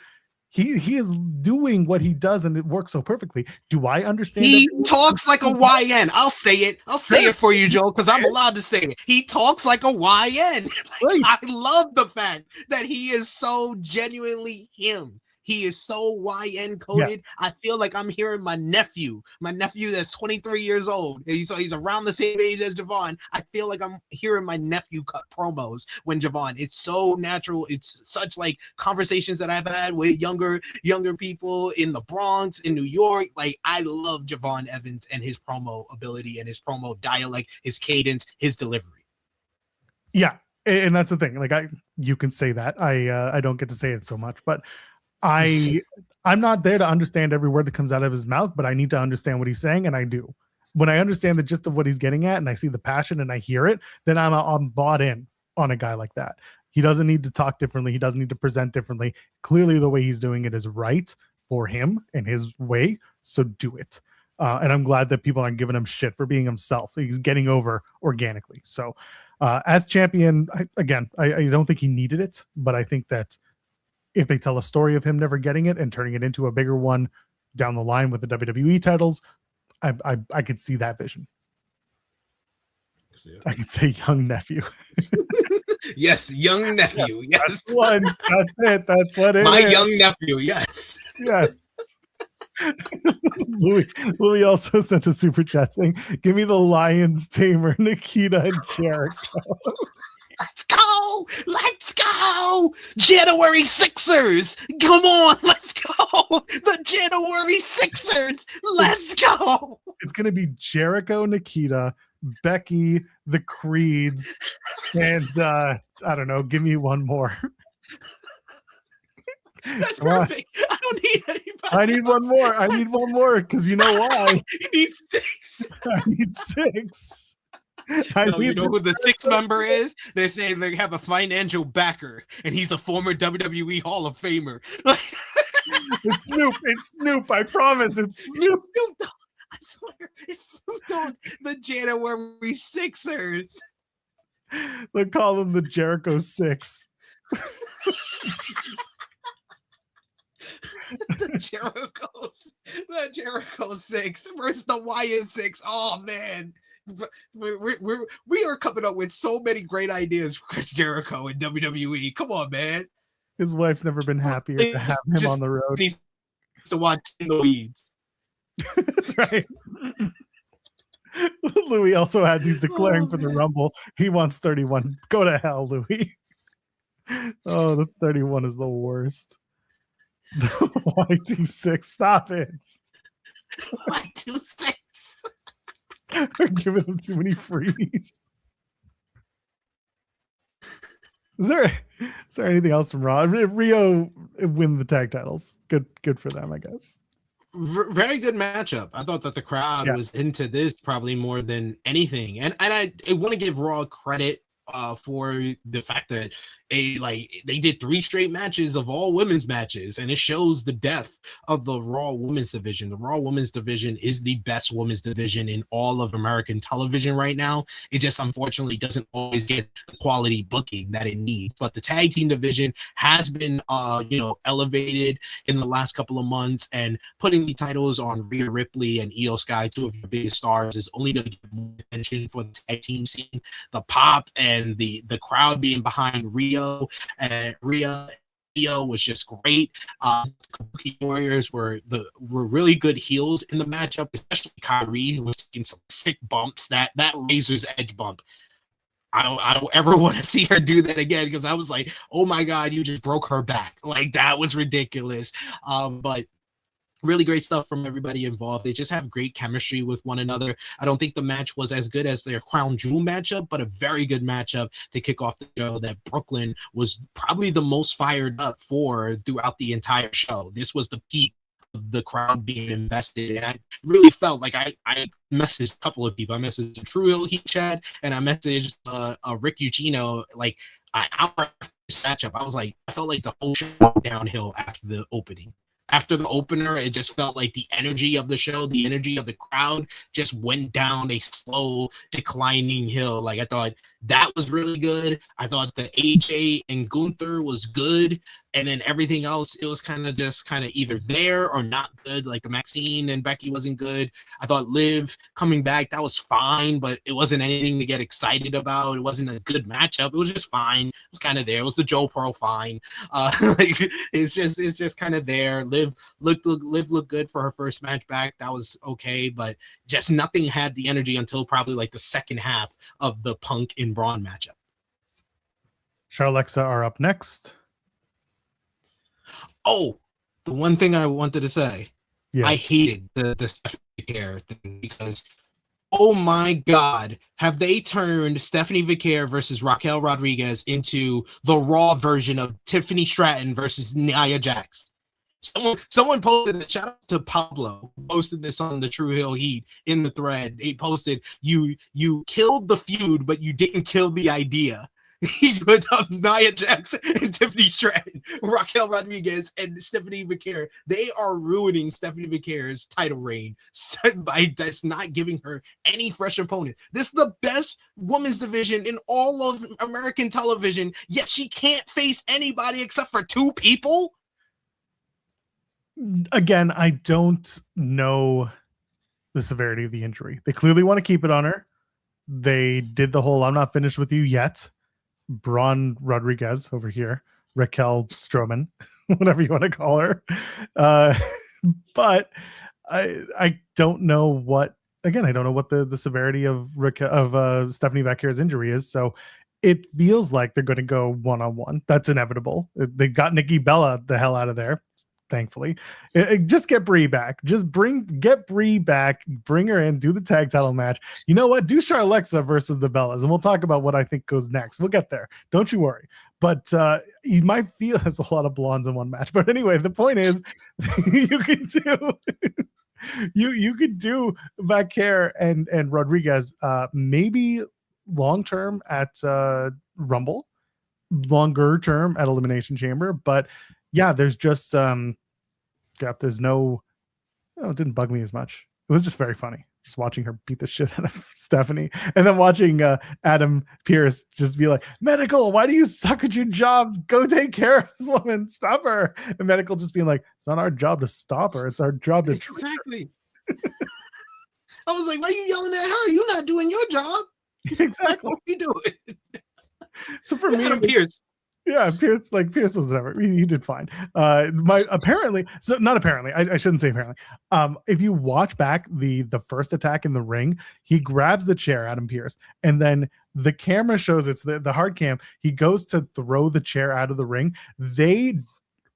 doing what he does, and it works so perfectly. Do I understand?
He talks like a YN. I'll say it for you, Joe, because I'm allowed to say it. He talks like a YN. Right. I love the fact that he is so genuinely him. He is so YN coded. Yes. I feel like I'm hearing my nephew that's 23 years old. He's around the same age as Javon. I feel like I'm hearing my nephew cut promos when Javon. It's so natural. It's such like conversations that I've had with younger people in the Bronx, in New York. Like I love Javon Evans and his promo ability and his promo dialect, his cadence, his delivery.
Yeah, and that's the thing. Like you can say that. I don't get to say it so much, but I'm not there to understand every word that comes out of his mouth, but I need to understand what he's saying, and I do. When I understand the gist of what he's getting at, and I see the passion, and I hear it, then I'm bought in on a guy like that. He doesn't need to talk differently. He doesn't need to present differently. Clearly, the way he's doing it is right for him and his way, so do it. And I'm glad that people aren't giving him shit for being himself. He's getting over organically. So as champion, I don't think he needed it, but I think that if they tell a story of him never getting it and turning it into a bigger one down the line with the WWE titles, I could see that vision. I could say young nephew.
Yes, young nephew. Yes.
That's one. That's it. That's what it
My
is.
young nephew, yes.
Yes. Louis also sent a super chat saying, give me the Lions tamer, Nikita and Jericho.
Let's go! January Sixers! Come on, let's go! The January Sixers! Let's go!
It's going to be Jericho, Nikita, Becky, the Creeds, and I don't know, give me one more.
That's perfect. I don't need anybody.
I need one more. I need one more because you know why?
You need 6.
I need 6.
You know who the 6th member is? They're saying they have a financial backer, and he's a former WWE Hall of Famer.
It's Snoop. It's Snoop. I promise. It's Snoop.
I swear, it's Snoop Dogg. The January Sixers.
They call them the Jericho 6.
The Jericho 6 versus the YN6. Oh man. We are coming up with so many great ideas for Chris Jericho in WWE. Come on, man.
His wife's never been happier to have him on the road.
He needs to watch In the Weeds.
That's right. Louis also adds he's declaring for the Rumble. He wants 31. Go to hell, Louis. Oh, the 31 is the worst. The Y26. Stop it.
Y26.
We're giving them too many freebies. Is there anything else from Raw? Rio win the tag titles. Good for them, I guess.
Very good matchup. I thought that the crowd was into this probably more than anything, and I want to give Raw credit for the fact that they did 3 straight matches of all women's matches, and it shows the depth of the Raw women's division. The Raw women's division is the best women's division in all of American television right now. It just unfortunately doesn't always get the quality booking that it needs. But the tag team division has been elevated in the last couple of months, and putting the titles on Rhea Ripley and Io Sky, 2 of your biggest stars, is only going to get more attention for the tag team scene. The pop and the crowd being behind Rhea and Io was just great. Kabuki Warriors were really good heels in the matchup, especially Kyrie, who was taking some sick bumps. That razor's edge bump, I don't ever want to see her do that again, because I was like, oh my god, you just broke her back. Like, that was ridiculous. But really great stuff from everybody involved. They just have great chemistry with one another. I don't think the match was as good as their Crown Jewel matchup, but a very good matchup to kick off the show that Brooklyn was probably the most fired up for throughout the entire show. This was the peak of the crowd being invested, and I really felt like I messaged a couple of people. I messaged True Hill Heat Chat, and I messaged Rick Eugenio like an hour after this matchup. I was like, I felt like the whole show went downhill after the opening. after the opener, it just felt like the energy of the show, the energy of the crowd just went down a slow declining hill. Like I thought that was really good. I thought the AJ and Gunther was good. And then everything else, it was kind of either there or not good. Like the Maxine and Becky wasn't good. I thought Liv coming back, that was fine, but it wasn't anything to get excited about. It wasn't a good matchup. It was just fine. It was kind of there. It was the Joe Pearl fine. Like it's just kind of there. Liv looked good for her first match back. That was okay, but just nothing had the energy until probably like the second half of the Punk and Braun matchup.
Charlexa are up next.
Oh, the one thing I wanted to say,
Yes.
I hated the Stephanie Vicaire thing because, oh my God, have they turned Stephanie Vicaire versus Raquel Rodriguez into the Raw version of Tiffany Stratton versus Nia Jax? Someone posted it. Shout out to Pablo, who posted this on the True Hill Heat in the thread. He posted, you killed the feud, but you didn't kill the idea. He put up Nia Jax and Tiffany Stratton, Raquel Rodriguez, and Stephanie Vicaire. They are ruining Stephanie Vicaire's title reign by just not giving her any fresh opponent. This is the best women's division in all of American television, yet she can't face anybody except for two people.
Again, I don't know the severity of the injury. They clearly want to keep it on her. They did the whole "I'm not finished with you yet." Braun Rodriguez over here, Raquel Stroman, whatever you want to call her. But I don't know what. Again, I don't know what the severity of Stephanie Vicaire's injury is. So it feels like they're going to go one-on-one. That's inevitable. They got Nikki Bella the hell out of there. Thankfully, just get Brie back. Get Brie back. Bring her in. Do the tag title match. You know what? Do Charlexa versus the Bellas, and we'll talk about what I think goes next. We'll get there. Don't you worry. But you might feel there's a lot of blondes in one match. But anyway, the point is, you can do you could do Vicaire and Rodriguez maybe long term at Rumble, longer term at Elimination Chamber, but. Yeah, there's just there's no, it didn't bug me as much. It was just very funny just watching her beat the shit out of Stephanie, and then watching Adam Pearce just be like, "Medical, why do you suck at your jobs? Go take care of this woman, stop her." And Medical just being like, "It's not our job to stop her, it's our job to treat
exactly." I was like, "Why are you yelling at her? You're not doing your job."
Exactly.
What are you doing?
So for me,
Adam Pearce.
Yeah, Pearce was whatever. He did fine. I shouldn't say apparently. If you watch back the first attack in the ring, he grabs the chair, Adam Pearce, and then the camera shows it's the hard cam. He goes to throw the chair out of the ring. They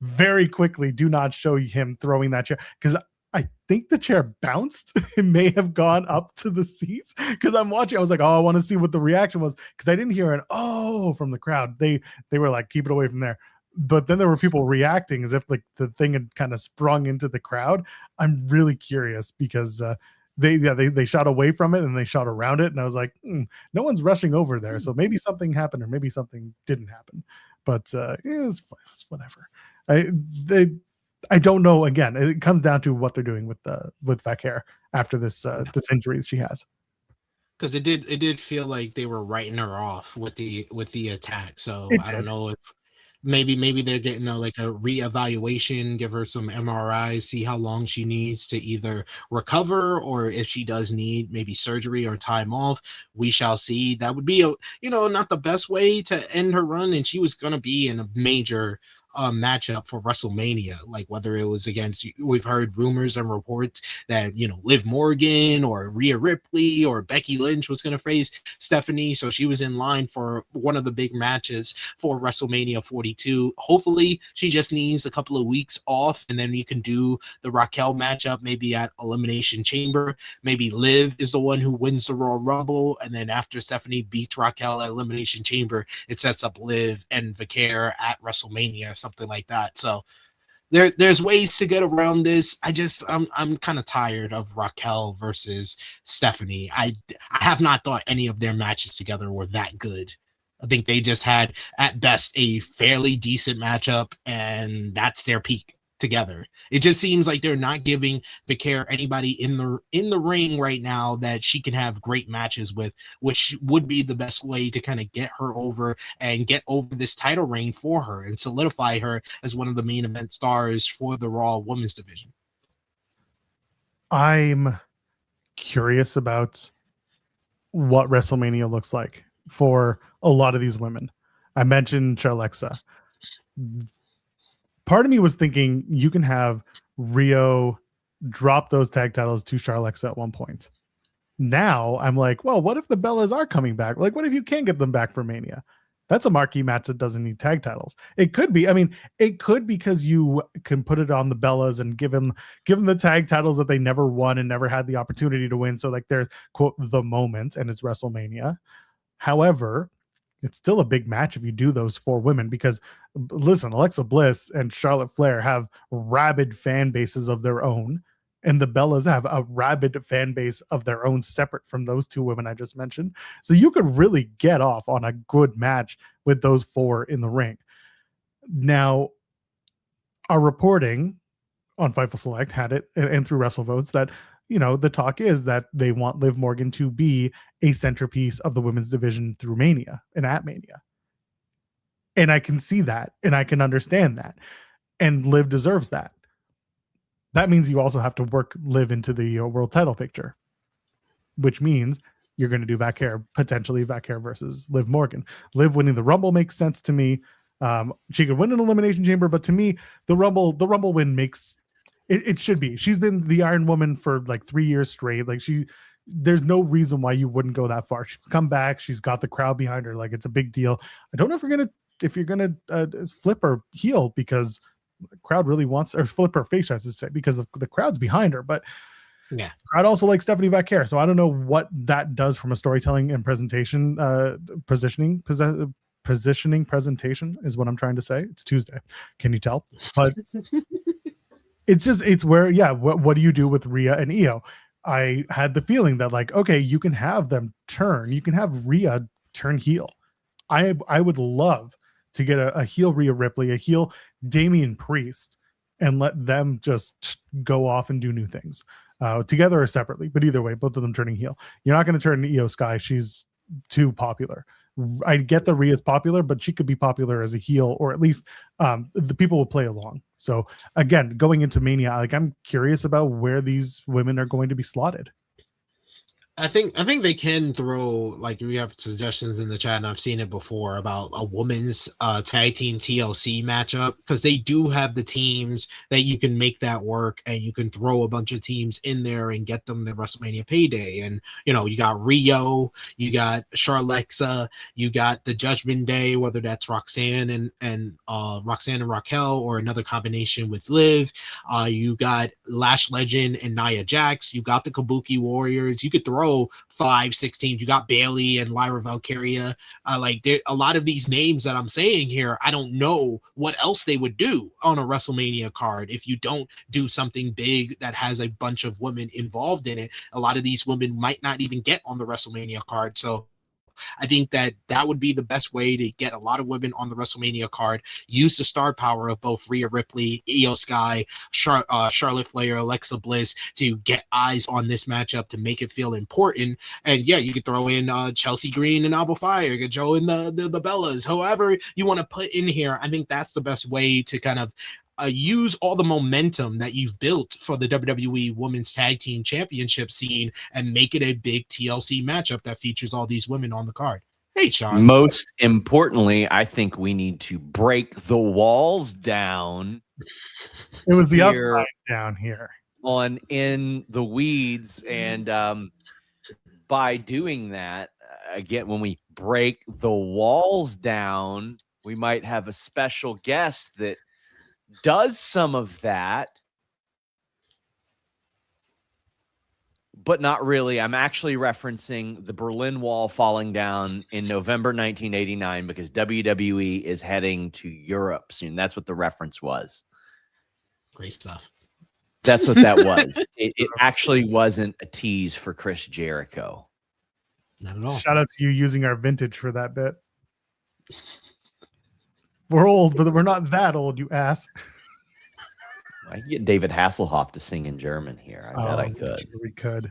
very quickly do not show him throwing that chair because I think the chair bounced. It may have gone up to the seats because I'm watching. I was like, "Oh, I want to see what the reaction was," because I didn't hear an "oh" from the crowd. They were like, "Keep it away from there." But then there were people reacting as if like the thing had kind of sprung into the crowd. I'm really curious because they shot away from it and they shot around it, and I was like, no one's rushing over there, so maybe something happened or maybe something didn't happen. But it was whatever. I don't know. Again, it comes down to what they're doing with Vicaire after this injury that she has.
Because it did feel like they were writing her off with the attack. So I don't know if maybe they're getting a reevaluation, give her some MRIs, see how long she needs to either recover or if she does need maybe surgery or time off. We shall see. That would be not the best way to end her run, and she was going to be in a major matchup for WrestleMania, like whether it was against, we've heard rumors and reports that Liv Morgan or Rhea Ripley or Becky Lynch was going to face Stephanie, so she was in line for one of the big matches for WrestleMania 42. Hopefully she just needs a couple of weeks off, and then you can do the Raquel matchup maybe at Elimination Chamber. Maybe Liv is the one who wins the Royal Rumble, and then after Stephanie beats Raquel at Elimination Chamber, it sets up Liv and Vicaire at WrestleMania, something like that. So there's ways to get around this. I'm kind of tired of Raquel versus Stephanie. I have not thought any of their matches together were that good. I think they just had at best a fairly decent matchup, and that's their peak. together. It just seems like they're not giving Becky anybody in the ring right now that she can have great matches with, which would be the best way to kind of get her over and get over this title reign for her and solidify her as one of the main event stars for the Raw Women's division.
I'm curious about what WrestleMania looks like for a lot of these women. I mentioned Charlexa. Part of me was thinking you can have Rio drop those tag titles to Charlexa at one point. Now I'm like, well, what if the Bellas are coming back? Like, what if you can't get them back for Mania? That's a marquee match that doesn't need tag titles. It could be. I mean, it could because you can put it on the Bellas and give them the tag titles that they never won and never had the opportunity to win. So like there's quote the moment and it's WrestleMania. However, it's still a big match if you do those 4 women because listen, Alexa Bliss and Charlotte Flair have rabid fan bases of their own. And the Bellas have a rabid fan base of their own separate from those 2 women I just mentioned. So you could really get off on a good match with those 4 in the ring. Now, our reporting on Fightful Select had it, and through WrestleVotes, that, you know, the talk is that they want Liv Morgan to be a centerpiece of the women's division through Mania and at Mania. And I can see that, and I can understand that. And Liv deserves that. That means you also have to work Liv into the world title picture, which means you're going to do potentially Vaquer versus Liv Morgan. Liv winning the Rumble makes sense to me. She could win an Elimination Chamber, but to me, the Rumble win makes it should be. She's been the Iron Woman for like 3 years straight. Like there's no reason why you wouldn't go that far. She's come back. She's got the crowd behind her. Like it's a big deal. I don't know if you're gonna flip her heel because the crowd really wants, or flip her face, I should say, because the crowd's behind her. But
yeah,
crowd also likes Stephanie Vaquer. So I don't know what that does from a storytelling and presentation, positioning presentation is what I'm trying to say. It's Tuesday. Can you tell? But it's where, yeah, what do you do with Rhea and Io? I had the feeling that like, okay, you can have them turn. You can have Rhea turn heel. I would love to get a heel Rhea Ripley, a heel Damian Priest, and let them just go off and do new things together or separately. But either way, both of them turning heel. You're not going to turn Io Sky. She's too popular. I get that Rhea's popular, but she could be popular as a heel, or at least the people will play along. So again, going into Mania, like I'm curious about where these women are going to be slotted.
I think they can throw, like, we have suggestions in the chat, and I've seen it before about a women's tag team TLC matchup, because they do have the teams that you can make that work, and you can throw a bunch of teams in there and get them the WrestleMania payday. And you know, you got Rio, you got Charlexa, you got the Judgment Day, whether that's Roxanne and Raquel, or another combination with Liv. You got Lash Legend and Nia Jax. You got the Kabuki Warriors. You could throw 5-6 teams. You got Bailey and Lyra Valkyria. A lot of these names that I'm saying here, I don't know what else they would do on a WrestleMania card if you don't do something big that has a bunch of women involved in it. A lot of these women might not even get on the WrestleMania card. So I think that would be the best way to get a lot of women on the WrestleMania card. Use the star power of both Rhea Ripley, Io Sky, Charlotte Flair, Alexa Bliss to get eyes on this matchup to make it feel important. And yeah, you could throw in Chelsea Green and Alba Fire, you could throw in the Bellas, however you want to put in here. I think that's the best way to kind of use all the momentum that you've built for the WWE Women's Tag Team Championship scene and make it a big TLC matchup that features all these women on the card. Hey, Sean.
Most importantly, I think we need to break the walls down.
It was the upside down here
on In the Weeds. And by doing that, again, when we break the walls down, we might have a special guest that does some of that, but not really. I'm actually referencing the Berlin Wall falling down in November 1989 because WWE is heading to Europe soon. That's what the reference was.
Great stuff.
That's what that was. It actually wasn't a tease for Chris Jericho.
Not at all.
Shout out to you using our vintage for that bit. We're old, but we're not that old, you ass.
I can get David Hasselhoff to sing in German here. I bet I could.
Sure we could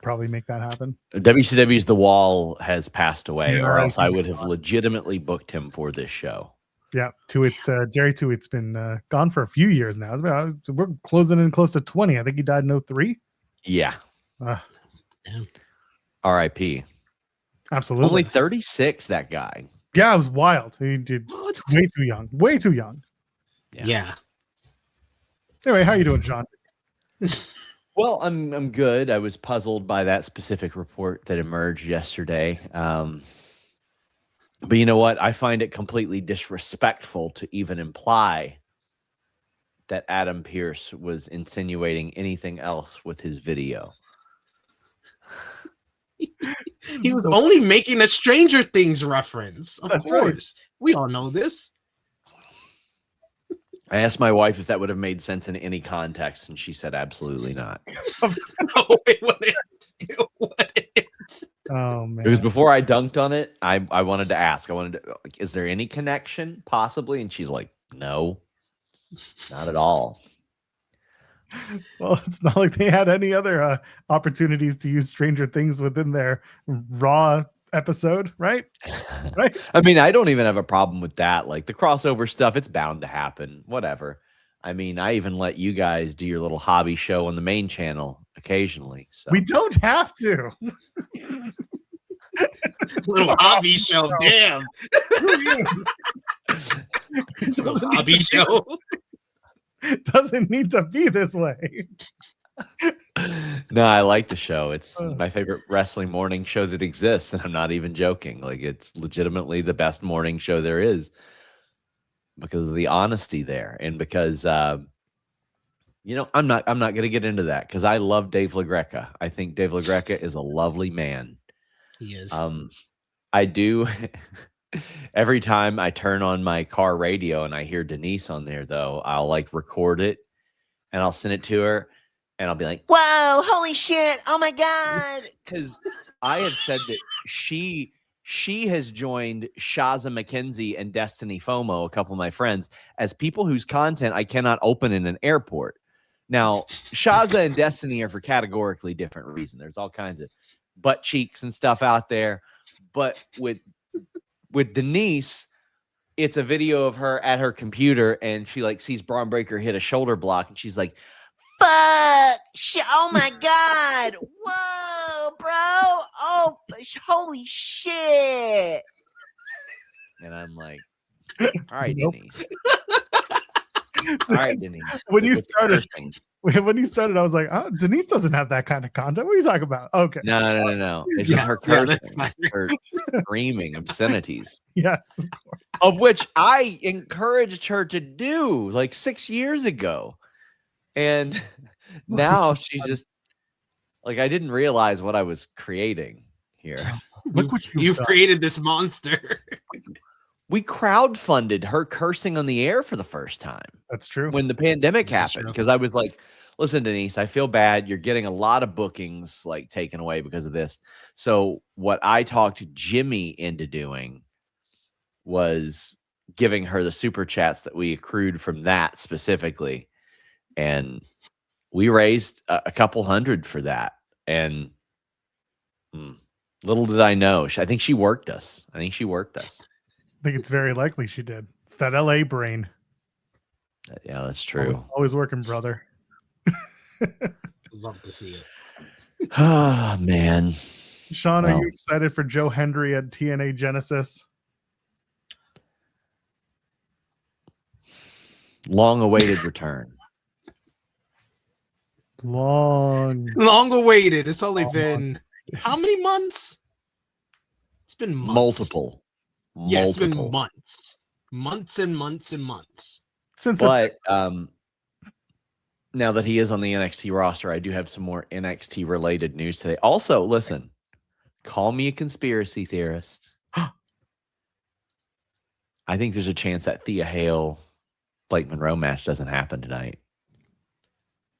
probably make that happen.
WCW's The Wall has passed away,
Yeah,
or else I would have legitimately booked him for this show.
Yeah, Jerry Tuit's been gone for a few years now. We're closing in close to 20. I think he died in 03.
Yeah.
Uh,
R.I.P.
Absolutely.
Only 36, that guy.
Yeah, it was wild. He did way too young. Way too young.
Yeah.
Anyway, how you doing, Sean?
Well, I'm good. I was puzzled by that specific report that emerged yesterday. But you know what? I find it completely disrespectful to even imply that Adam Pearce was insinuating anything else with his video.
He was only making a Stranger Things reference. Of
That's
course.
right.
We all know this.
I asked my wife if that would have made sense in any context, and she said absolutely not.
No, it wouldn't. It wouldn't.
Oh man.
Because before I dunked on it, I wanted to ask. I wanted to, like, is there any connection possibly? And she's like, no, not at all.
Well, it's not like they had any other opportunities to use Stranger Things within their Raw episode, right? Right.
I mean, I don't even have a problem with that. Like the crossover stuff, it's bound to happen. Whatever. I mean, I even let you guys do your little hobby show on the main channel occasionally. So
We don't have to.
Little hobby show. Damn. Little hobby show.
It doesn't need to be this way.
No, I like the show. It's my favorite wrestling morning show that exists, and I'm not even joking. Like it's legitimately the best morning show there is because of the honesty there, and because you know, I'm not going to get into that because I love Dave LaGreca. I think Dave LaGreca is a lovely man.
He is.
I do. Every time I turn on my car radio and I hear Denise on there, though, I'll like record it and I'll send it to her. And I'll be like, whoa, holy shit. Oh my God. Because I have said that she has joined Shaza McKenzie and Destiny FOMO, a couple of my friends, as people whose content I cannot open in an airport. Now, Shaza and Destiny are for categorically different reasons. There's all kinds of butt cheeks and stuff out there. But with Denise, it's a video of her at her computer and she like sees Braun Breaker hit a shoulder block and she's like, fuck, oh my God, whoa, bro, oh, holy shit. And I'm like, all right,
Nope.
Denise. All right, Denise.
When you
What's
started,
cursing?
when you started, I was like, oh, Denise doesn't have that kind of content. What are you talking about? Okay.
No. It's just her cursing, her screaming obscenities.
Yes, of course.
Of which I encouraged her to do like 6 years ago. And now she's just like, I didn't realize what I was creating here.
Look what
You've created this monster.
We crowdfunded her cursing on the air for the first time.
That's true.
When the pandemic
That's
happened,
true.
because I was like, listen, Denise, I feel bad. You're getting a lot of bookings like taken away because of this. So what I talked Jimmy into doing was giving her the super chats that we accrued from that specifically. And we raised a couple hundred for that. And little did I know, I think she worked us.
I think it's very likely she did. It's that LA brain.
Yeah, that's true.
Always working, brother.
Love to see it.
Oh, man.
Sean,
Well.
are you excited for Joe Hendry at TNA Genesis?
Long-awaited return.
Long awaited. It's only been how many months? It's been months.
Multiple.
Yeah, it's been months. Months and months and months.
But now that he is on the NXT roster, I do have some more NXT related news today. Also, listen, call me a conspiracy theorist. I think there's a chance that Thea Hale Blake Monroe match doesn't happen tonight.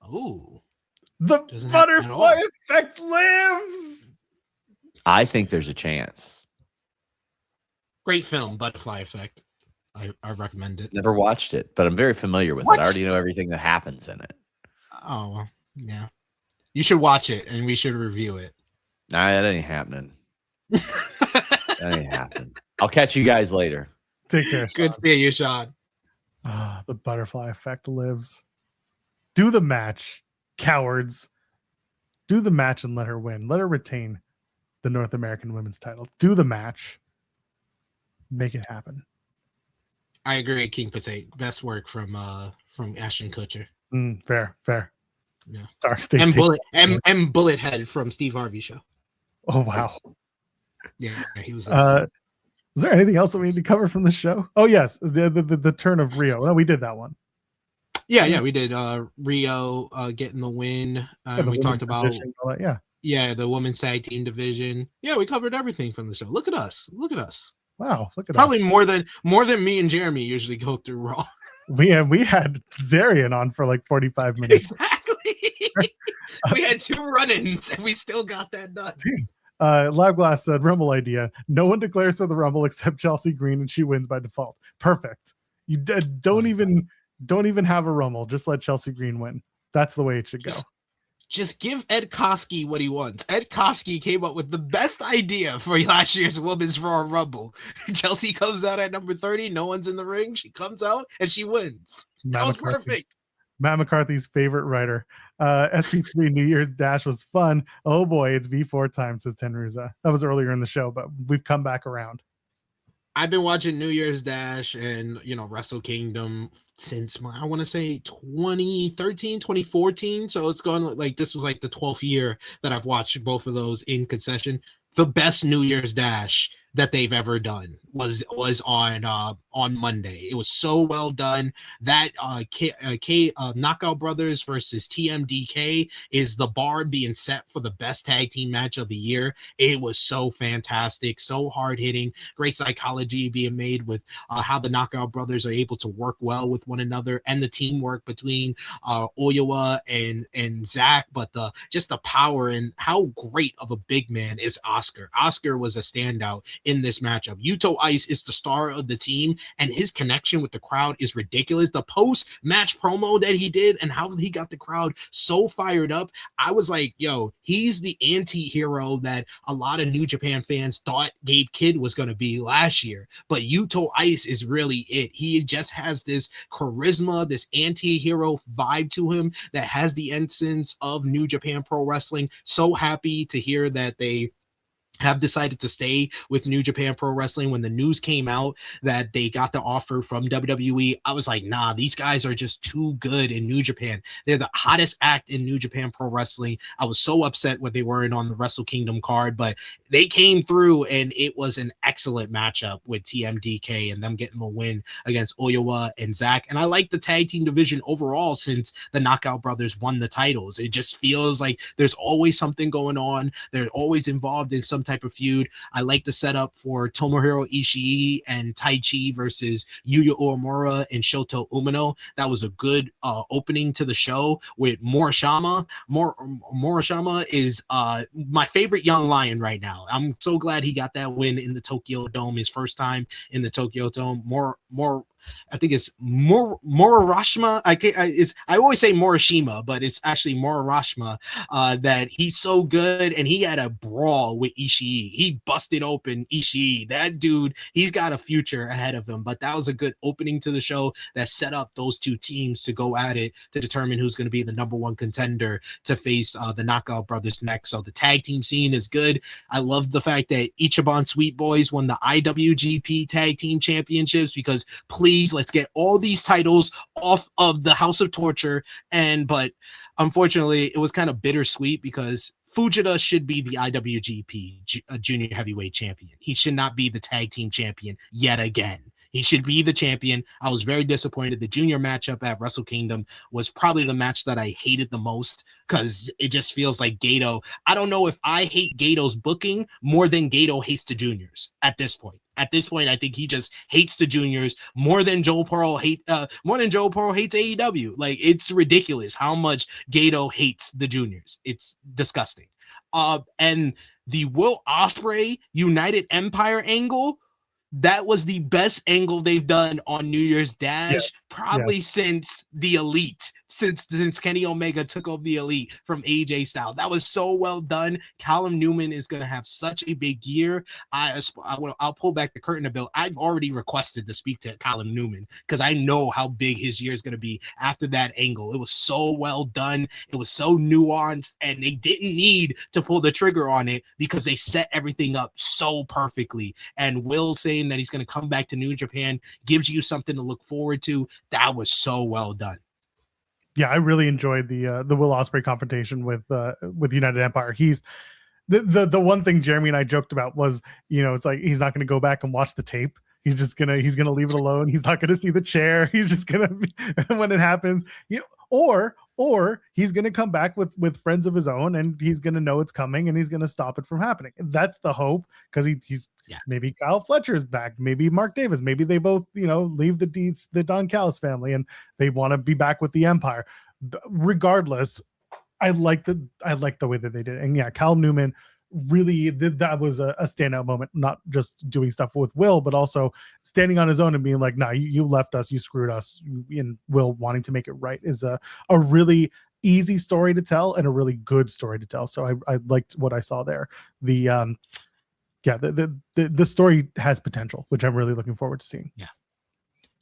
Oh.
The butterfly effect lives.
I think there's a chance.
Great film, Butterfly Effect. I recommend it.
Never watched it, but I'm very familiar with it. I already know everything that happens in it.
Oh, well, yeah. You should watch it, and we should review it.
Nah, that ain't happening. That ain't happening. I'll catch you guys later.
Take care, Sean.
Good seeing you, Sean.
The butterfly effect lives. Do the match, cowards. Do the match and let her win. Let her retain the North American Women's title. Do the match. Make it happen.
I agree, King Potato. Best work from Ashton Kutcher.
Fair.
Yeah.
Dark State
and Bullet Head from Steve Harvey's show.
Oh wow.
Yeah, he was.
Was there anything else that we need to cover from the show? Oh yes, the turn of Rio. No, we did that one.
Yeah, we did. Rio getting the win. We talked about the women's tag team division. Yeah, we covered everything from the show. Look at us.
Wow, look at
Probably
us.
more than me and Jeremy usually go through Raw.
We had Zarian on for like 45 minutes.
Exactly. We had 2 run-ins and we still got that done.
Live Glass said Rumble idea. No one declares for the Rumble except Chelsea Green, and she wins by default. Perfect. You don't even have a Rumble. Just let Chelsea Green win. That's the way it should go.
Just give Ed Koskey what he wants. Ed Koskey came up with the best idea for last year's Women's Royal Rumble. Chelsea comes out at number 30. No one's in the ring. She comes out and she wins. That was perfect.
Matt McCarthy's favorite writer. SP3 New Year's Dash was fun. Oh boy, it's V4 time, says Tenruza. That was earlier in the show, but we've come back around.
I've been watching New Year's Dash and Wrestle Kingdom since I want to say 2013, 2014. So it's gone like this was like the 12th year that I've watched both of those in concession. The best New Year's Dash that they've ever done was on Monday. It was so well done. That Knockout Brothers versus TMDK is the bar being set for the best tag team match of the year. It was so fantastic, so hard hitting, great psychology being made with how the Knockout Brothers are able to work well with one another, and the teamwork between Oyowa and Zach, but the power and how great of a big man is Oscar. Oscar was a standout in this matchup. Yuto Ice is the star of the team, and his connection with the crowd is ridiculous. The post-match promo that he did and how he got the crowd so fired up, I was like, yo, he's the anti-hero that a lot of New Japan fans thought Gabe Kidd was going to be last year, but Yuto Ice is really it. He just has this charisma, this anti-hero vibe to him that has the essence of New Japan Pro Wrestling. So happy to hear that they have decided to stay with New Japan Pro Wrestling. When the news came out that they got the offer from WWE, I was like, nah, these guys are just too good in New Japan. They're the hottest act in New Japan Pro Wrestling. I was so upset when they weren't on the Wrestle Kingdom card, but they came through and it was an excellent matchup with TMDK and them getting the win against Oyowa and Zach. And I like the tag team division overall since the Knockout Brothers won the titles. It just feels like there's always something going on. They're always involved in some type of feud. I like the setup for Tomohiro Ishii and Taichi versus Yuya Uemura and Shoto Umino. That was a good opening to the show with Morishima. Morishima is my favorite young lion right now. I'm so glad he got that win in the Tokyo Dome, his first time in the Tokyo Dome. I think it's Morishima. I always say Morishima, but it's actually Morishima. That he's so good, and he had a brawl with Ishii. He busted open Ishii. That dude, he's got a future ahead of him. But that was a good opening to the show that set up those two teams to go at it to determine who's going to be the number one contender to face the Knockout Brothers next. So the tag team scene is good. I love the fact that Ichiban Sweet Boys won the IWGP Tag Team Championships because please, let's get all these titles off of the House of Torture. But unfortunately, it was kind of bittersweet because Fujita should be the IWGP Junior Heavyweight Champion. He should not be the Tag Team Champion yet again. He should be the champion. I was very disappointed. The junior matchup at Wrestle Kingdom was probably the match that I hated the most because it just feels like Gato. I don't know if I hate Gato's booking more than Gato hates the juniors at this point. At this point, I think he just hates the juniors more than Joe Pearl hates AEW. Like, it's ridiculous how much Gato hates the juniors. It's disgusting. And the Will Ospreay United Empire angle, that was the best angle they've done on New Year's Dash, probably since the Elite, since Kenny Omega took over the Elite from AJ Styles. That was so well done. Callum Newman is going to have such a big year. I'll pull back the curtain a bit. I've already requested to speak to Callum Newman because I know how big his year is going to be after that angle. It was so well done. It was so nuanced, and they didn't need to pull the trigger on it because they set everything up so perfectly. And Will saying that he's going to come back to New Japan gives you something to look forward to. That was so well done.
Yeah, I really enjoyed the Will Ospreay confrontation with United Empire. He's the one thing Jeremy and I joked about was, it's like he's not going to go back and watch the tape. He's gonna leave it alone. He's not gonna see the chair. He's just gonna when it happens, or he's gonna come back with friends of his own, and he's gonna know it's coming, and he's gonna stop it from happening. That's the hope, because he's maybe Kyle Fletcher's back, maybe Mark Davis, maybe they both leave the Don Callis family, and they want to be back with the Empire. Regardless, I like the way that they did it. And Cal Newman really that was a standout moment, not just doing stuff with Will, but also standing on his own and being like, nah, you left us, you screwed us, and Will wanting to make it right is a really easy story to tell and a really good story to tell. So I liked what I saw there. The story has potential, which I'm really looking forward to seeing.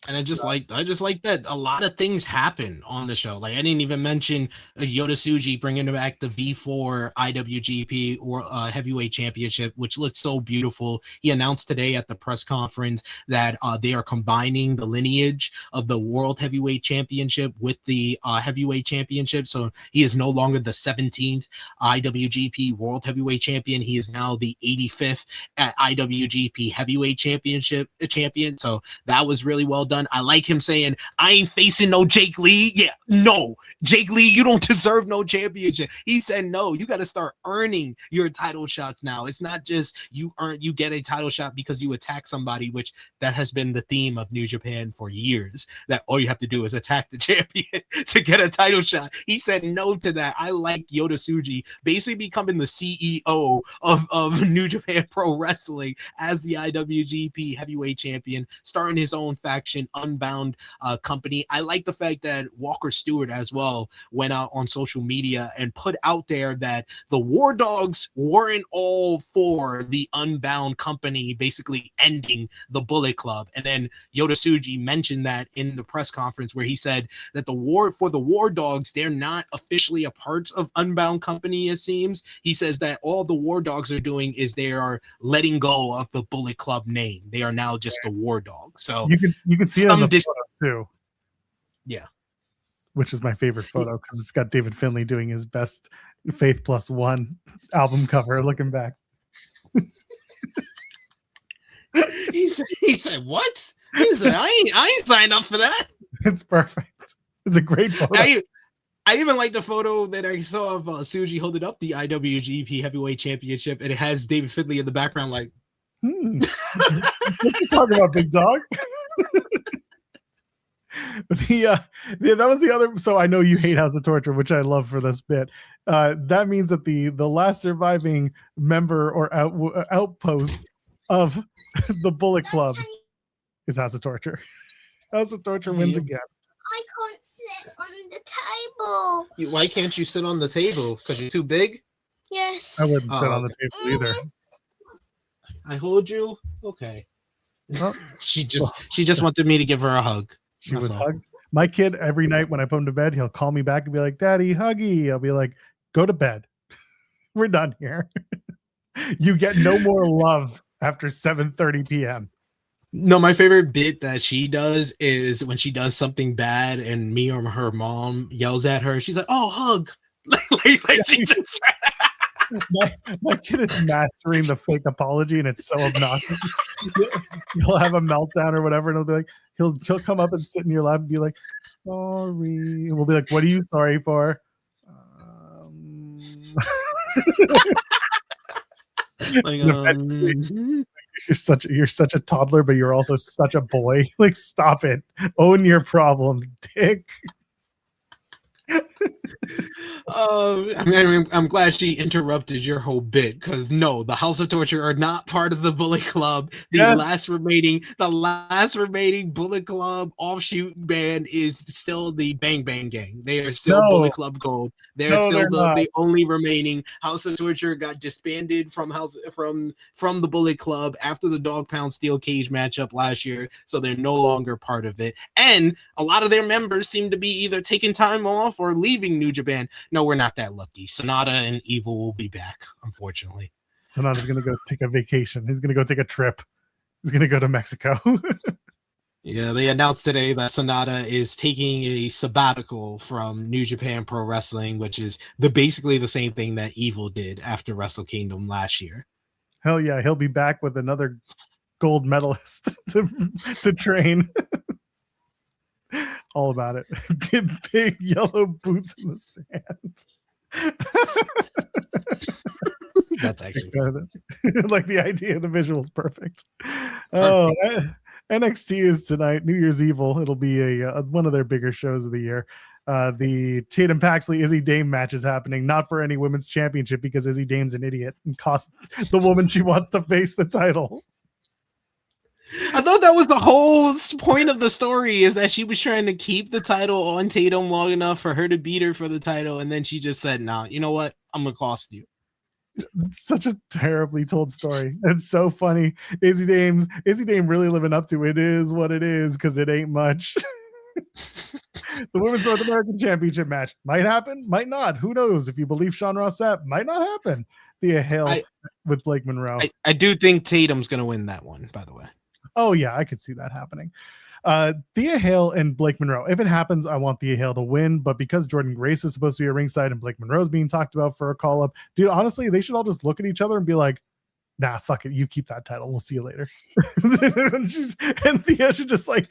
And I just like that a lot of things happen on the show. Like, I didn't even mention Yota Tsuji bringing back the V4 IWGP or Heavyweight Championship, which looks so beautiful. He announced today at the press conference that they are combining the lineage of the World Heavyweight Championship with the Heavyweight Championship. So he is no longer the 17th IWGP World Heavyweight Champion. He is now the 85th at IWGP Heavyweight Championship champion. So that was really well done. I like him saying, I ain't facing no Jake Lee. Yeah, no, Jake Lee, you don't deserve no championship. He said, no, you got to start earning your title shots now. It's not just you get a title shot because you attack somebody, which that has been the theme of New Japan for years, that all you have to do is attack the champion to get a title shot. He said no to that. I like Yota Tsuji basically becoming the CEO of New Japan Pro Wrestling as the IWGP Heavyweight Champion, starting his own faction, Unbound company. I like the fact that Walker Stewart as well went out on social media and put out there that the War Dogs weren't all for the Unbound company basically ending the Bullet Club. And then Yota Tsuji mentioned that in the press conference, where he said that the War Dogs, they're not officially a part of Unbound company, it seems. He says that all the War Dogs are doing is they are letting go of the Bullet Club name. They are now just the War Dogs. So you can see it on the photo too. Yeah.
Which is my favorite photo because it's got David Finlay doing his best Faith Plus One album cover looking back.
he said, what? He said, I ain't signed up for that.
It's perfect. It's a great photo.
I even like the photo that I saw of Tsuji holding up the IWGP Heavyweight Championship, and it has David Finlay in the background like,
what you talking about, big dog? That was the other. So I know you hate House of Torture, which I love for this bit. That means that the last surviving member or outpost of the Bullet Club is House of Torture. House of Torture wins again.
I can't sit on the table.
Why can't you sit on the table? Because you're too big?
Yes.
I wouldn't sit on the table either.
I hold you? Okay.
Well,
she just wanted me to give her a hug.
She was hugged. My kid, every night when I put him to bed, he'll call me back and be like, Daddy, huggy. I'll be like, go to bed. We're done here. You get no more love after 7:30 p.m.
No, my favorite bit that she does is when she does something bad and me or her mom yells at her. She's like, "Oh, hug!" like she just.
My kid is mastering the fake apology, and it's so obnoxious. He'll have a meltdown or whatever, and he'll be like, he'll come up and sit in your lap and be like, "Sorry," and we'll be like, "What are you sorry for?" You're such a toddler, but you're also such a boy. Like, stop it. Own your problems, dick.
I'm glad she interrupted your whole bit because no, the House of Torture are not part of the Bullet Club. The last remaining Bullet Club offshoot band is still the Bang Bang Gang. They are still Bullet Club Gold. They're still the only remaining. House of Torture got disbanded from the Bullet Club after the Dog Pound Steel Cage matchup last year, so they're no longer part of it. And a lot of their members seem to be either taking time off or leaving New Japan. No, we're not that lucky. Sonata and Evil will be back, unfortunately.
Sonata's going to go take a vacation. He's going to go take a trip. He's going to go to Mexico.
Yeah, they announced today that Sonata is taking a sabbatical from New Japan Pro Wrestling, which is basically the same thing that Evil did after Wrestle Kingdom last year.
Hell yeah, he'll be back with another gold medalist to train. All about it. Get big yellow boots in the sand.
That's actually
like the idea of the visual is perfect. Oh, NXT is tonight, New Year's Evil. It'll be a one of their bigger shows of the year. The Tatum Paxley Izzy Dame match is happening, not for any women's championship because Izzy Dame's an idiot and cost the woman she wants to face the title.
I thought that was the whole point of the story, is that she was trying to keep the title on Tatum long enough for her to beat her for the title, and then she just said, "Nah, you know what? I'm gonna cost you."
It's such a terribly told story. It's so funny. Izzy Dame really living up to it is what it is because it ain't much. The Women's North American Championship match might happen, might not. Who knows? If you believe Sean Ross Sapp, might not happen. Thea Hale with Blake Monroe.
I do think Tatum's gonna win that one, by the way.
Oh yeah, I could see that happening. Thea Hale and Blake Monroe. If it happens, I want Thea Hale to win, but because Jordan Grace is supposed to be a ringside and Blake Monroe is being talked about for a call up, dude, honestly, they should all just look at each other and be like, nah, fuck it, you keep that title, we'll see you later. And Thea should just like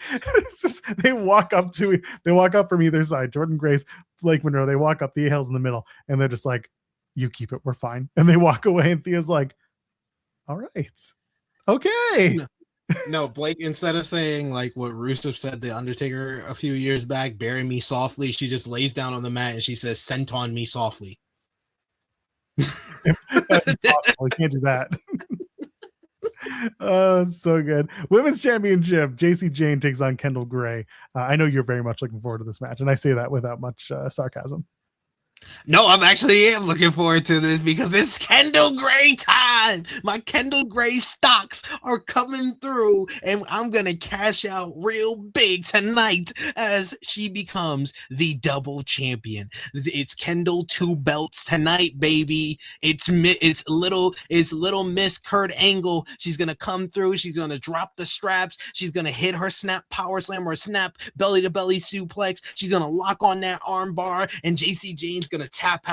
they walk up from either side, Jordan Grace, Blake Monroe, they walk up, Thea Hale's in the middle, and they're just like, you keep it, we're fine. And they walk away, and Thea's like, all right, okay.
No, Blake, instead of saying like what Rusev said to Undertaker a few years back, bury me softly, she just lays down on the mat and she says, "Sent on me softly."
That's impossible. We can't do that. Oh, it's so good. Women's Championship, JC Jane takes on Kendall Gray. I know you're very much looking forward to this match, and I say that without much sarcasm.
No, I'm actually looking forward to this because it's Kendall Gray time. My Kendall Gray stocks are coming through, and I'm going to cash out real big tonight as she becomes the double champion. It's Kendall 2 belts tonight, baby. It's little Miss Kurt Angle. She's going to come through. She's going to drop the straps. She's going to hit her snap power slam or snap belly to belly suplex. She's going to lock on that arm bar, and JC Jane's going to tap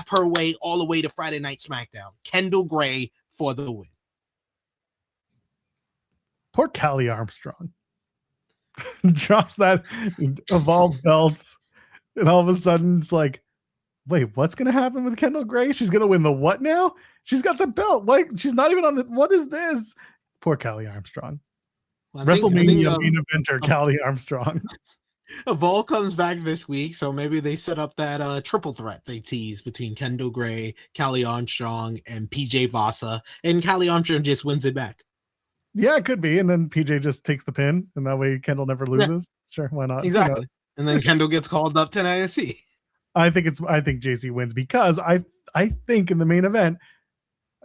her way all the way to Friday Night SmackDown. Kendall Gray for the win.
Poor Callie Armstrong. Drops that Evolved belts, and all of a sudden it's like, wait, what's going to happen with Kendall Gray? She's going to win the what now? She's got the belt. Like, she's not even on the, what is this? Poor Callie Armstrong. Well, WrestleMania main eventer, Callie Armstrong.
Evolve comes back this week, so maybe they set up that triple threat they tease between Kendall Gray, Callie Armstrong, and PJ Vasa, and Callie Armstrong just wins it back.
Yeah, it could be, and then PJ just takes the pin, and that way Kendall never loses. Yeah. Sure, why not?
Exactly. And then Kendall gets called up to NXT.
I think JC wins because I think in the main event,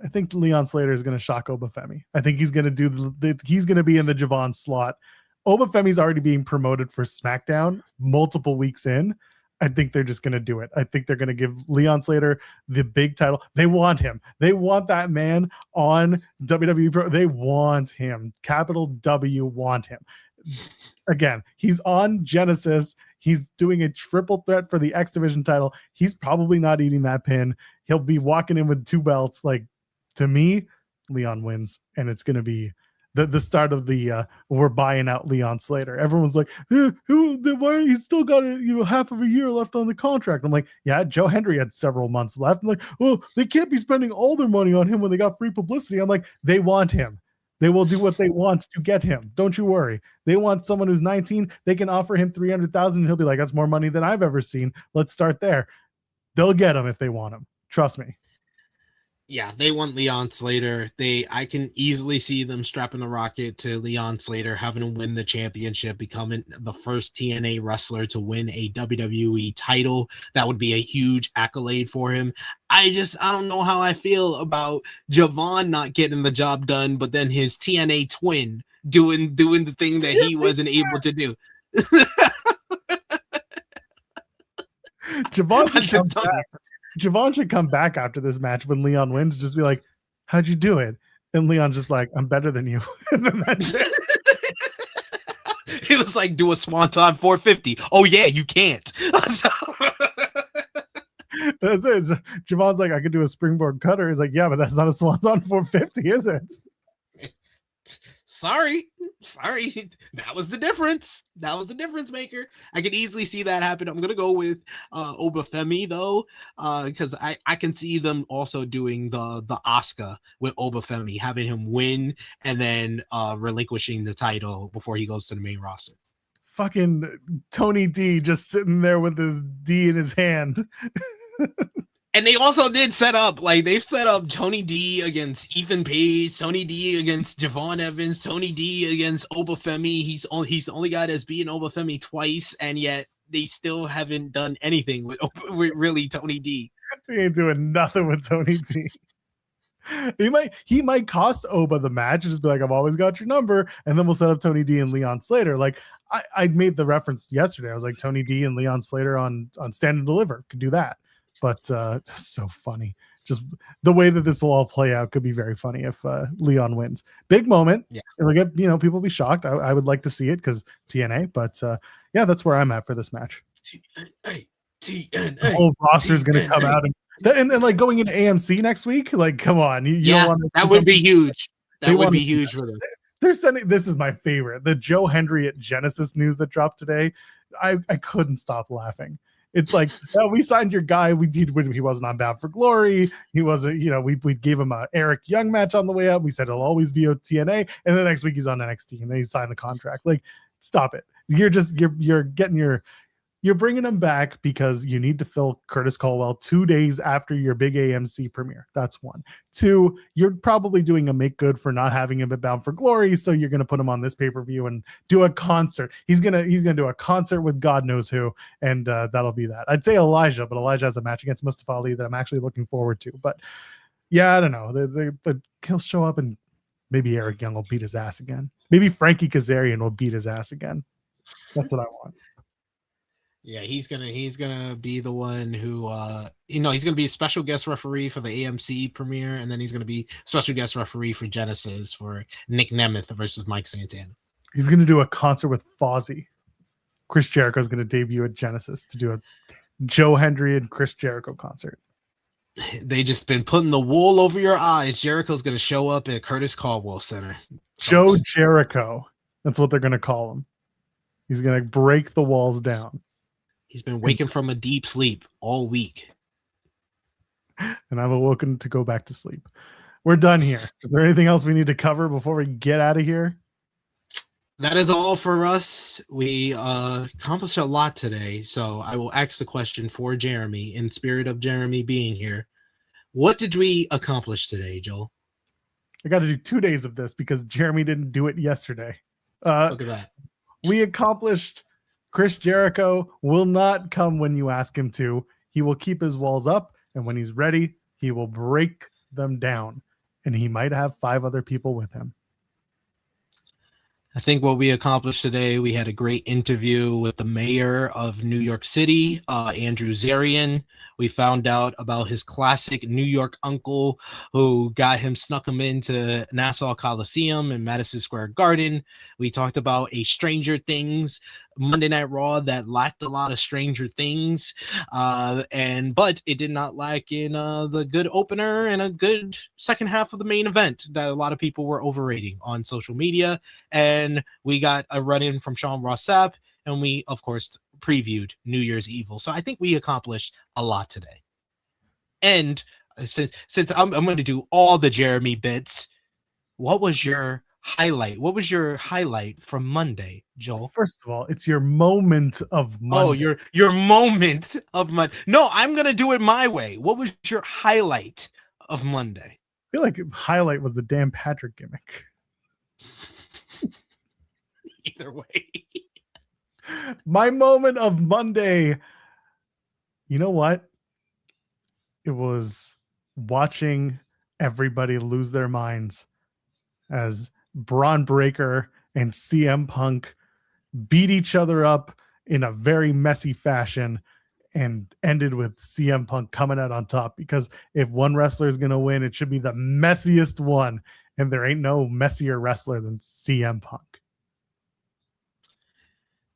I think Leon Slater is going to shock Obafemi. I think he's going to he's going to be in the Javon slot. Obafemi's already being promoted for SmackDown multiple weeks in. I think they're just going to do it. I think they're going to give Leon Slater the big title. They want him. They want that man on WWE Pro. They want him. Capital W want him. Again, he's on Genesis. He's doing a triple threat for the X Division title. He's probably not eating that pin. He'll be walking in with 2 belts. Like, to me, Leon wins, and it's going to be the start of the we're buying out Leon Slater. Everyone's like, why he's still got half of a year left on the contract? I'm like, yeah, Joe Hendry had several months left. I'm like, well, they can't be spending all their money on him when they got free publicity. I'm like, they want him. They will do what they want to get him. Don't you worry. They want someone who's 19. They can offer him 300,000 and he'll be like, that's more money than I've ever seen. Let's start there. They'll get him if they want him. Trust me.
Yeah, they want Leon Slater. I can easily see them strapping the rocket to Leon Slater, having him win the championship, becoming the first TNA wrestler to win a WWE title. That would be a huge accolade for him. I don't know how I feel about Javon not getting the job done, but then his TNA twin doing the thing that he wasn't able to do.
Javon should come back after this match when Leon wins, just be like, how'd you do it? And Leon's just like, I'm better than you. And then that's it.
He was like, do a swanton 450. Oh yeah, you can't.
That's it. So Javon's like, I could do a springboard cutter. He's like, yeah, but that's not a swanton 450, is it?
Sorry. That was the difference. That was the difference maker. I could easily see that happen. I'm gonna go with Obafemi though, because I can see them also doing the Asuka with Obafemi, having him win and then relinquishing the title before he goes to the main roster.
Fucking Tony D just sitting there with his D in his hand.
And they also did set up, they've set up Tony D against Ethan Page, Tony D against Javon Evans, Tony D against Obafemi. He's the only guy that's beaten Obafemi twice, and yet they still haven't done anything with really Tony D.
He ain't doing nothing with Tony D. He might cost Oba the match and just be like, I've always got your number, and then we'll set up Tony D and Leon Slater. Like I made the reference yesterday. I was like, Tony D and Leon Slater on Stand and Deliver could do that. But just so funny. Just the way that this will all play out could be very funny if Leon wins. Big moment.
Yeah.
It'll get, people will be shocked. I would like to see it because TNA. But yeah, that's where I'm at for this match.
TNA.
The whole roster is going to come out and like going into AMC next week. Like, come on. You don't want
that would be huge. That would be huge for them.
They're sending, this is my favorite, the Joe Hendry at Genesis news that dropped today. I couldn't stop laughing. It's like, we signed your guy. We did when he wasn't on Bound for Glory. He wasn't, we gave him a Eric Young match on the way up. We said he'll always be a TNA. And the next week he's on NXT and then he signed the contract. Like, stop it. You're bringing him back because you need to fill Curtis Caldwell 2 days after your big AMC premiere. That's one. Two, you're probably doing a make good for not having him at Bound for Glory. So you're going to put him on this pay-per-view and do a concert. He's going to do a concert with God knows who. And that'll be that. I'd say Elijah, but Elijah has a match against Mustafa Ali that I'm actually looking forward to. But yeah, I don't know. He'll show up and maybe Eric Young will beat his ass again. Maybe Frankie Kazarian will beat his ass again. That's what I want.
Yeah, he's gonna be the one who he's gonna be a special guest referee for the AMC premiere, and then he's gonna be special guest referee for Genesis for Nick Nemeth versus Mike Santana.
He's gonna do a concert with Fozzy. Chris Jericho is gonna debut at Genesis to do a Joe Hendry and Chris Jericho concert.
They just been putting the wool over your eyes. Jericho's gonna show up at Curtis Caldwell Center.
Joe Jericho. That's what they're gonna call him. He's gonna break the walls down.
He's been waking from a deep sleep all week.
And I've awoken to go back to sleep. We're done here. Is there anything else we need to cover before we get out of here?
That is all for us. We accomplished a lot today. So I will ask the question for Jeremy, in spirit of Jeremy being here. What did we accomplish today, Joel?
I got to do 2 days of this because Jeremy didn't do it yesterday.
Look at that.
We accomplished Chris Jericho will not come when you ask him to. He will keep his walls up, and when he's ready, he will break them down. And he might have 5 other people with him.
I think what we accomplished today, we had a great interview with the mayor of New York City, Andrew Zarian. We found out about his classic New York uncle who snuck him into Nassau Coliseum and Madison Square Garden. We talked about a Stranger Things Monday Night Raw that lacked a lot of Stranger Things, but it did not lack in the good opener and a good second half of the main event that a lot of people were overrating on social media. And we got a run-in from Sean Ross Sapp, and we, of course, previewed New Year's Evil. So I think we accomplished a lot today. And since I'm going to do all the Jeremy bits, what was your highlight? What was your highlight from Monday, Joel?
First of all, it's your moment of Monday.
Oh, your moment of Monday. No, I'm gonna do it my way. What was your highlight of Monday?
I feel like highlight was the Dan Patrick gimmick.
Either way.
My moment of Monday. You know what? It was watching everybody lose their minds as Braun Breaker and CM Punk beat each other up in a very messy fashion and ended with CM Punk coming out on top, because if one wrestler is going to win, it should be the messiest one. And there ain't no messier wrestler than CM Punk.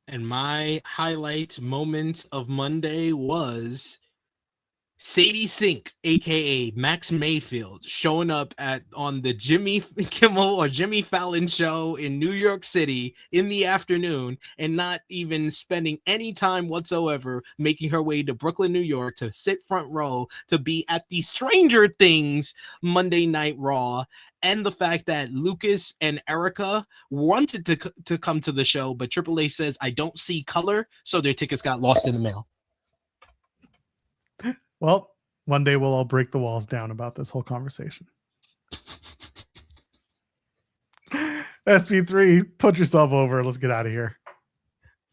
And my highlight moment of Monday was Sadie Sink, aka Max Mayfield, showing up on the Jimmy Kimmel or Jimmy Fallon show in New York City in the afternoon, and not even spending any time whatsoever making her way to Brooklyn, New York to sit front row to be at the Stranger Things Monday Night Raw. And the fact that Lucas and Erica wanted to come to the show, but AAA says, I don't see color, so their tickets got lost in the mail.
Well, one day we'll all break the walls down about this whole conversation. SP3, put yourself over. Let's get out of here.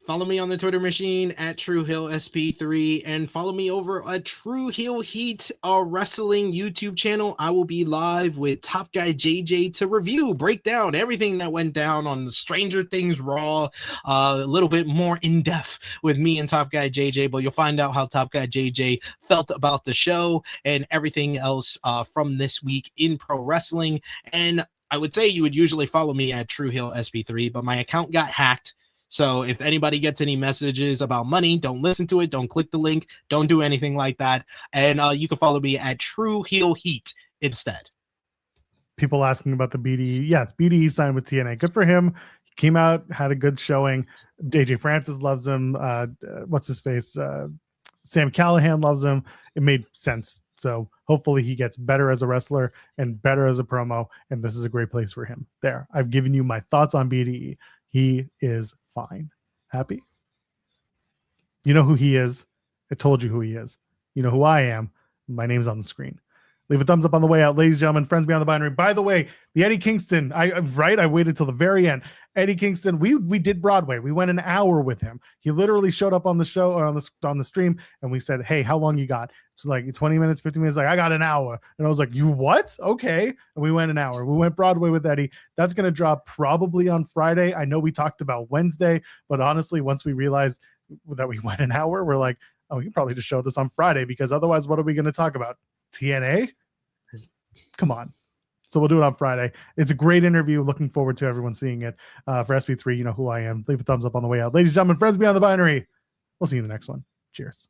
Follow me on the Twitter machine at TrueHillSP3, and follow me over at True Hill Heat, our wrestling YouTube channel. I will be live with Top Guy JJ to break down everything that went down on the Stranger Things Raw, a little bit more in depth with me and Top Guy JJ, but you'll find out how Top Guy JJ felt about the show and everything else from this week in pro wrestling. And I would say you would usually follow me at True Hill SP3, but my account got hacked. So if anybody gets any messages about money, don't listen to it. Don't click the link. Don't do anything like that. And you can follow me at True Heel Heat instead.
People asking about the BDE. Yes, BDE signed with TNA. Good for him. He came out, had a good showing. AJ Francis loves him. What's his face? Sam Callahan loves him. It made sense. So hopefully he gets better as a wrestler and better as a promo. And this is a great place for him. There. I've given you my thoughts on BDE. He is fine. Happy? You know who he is. I told you who he is. You know who I am. My name's on the screen. Leave a thumbs up on the way out, ladies and gentlemen, friends beyond the binary. By the way, the Eddie Kingston, I waited till the very end. Eddie Kingston, we did Broadway. We went an hour with him. He literally showed up on the show or on the stream, and we said, "Hey, how long you got?" It's like 20 minutes, 15 minutes. Like, I got an hour, and I was like, "You what?" Okay, and we went an hour. We went Broadway with Eddie. That's gonna drop probably on Friday. I know we talked about Wednesday, but honestly, once we realized that we went an hour, we're like, "Oh, you probably just show this on Friday, because otherwise, what are we gonna talk about? TNA? Come on." So we'll do it on Friday. It's a great interview. Looking forward to everyone seeing it. For SP3, you know who I am. Leave a thumbs up on the way out. Ladies and gentlemen, friends beyond the binary. We'll see you in the next one. Cheers.